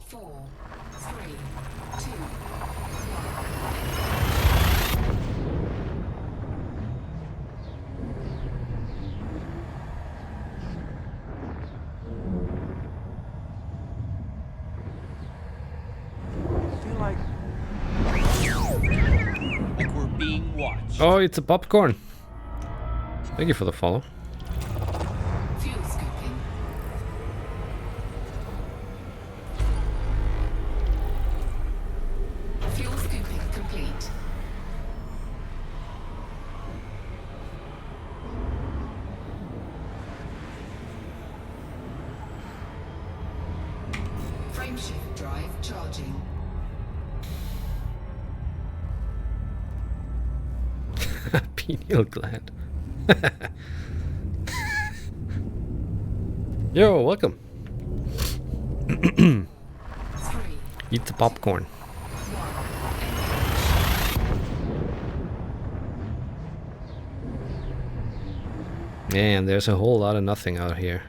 S2: Four, three, two,
S9: Like we're being watched.
S1: Oh, it's a popcorn. Thank you for the follow.
S2: fuel scooping. Fuel scooping complete. Frameshift drive charging.
S1: Pineal gland. Yo, welcome.
S2: 3,
S1: Eat the popcorn.
S2: 1.
S1: Man, there's a whole lot of nothing out here.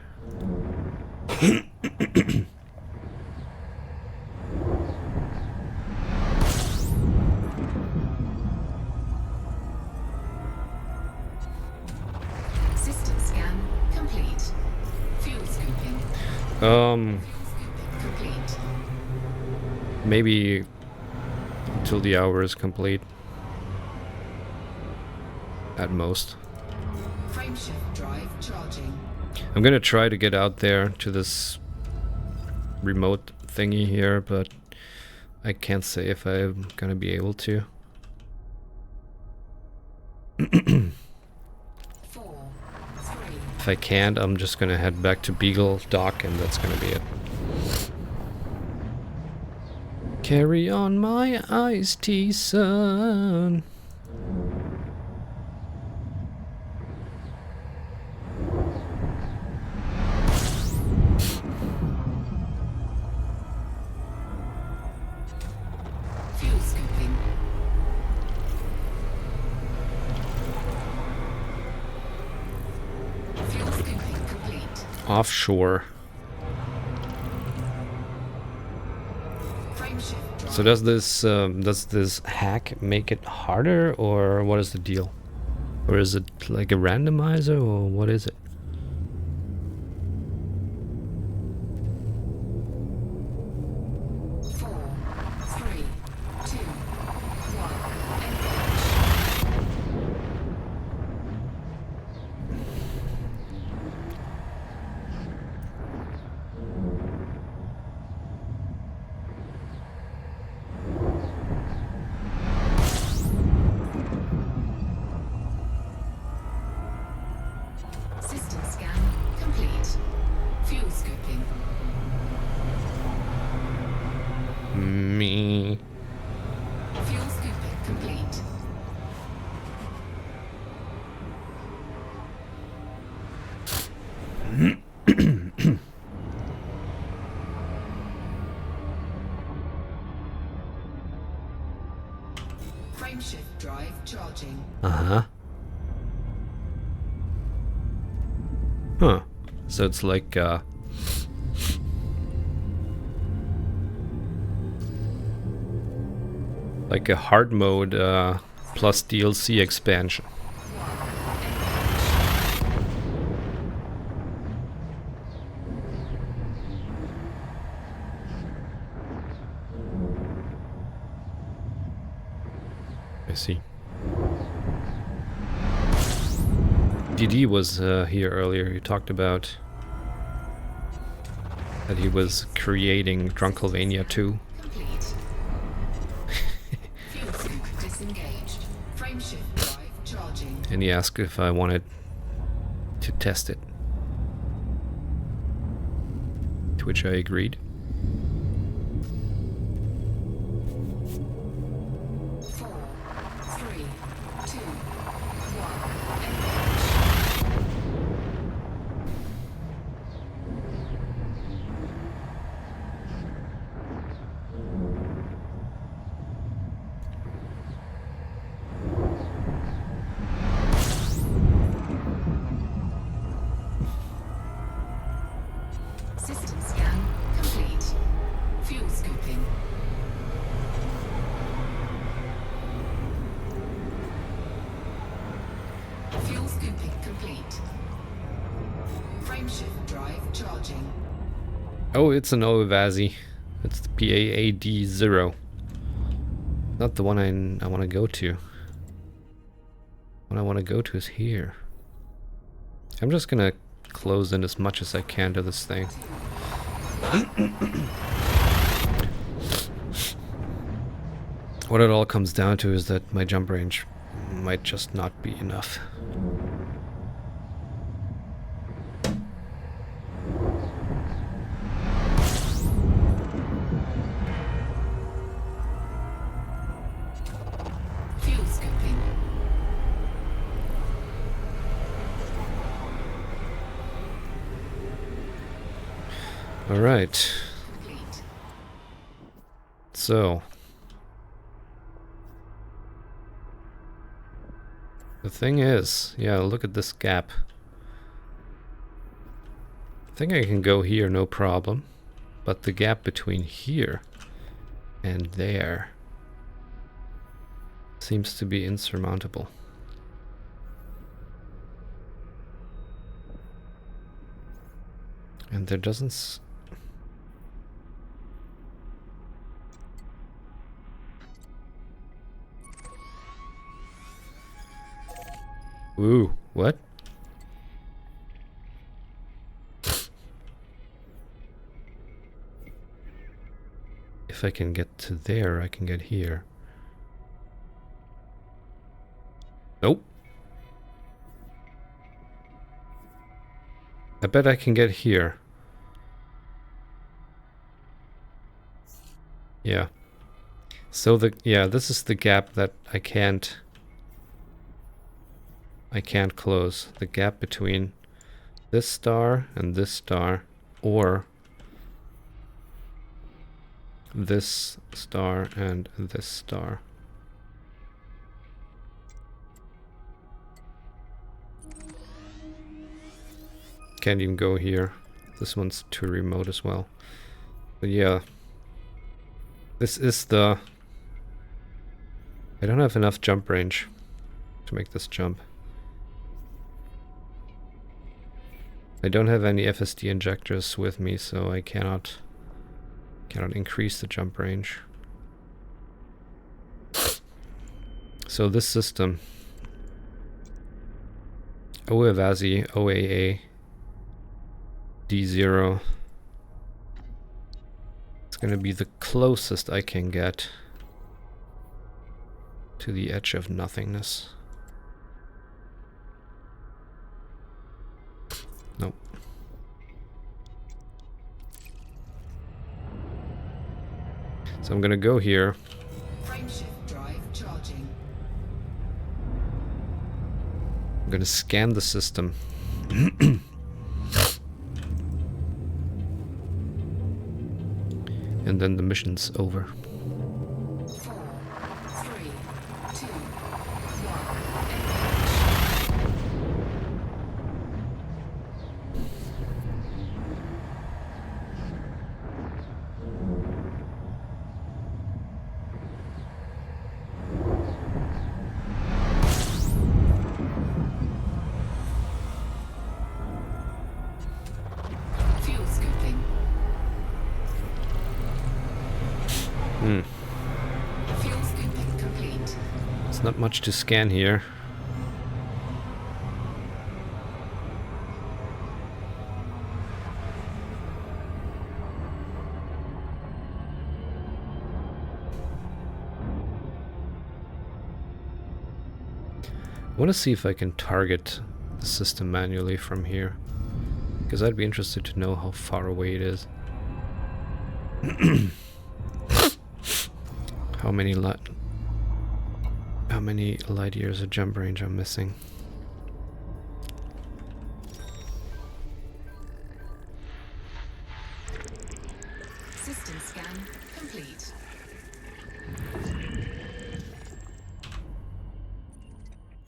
S2: System scan complete. Fuel scooping.
S1: Um,
S2: Complete.
S1: maybe until the hour is complete. At most.
S2: Frameshift drive charging.
S1: I'm gonna try to get out there to this remote thingy here, but I can't say if I'm gonna be able to.
S2: 4, 3,
S1: If I can't, I'm just gonna head back to Beagle Dock and that's gonna be it. Carry on my iced tea, son.
S2: fuel scooping. Fuel scooping complete.
S1: Offshore.
S2: Frame shift drive.
S1: So does this hack make it harder, or what is the deal? Or is it like a randomizer, or what is it?
S2: Four, three, two, one. System scan complete. Fuel scooping.
S1: Me.
S2: Fuel scooping complete. Frameshift drive charging.
S1: Uh-huh. Huh. So it's like a hard mode plus DLC expansion. I see. DD was here earlier. He talked about that he was creating Drunklevania 2.
S2: Complete. Fuel scoop disengaged. Frameshift drive charging.
S1: And he asked if I wanted to test it. To which I agreed.
S2: Four, three, two, one. System scan complete. Fuel scooping. Fuel scooping complete. Frameshift drive charging.
S1: Oh, it's an OEVASY. It's the PAAD0. Not the one I want to go to. What I want to go to is here. I'm just gonna close in as much as I can to this thing. What it all comes down to is that my jump range might just not be enough.
S2: Fuel scooping.
S1: All right.
S2: Complete.
S1: So the thing is, yeah, look at this gap. I think I can go here, no problem. But the gap between here and there seems to be insurmountable. And there doesn't Ooh, what? if I can get to there, I can get here. Nope. I bet I can get here. Yeah. So this is the gap that I can't close. The gap between this star and this star, or this star and this star. Can't even go here. This one's too remote as well. But yeah. This is the... I don't have enough jump range to make this jump. I don't have any FSD injectors with me, so I cannot increase the jump range. So this system, OEVASY OAA D0, it's gonna be the closest I can get to the edge of nothingness. Nope. So I'm gonna go here.
S2: Frameshift drive charging.
S1: I'm gonna scan the system. And then the mission's over.
S2: 4, 3, 2, 1. Fuel scooping. Fuel scooping complete.
S1: There's not much to scan here. I want to see if I can target the system manually from here, because I'd be interested to know how far away it is. How many light years of jump range I'm missing.
S2: System scan complete.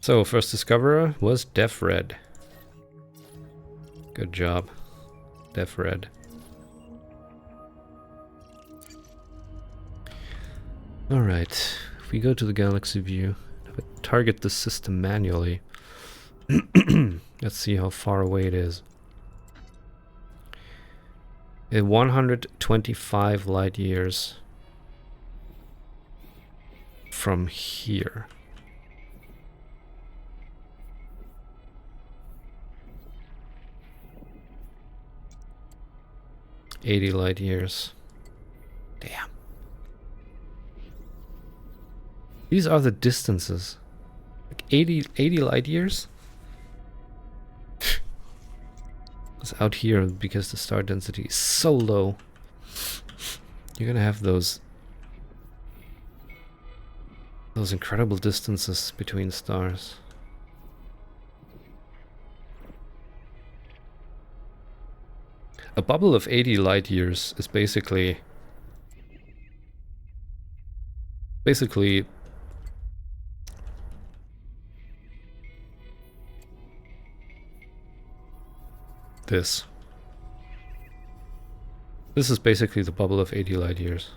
S1: So first discoverer was Def Red. Good job, Def Red. Alright, if we go to the galaxy view, target the system manually. Let's see how far away it is. 125 light years from here. $80 light years. Damn. These are the distances. Like 80 light years? It's out here because the star density is so low. You're gonna have those incredible distances between stars. A bubble of 80 light years is basically this. This is basically the bubble of 80 light years.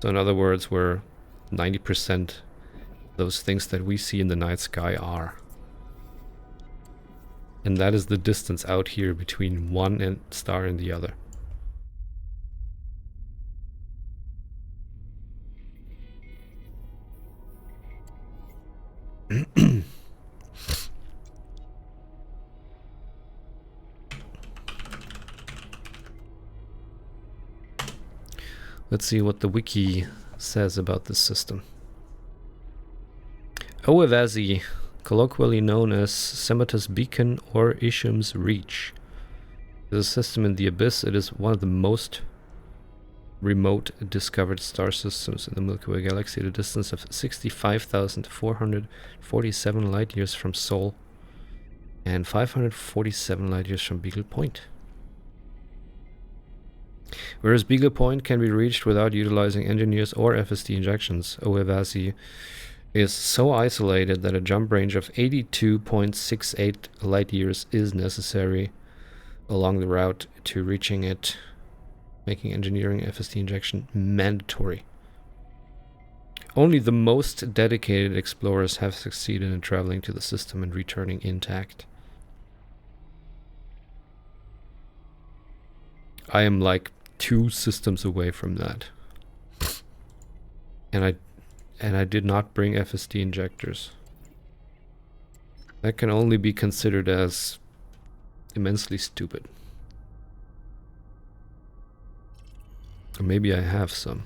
S1: So in other words, where 90% those things that we see in the night sky are. And that is the distance out here between one star and the other. Let's see what the wiki says about this system. OEVASY, colloquially known as Sematus Beacon or Isham's Reach, is a system in the abyss. It is one of the most remote discovered star systems in the Milky Way galaxy at a distance of 65,447 light years from Sol and 547 light years from Beagle Point. Whereas Beagle Point can be reached without utilizing engineers or FSD injections, OEVASY is so isolated that a jump range of 82.68 light years is necessary along the route to reaching it, making engineering FSD injection mandatory. Only the most dedicated explorers have succeeded in traveling to the system and returning intact. I am like 2 systems away from that. And I did not bring FSD injectors. That can only be considered as immensely stupid. Or maybe I have some.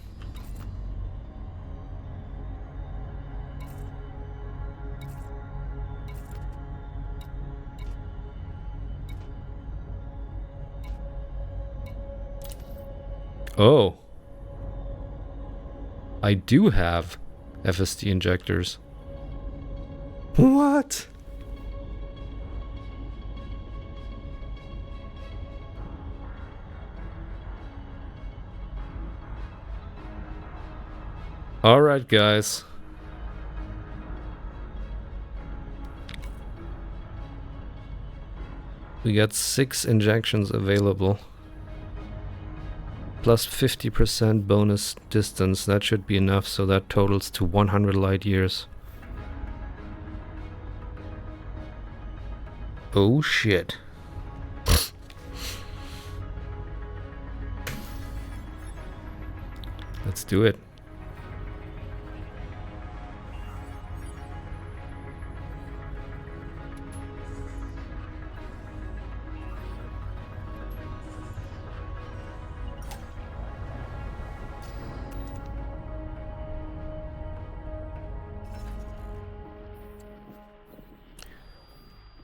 S1: Oh. I do have FSD injectors. What? Alright, guys. We got 6 injections available. Plus 50% bonus distance. That should be enough, so that totals to 100 light years. Oh shit. Let's do it.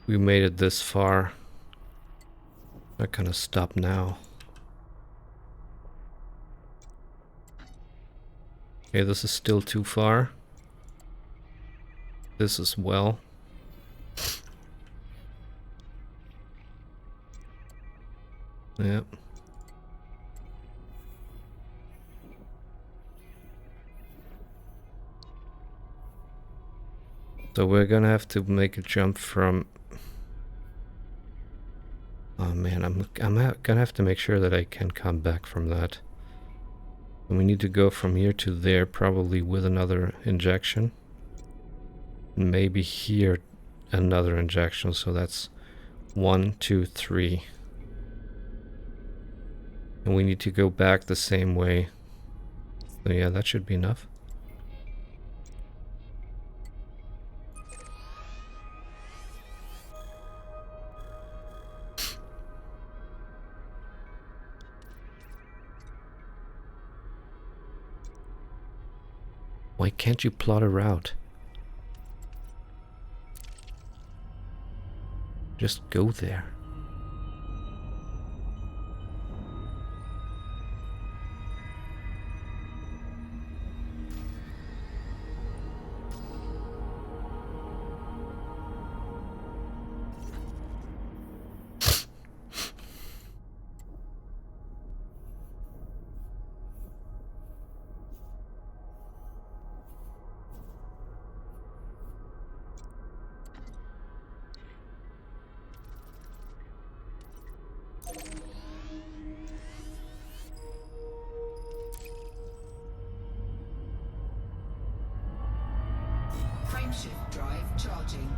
S1: We made it this far. Not gonna stop now. Okay, this is still too far. This as well. Yep. So we're gonna have to make a jump from... Oh man, I'm gonna have to make sure that I can come back from that. And we need to go from here to there, probably with another injection. Maybe here another injection, so that's 1, 2, 3. And we need to go back the same way. So yeah, that should be enough. Why can't you plot a route? Just go there.
S2: Frameshift drive charging.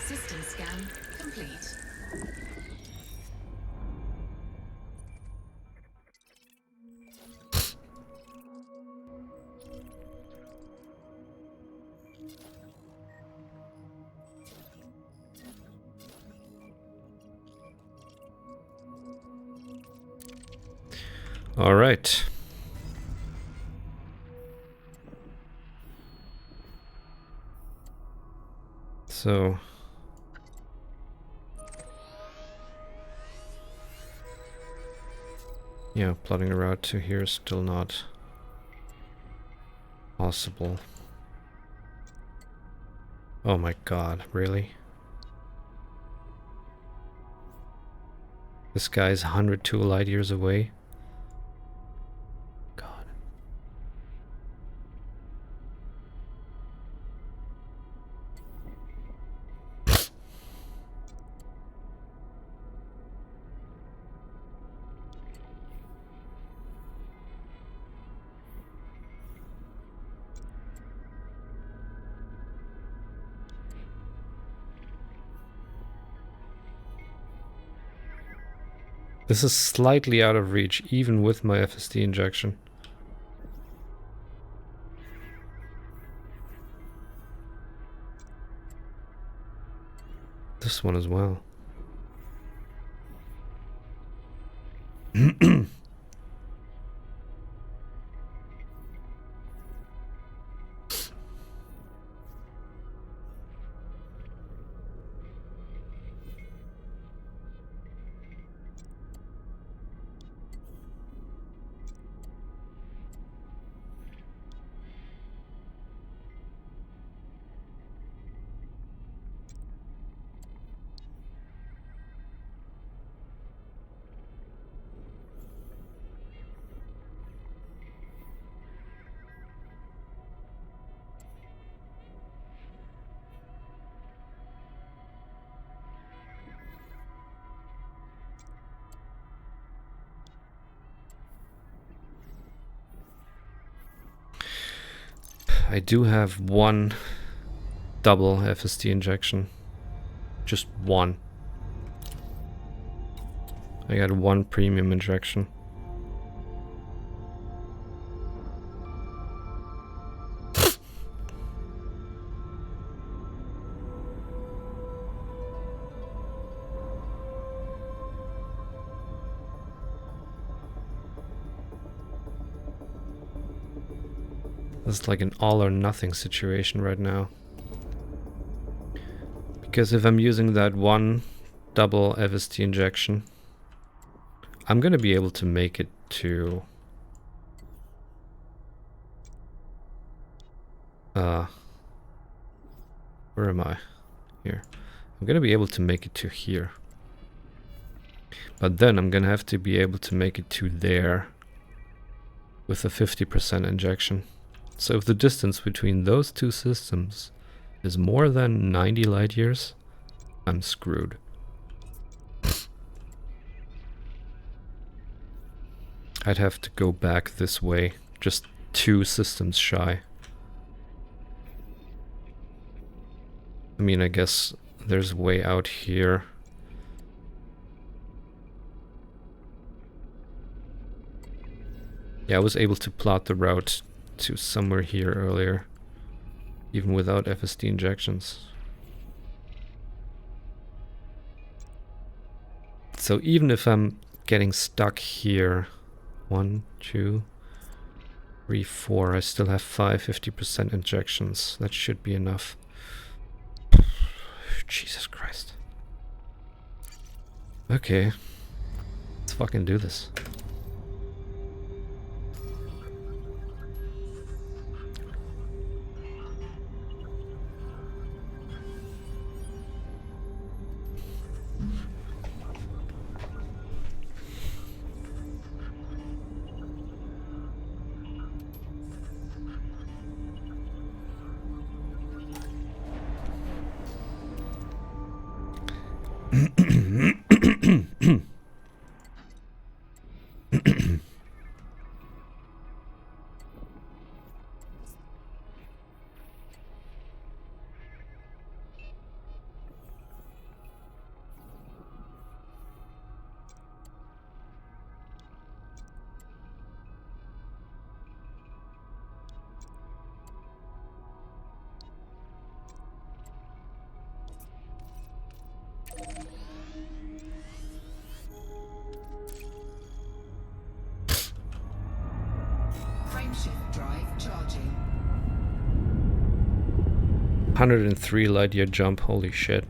S2: System scan complete.
S1: All right. So yeah, plotting a route to here is still not possible. Oh my god, really? This guy's 102 light years away? God. This is slightly out of reach, even with my FSD injection. This one as well. I do have one double FSD injection. Just one. I got one premium injection. It's like an all or nothing situation right now. Because if I'm using that one double FST injection, I'm gonna be able to make it to where am I? Here. I'm gonna be able to make it to here. But then I'm gonna have to be able to make it to there with a 50% injection. So if the distance between those two systems is more than 90 light years, I'm screwed. I'd have to go back this way, just 2 systems shy. I mean, I guess there's a way out here. Yeah, I was able to plot the route to somewhere here earlier, even without FSD injections. So even if I'm getting stuck here, 1, 2, 3, 4, I still have 5 50% injections. That should be enough. Jesus Christ. Okay, let's fucking do this. 103 light year jump, holy shit.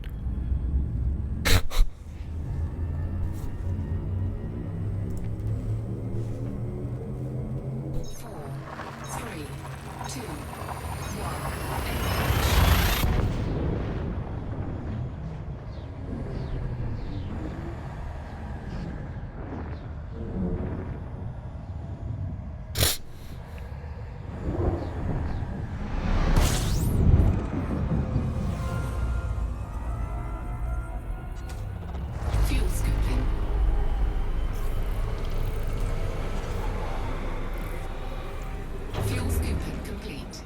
S2: Fuel scooping. Fuel scooping complete.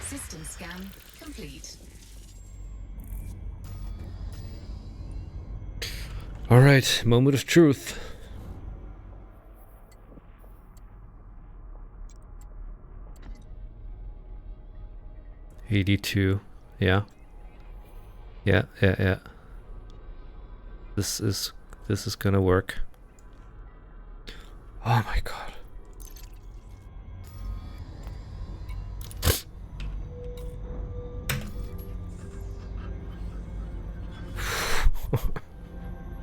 S2: System scan complete.
S1: Alright, moment of truth. $82. Yeah. Yeah. This is gonna work. Oh my god.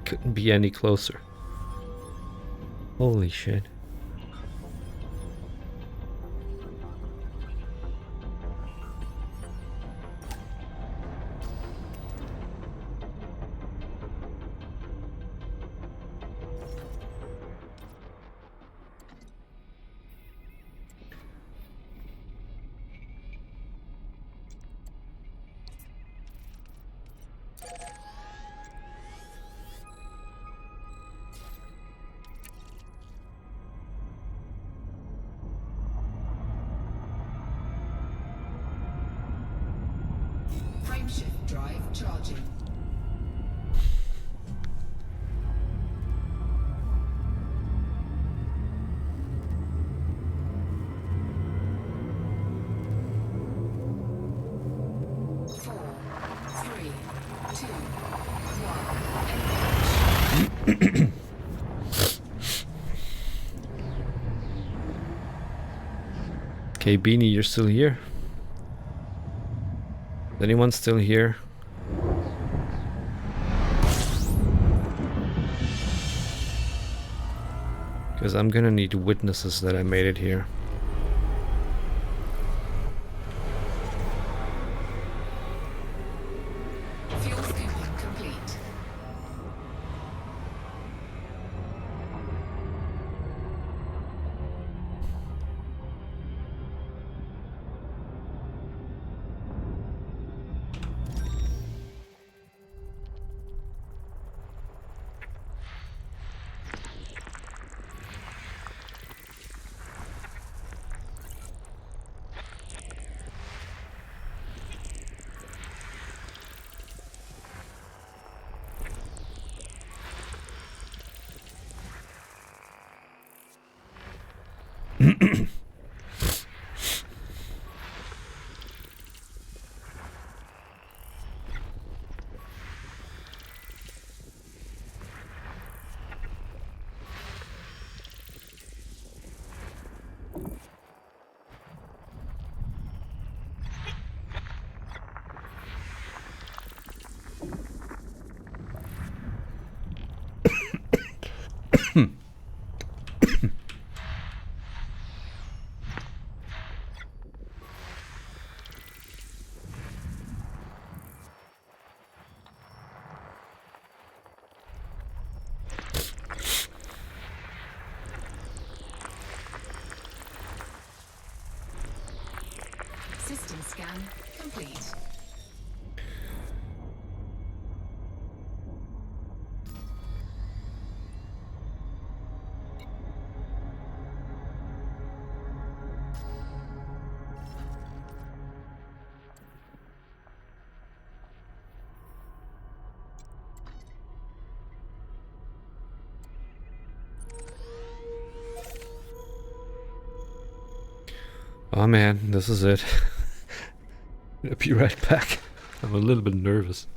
S1: Couldn't be any closer. Holy shit.
S2: Frameshift drive charging.
S1: Okay, Beanie, you're still here? Is anyone still here? Because I'm gonna need witnesses that I made it here.
S2: Fuel scooping complete. System scan complete.
S1: Oh man, this is it. I'll be right back. I'm a little bit nervous.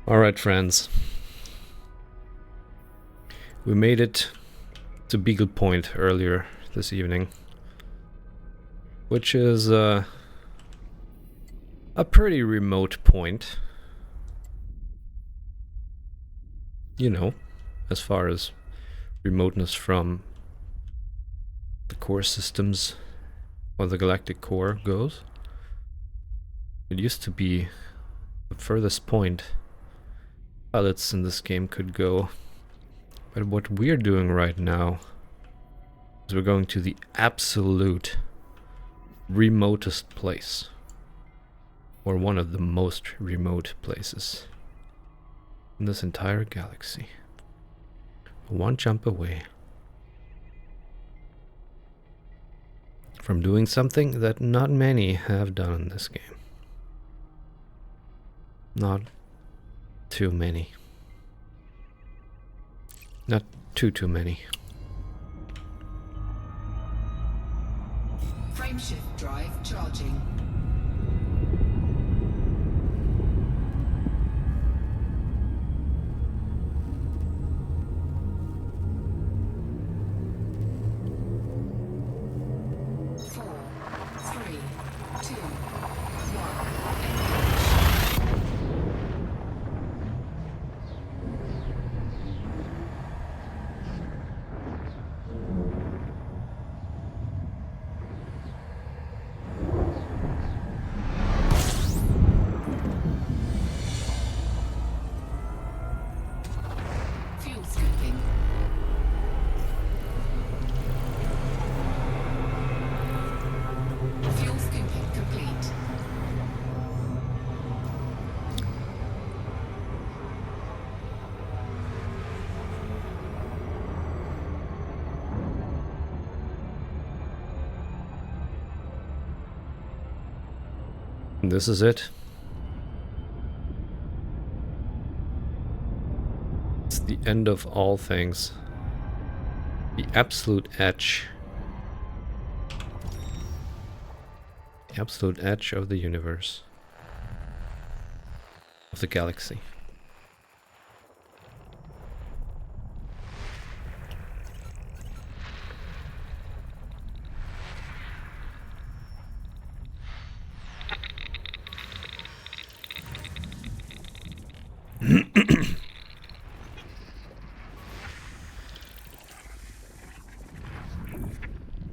S1: Alright, friends. We made it to Beagle Point earlier this evening, which is a pretty remote point. You know, as far as remoteness from the core systems or the galactic core goes. It used to be the furthest point pilots in this game could go. But what we're doing right now is we're going to the absolute remotest place. Or one of the most remote places in this entire galaxy. One jump away from doing something that not many have done in this game. Not too many. Not too many.
S2: Frameshift drive charging.
S1: This is it. It's the end of all things. The absolute edge. The absolute edge of the universe. Of the galaxy.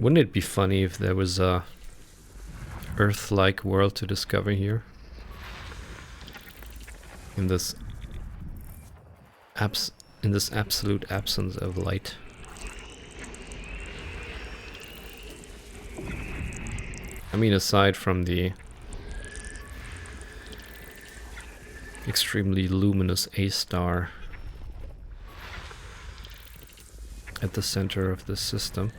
S1: Wouldn't it be funny if there was a Earth-like world to discover here? In this absolute absence of light. I mean, aside from the extremely luminous A star at the center of this system.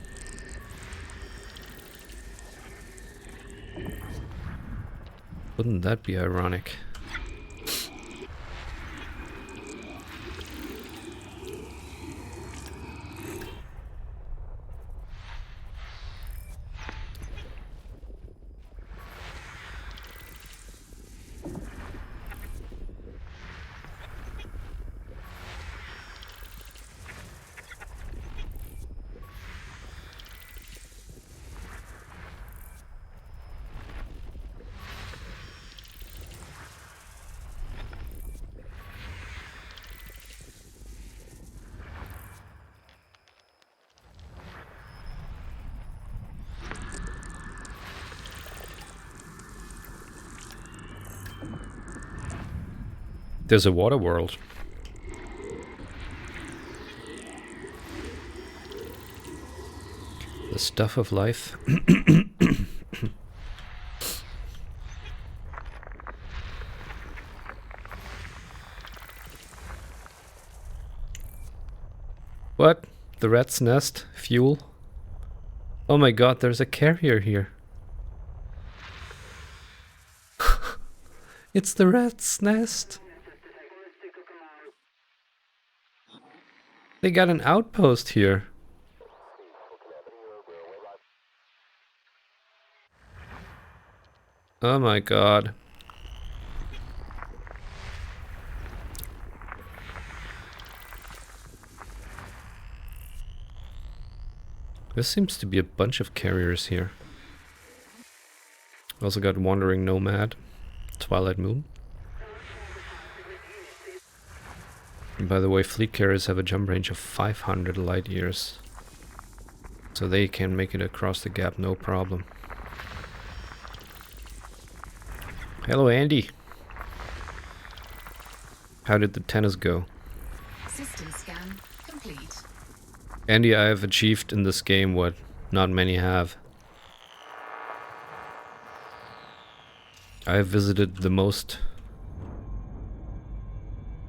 S1: Wouldn't that be ironic? There's a water world. The stuff of life. What? The rat's nest? Fuel? Oh my god, there's a carrier here. It's the rat's nest. They got an outpost here. Oh my god. There seems to be a bunch of carriers here. Also got Wandering Nomad, Twilight Moon. And by the way, fleet carriers have a jump range of 500 light years. So they can make it across the gap no problem. Hello, Andy. How did the tennis go?
S2: System scan complete.
S1: Andy, I have achieved in this game what not many have. I have visited the most...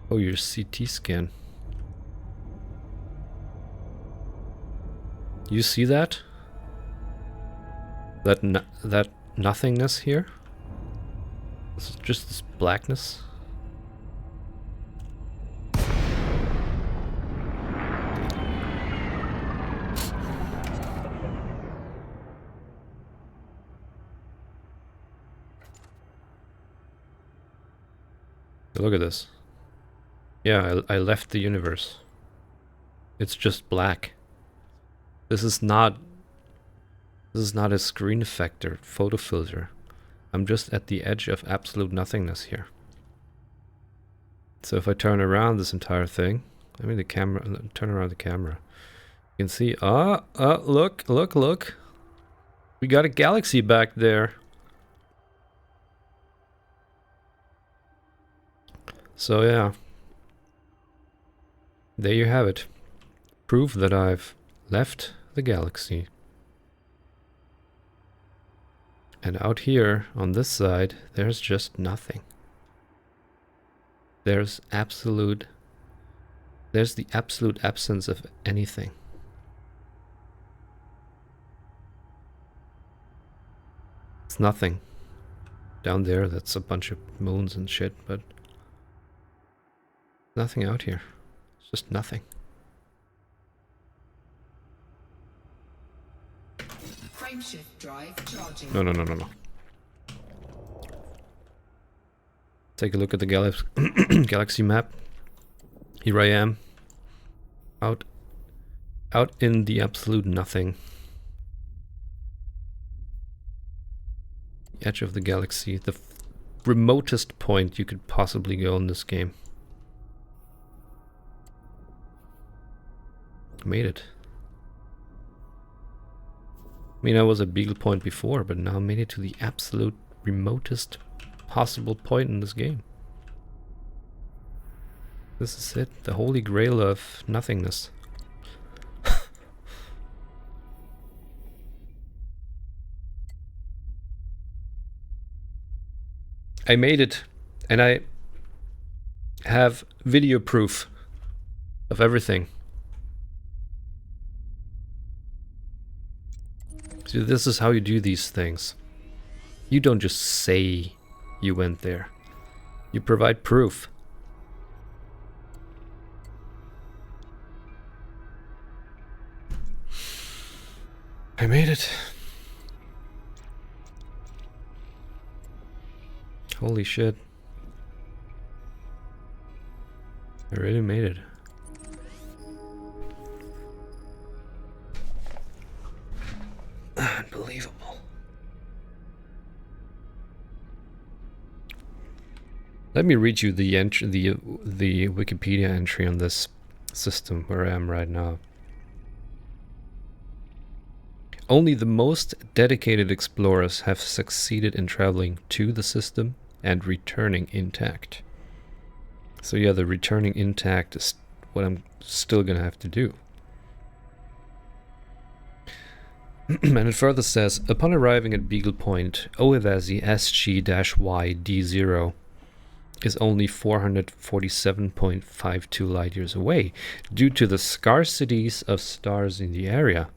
S1: Oh, your CT scan. You see that? That nothingness here? It's just this blackness. Look at this. Yeah, I left the universe. It's just black. This is not a screen effect or photo filter. I'm just at the edge of absolute nothingness here. So if I turn around this entire thing, I mean the camera, turn around the camera, you can see, look. We got a galaxy back there. So yeah. There you have it. Proof that I've left the galaxy. And out here, on this side, there's just nothing. There's the absolute absence of anything. It's nothing. Down there, that's a bunch of moons and shit, but nothing out here. It's just nothing.
S2: Frameshift drive charging.
S1: No, no, no, no, no. Take a look at the galaxy map. Here I am. Out in the absolute nothing. The edge of the galaxy. The remotest point you could possibly go in this game. Made it. I mean, I was at Beagle Point before, but now I made it to the absolute remotest possible point in this game. This is it, the holy grail of nothingness. I made it, and I have video proof of everything. So this is how you do these things. You don't just say you went there. You provide proof. I made it. Holy shit. I really made it. Unbelievable. Let me read you the Wikipedia entry on this system where I am right now. Only the most dedicated explorers have succeeded in traveling to the system and returning intact. So yeah, the returning intact is what I'm still gonna have to do. And it further says, upon arriving at Beagle Point, OEVASY SG-Y D0 is only 447.52 light years away due to the scarcities of stars in the area.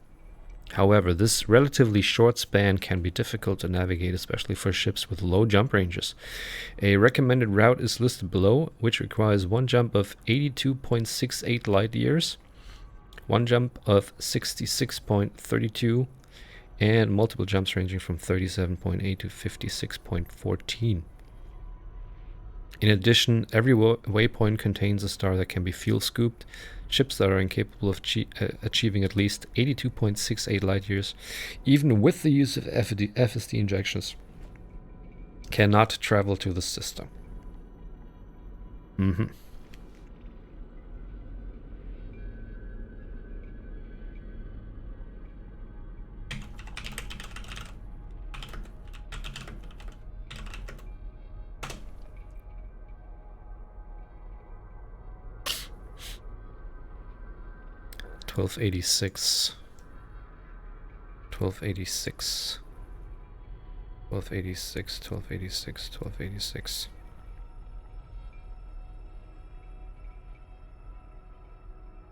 S1: However, this relatively short span can be difficult to navigate, especially for ships with low jump ranges. A recommended route is listed below, which requires one jump of 82.68 light years, one jump of 66.32, and multiple jumps ranging from 37.8 to 56.14. In addition, every waypoint contains a star that can be fuel scooped. Ships that are incapable of achieving at least 82.68 light years, even with the use of FSD injections, cannot travel to the system. Mm-hmm. $1286. $1286. $1286. $1286.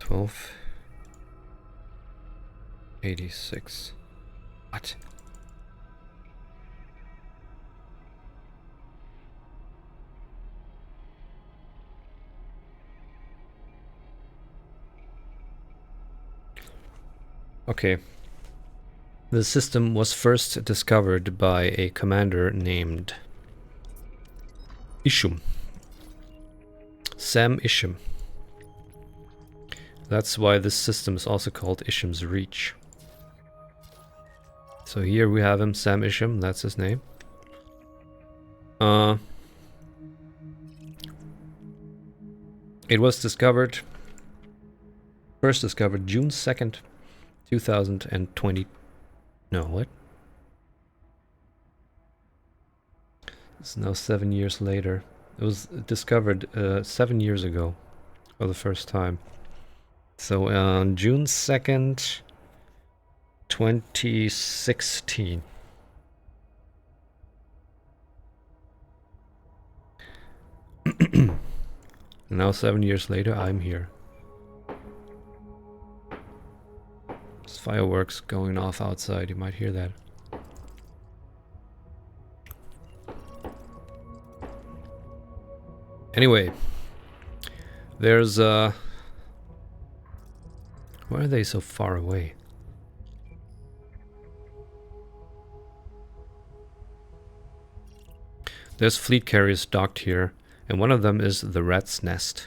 S1: $1286. $1286. What? Okay. The system was first discovered by a commander named Isham. Sam Isham. That's why this system is also called Isham's Reach. So here we have him, Sam Isham, that's his name. It was first discovered June 2nd, 2020. No, what? It's now 7 years later. It was discovered 7 years ago for the first time. So on June 2nd, 2016. Now 7 years later, I'm here. There's fireworks going off outside, you might hear that. Anyway, there's why are they so far away? There's fleet carriers docked here, and one of them is the Rat's Nest.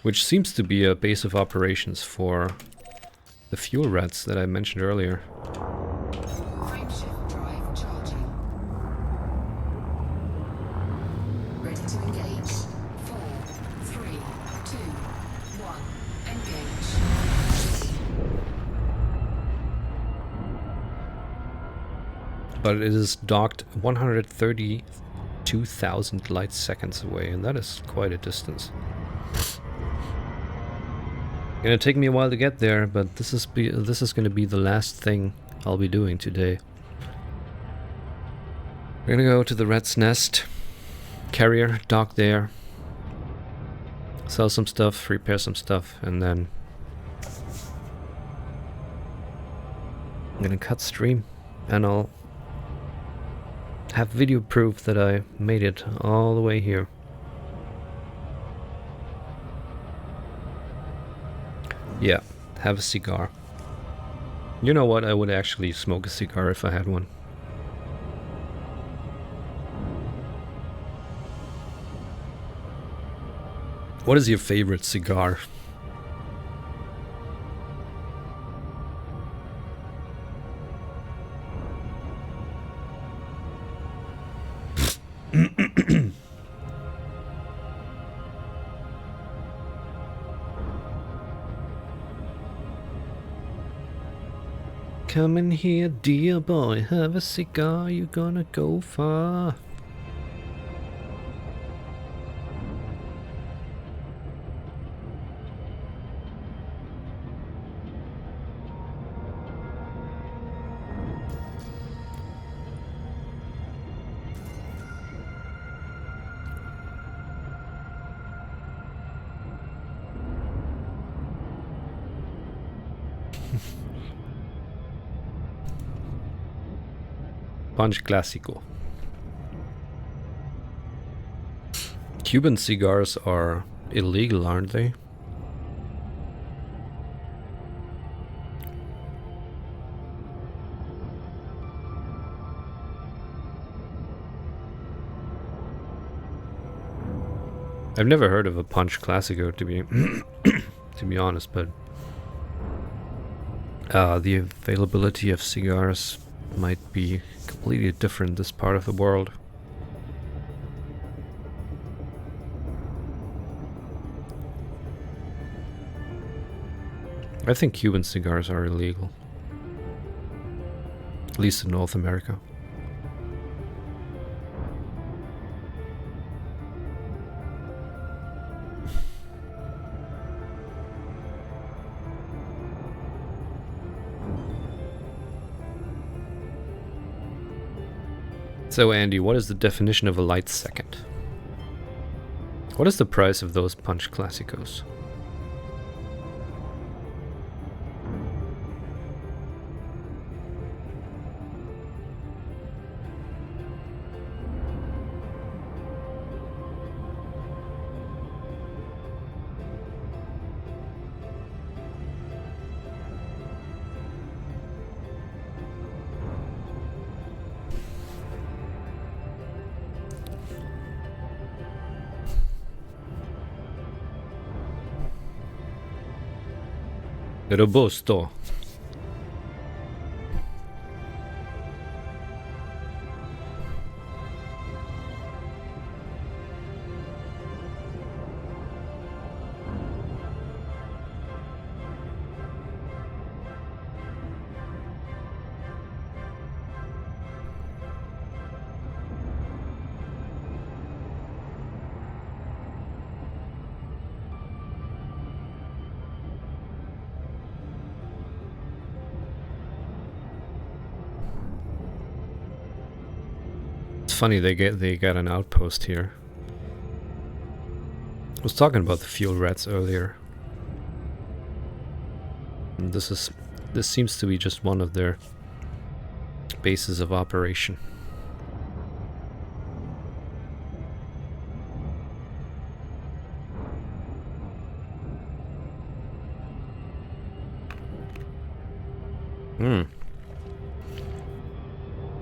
S1: Which seems to be a base of operations for the fuel rats that I mentioned earlier.
S2: Frameshift drive charging. Ready to engage. 4, 3, 2, 1. Engage.
S1: But it is docked 132,000 light seconds away, and that is quite a distance. Gonna take me a while to get there, but this is gonna be the last thing I'll be doing today. We're gonna go to the Rat's Nest carrier, dock there, sell some stuff, repair some stuff, and then I'm gonna cut stream, and I'll have video proof that I made it all the way here. Yeah, have a cigar. You know what? I would actually smoke a cigar if I had one. What is your favorite cigar? Come in here, dear boy, have a cigar, you're gonna go far. Punch Clásico. Cuban cigars are illegal, aren't they? I've never heard of a Punch Clásico, to be to be honest, but the availability of cigars might be completely different this part of the world. I think Cuban cigars are illegal, at least in North America. So Andy, what is the definition of a light second? What is the price of those Punch Clásicos? Robusto. Funny they got an outpost here. was talking about the fuel rats earlier. And this seems to be just one of their bases of operation.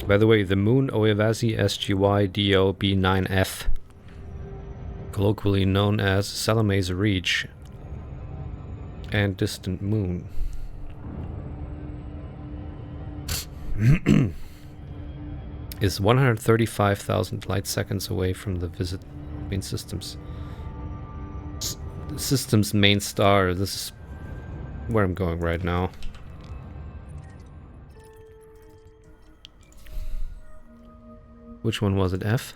S1: By the way, the moon OEVASY SG-Y DOB9F, colloquially known as Salome's Reach and Distant Moon, is 135,000 light seconds away from the main system's main star. This is where I'm going right now. Which one was it? F?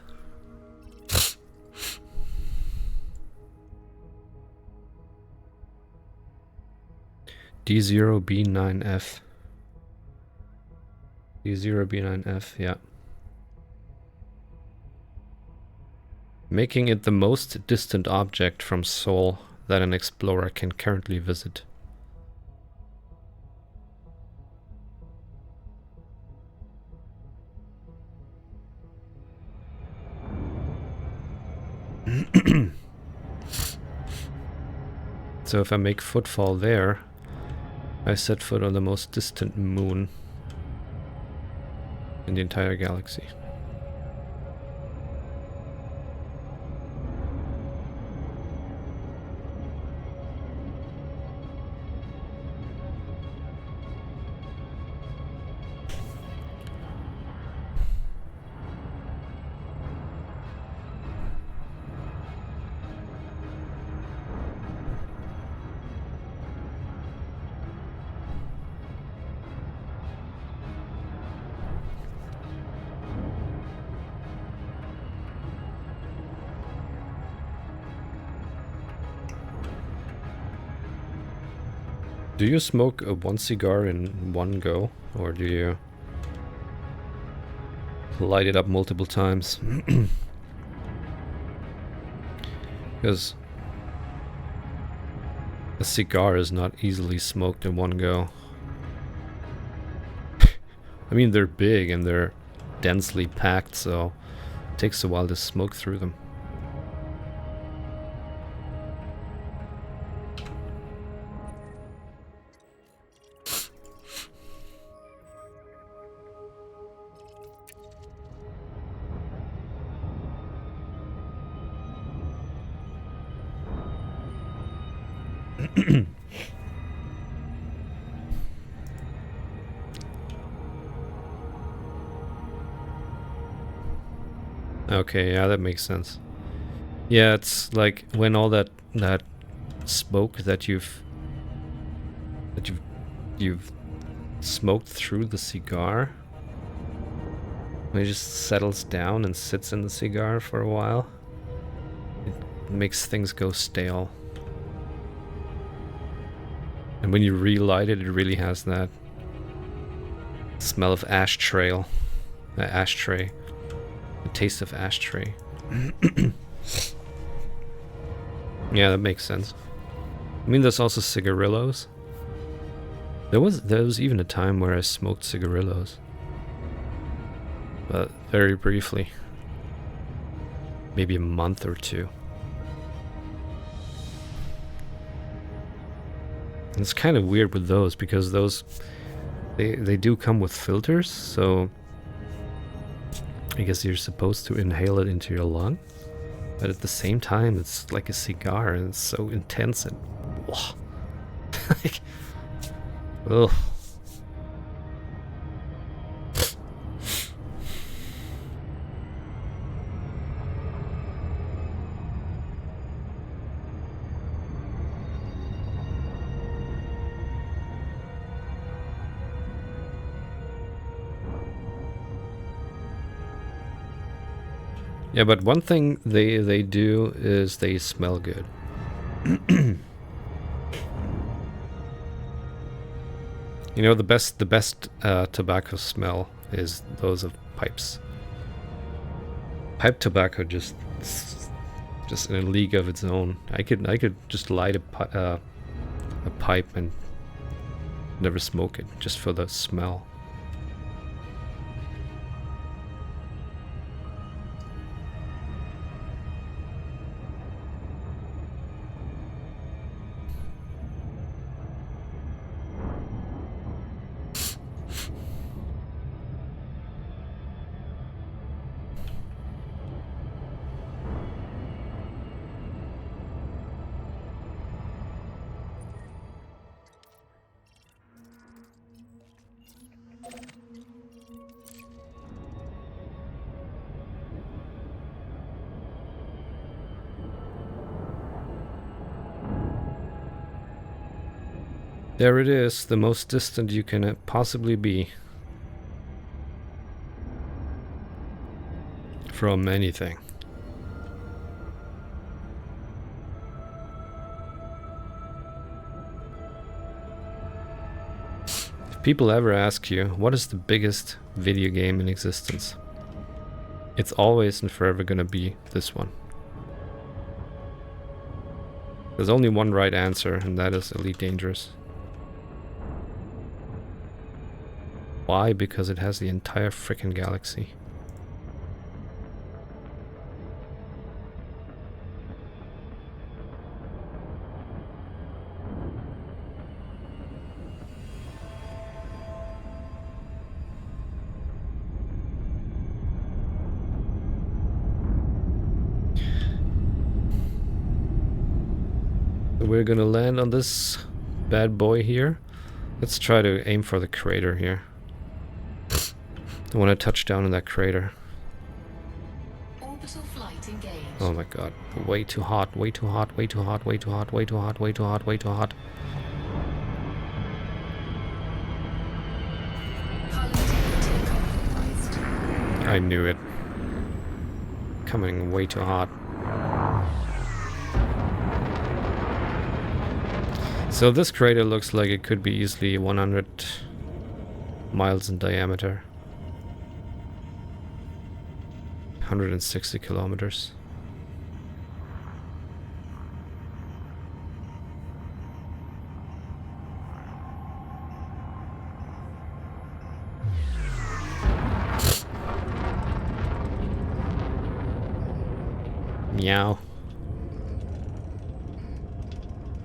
S1: D0B9F. D0B9F, yeah. Making it the most distant object from Sol that an explorer can currently visit. So if I make footfall there, I set foot on the most distant moon in the entire galaxy. Do you smoke one cigar in one go, or do you light it up multiple times? Because a cigar is not easily smoked in one go. I mean, they're big and they're densely packed, so it takes a while to smoke through them. Okay, yeah, that makes sense. Yeah, it's like when all that smoke that you've smoked through the cigar, when it just settles down and sits in the cigar for a while, it makes things go stale. And when you relight it, it really has that smell of ashtray. The taste of ashtray. Yeah, that makes sense. I mean, there's also cigarillos. There was even a time where I smoked cigarillos, but very briefly, maybe a month or two. And it's kind of weird with those because those they do come with filters, so I guess you're supposed to inhale it into your lung, but at the same time it's like a cigar and it's so intense and like, ugh. Yeah, but one thing they do is they smell good. You know, the best tobacco smell is those of pipes. Pipe tobacco just Just in a league of its own. I could just light a pipe and never smoke it, just for the smell. There it is, the most distant you can possibly be from anything. If people ever ask you, what is the biggest video game in existence? It's always and forever gonna be this one. There's only one right answer, and that is Elite Dangerous. Why? Because it has the entire frickin' galaxy. So we're gonna land on this bad boy here. Let's try to aim for the crater here. I want to touch down in that crater.
S2: Orbital flight engaged.
S1: Oh my god. Way too hot, way too hot, way too hot, way too hot, way too hot, way too hot, way too hot.
S2: Connectivity compromised.
S1: I knew it. Coming way too hot. So this crater looks like it could be easily 100 miles in diameter. 160 kilometers. Meow.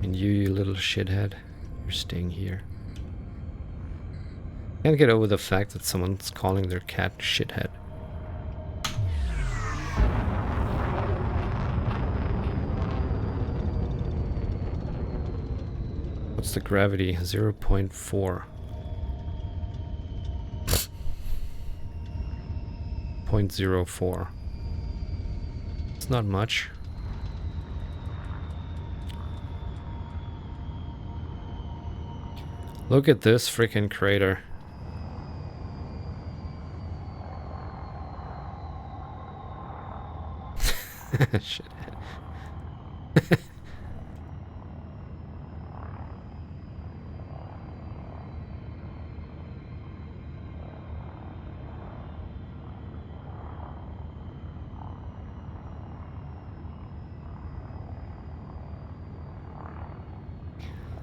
S1: And you little shithead, you're staying here. Can't get over the fact that someone's calling their cat shithead. What's the gravity? 0.4. 0.04. It's not much. Look at this freaking crater. Shit.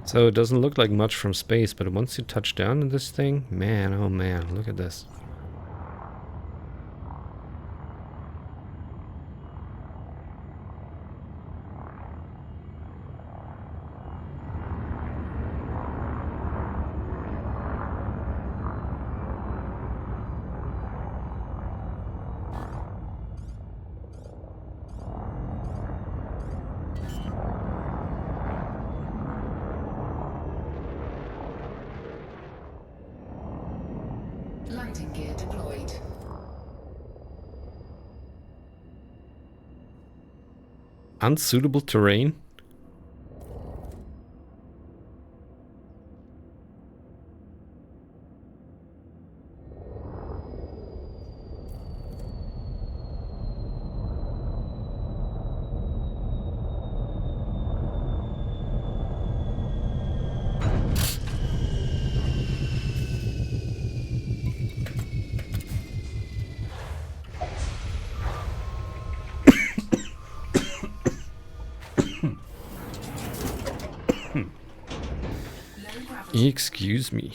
S1: So it doesn't look like much from space, but once you touch down in this thing, man, oh man, look at this.
S2: Landing gear deployed.
S1: Unsuitable terrain? Excuse me.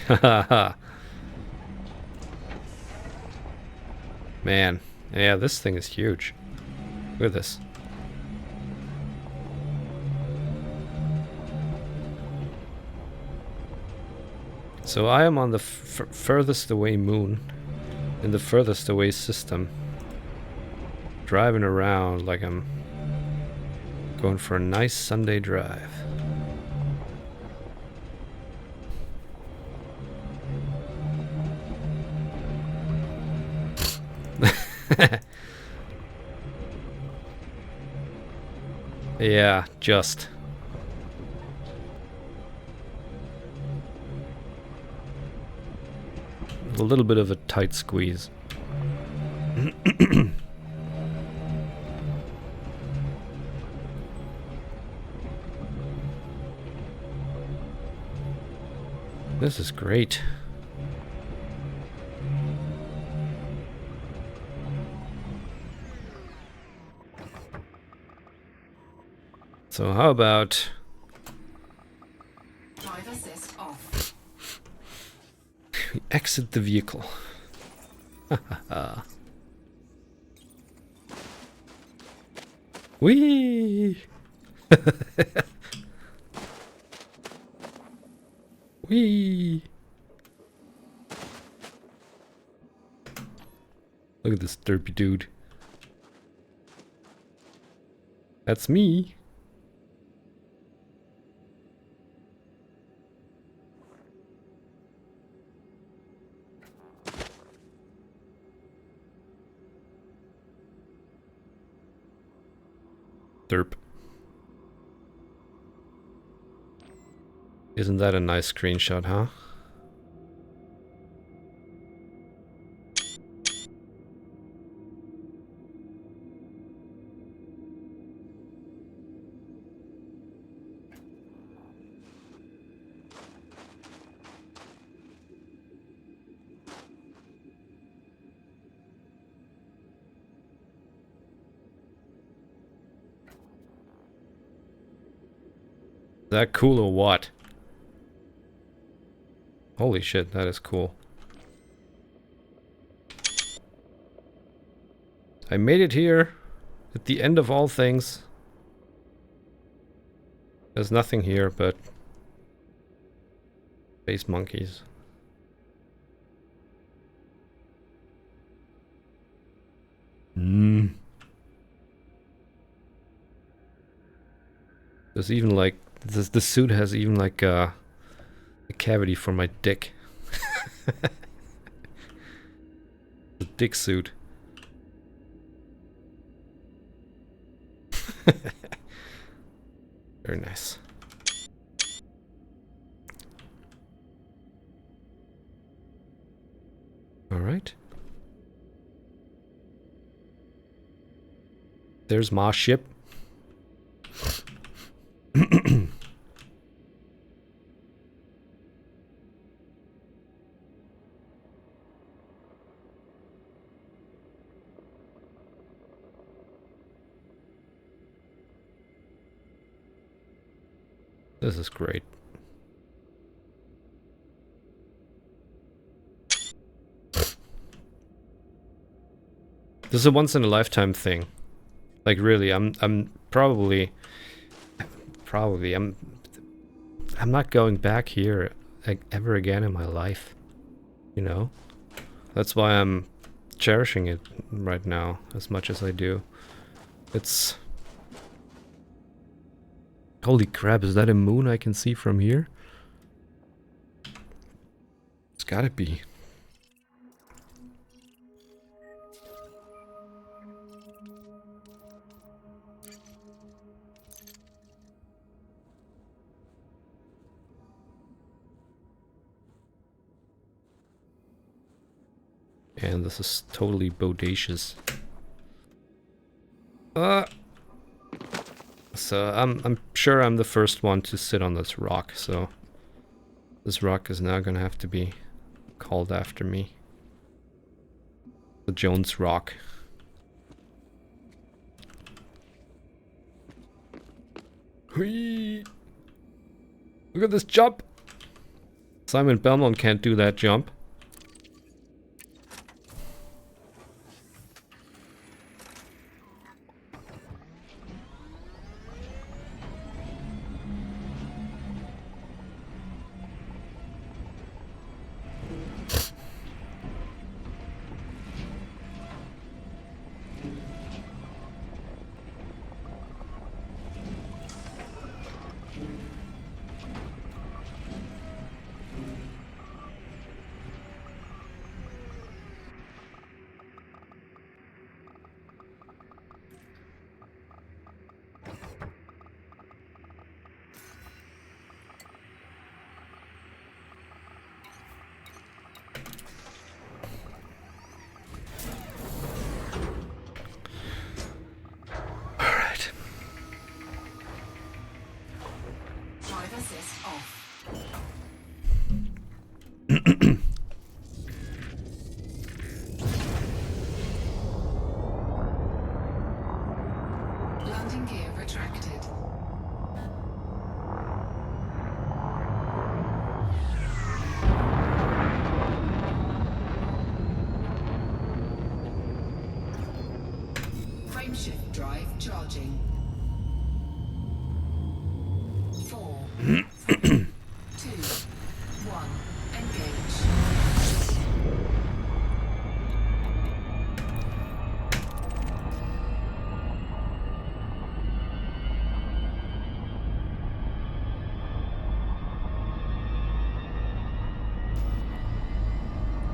S1: Haha. Man, yeah, this thing is huge. Look at this. So I am on the furthest away moon in the furthest away system, driving around like I'm going for a nice Sunday drive. Yeah, just. A little bit of a tight squeeze. This is great. So how about
S2: Drive assist off.
S1: we exit the vehicle? Whee! Whee! Look at this derpy dude. That's me. Derp. Isn't that a nice screenshot, huh? That cool or what? Holy shit, that is cool. I made it here at the end of all things. There's nothing here but space monkeys. There's even like the suit has even like a cavity for my dick. The dick suit. Very nice. All right. There's my ship. This is great. This is a once in a lifetime thing. Like really, I'm probably I'm not going back here ever again in my life. You know? That's why I'm cherishing it right now as much as I do. It's holy crap, is that a moon I can see from here? It's gotta be. And this is totally bodacious. So I'm sure I'm the first one to sit on this rock, so this rock is now gonna have to be called after me. The Jones Rock. Whee! Look at this jump! Simon Belmont can't do that jump.
S2: Drive assist off. Landing gear retracted. Frameshift drive charging. 4, 3, 2, 1, engage.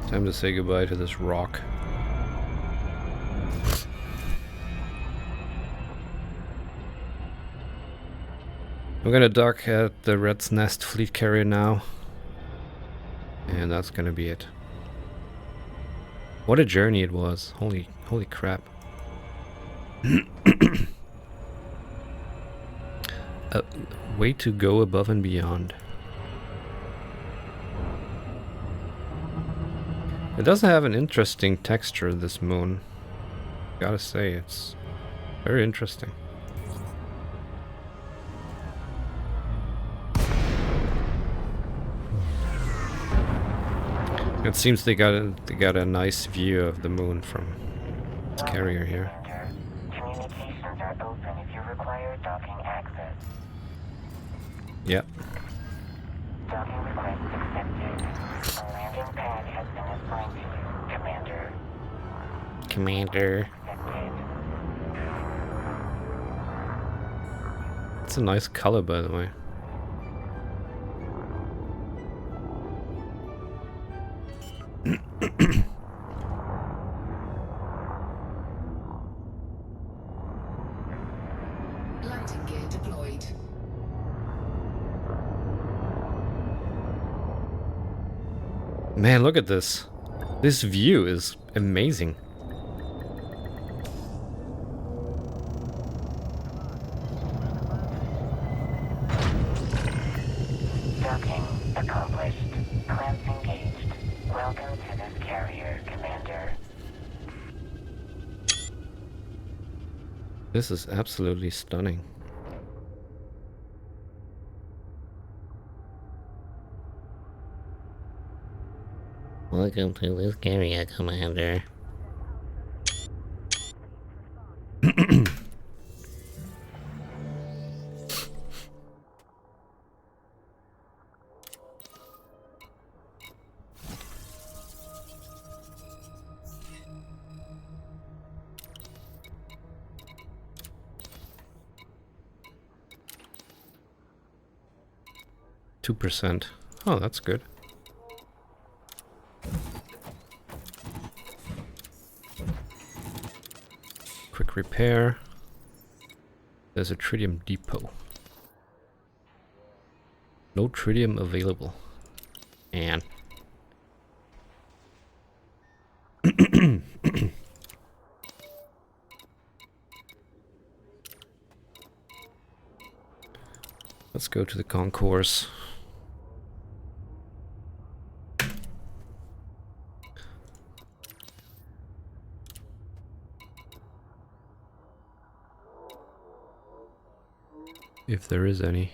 S1: Time to say goodbye to this rock. I'm gonna dock at the Red's Nest fleet carrier now. And that's gonna be it. What a journey it was. Holy crap. A way to go above and beyond. It does have an interesting texture, this moon. Gotta say, it's very interesting. It seems they got a nice view of the moon from this carrier here.
S3: Communications are open if you require docking access.
S1: Yep.
S3: Docking request accepted. A landing pad has been assigned to you, Commander.
S1: Commander.
S3: Accepted.
S1: It's a nice color, by the way.
S2: Landing gear deployed.
S1: Man, look at this. This view is amazing.
S3: Docking accomplished. Clamps engaged. Welcome to this carrier, Commander.
S1: This is absolutely stunning. Welcome to this carrier, Commander. 2%. Oh, that's good. Quick repair. There's a tritium depot. No tritium available. And let's go to the concourse. If there is any.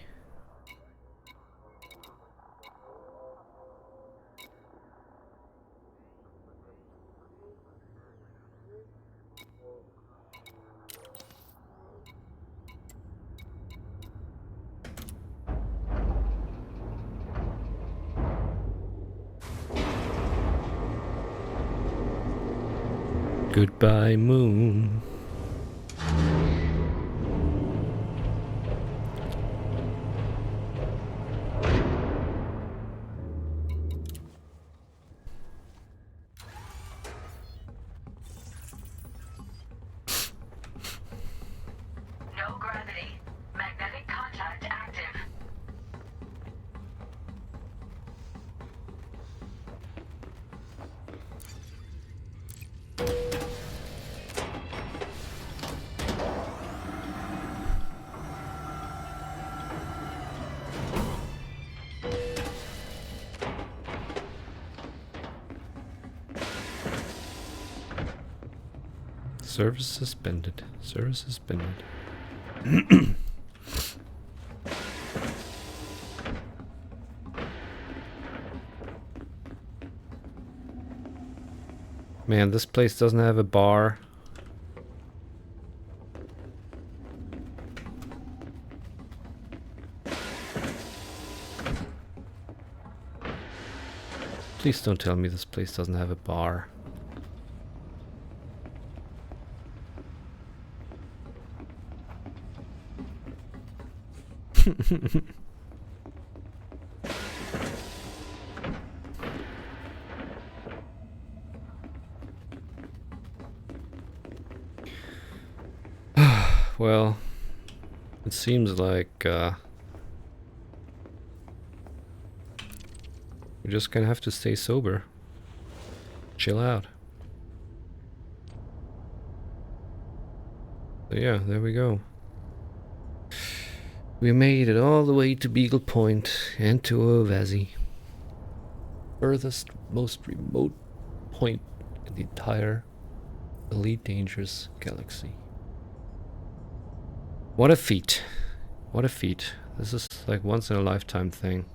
S1: Goodbye, moon.
S2: No gravity. Magnetic contact active.
S1: Service suspended. Service suspended. Man, this place doesn't have a bar. Please don't tell me this place doesn't have a bar. Well, it seems like we're just gonna have to stay sober. Chill out. So yeah, there we go. We made it all the way to Beagle Point and to OEVASY. Furthest, most remote point in the entire Elite Dangerous galaxy. What a feat. What a feat. This is like once in a lifetime thing.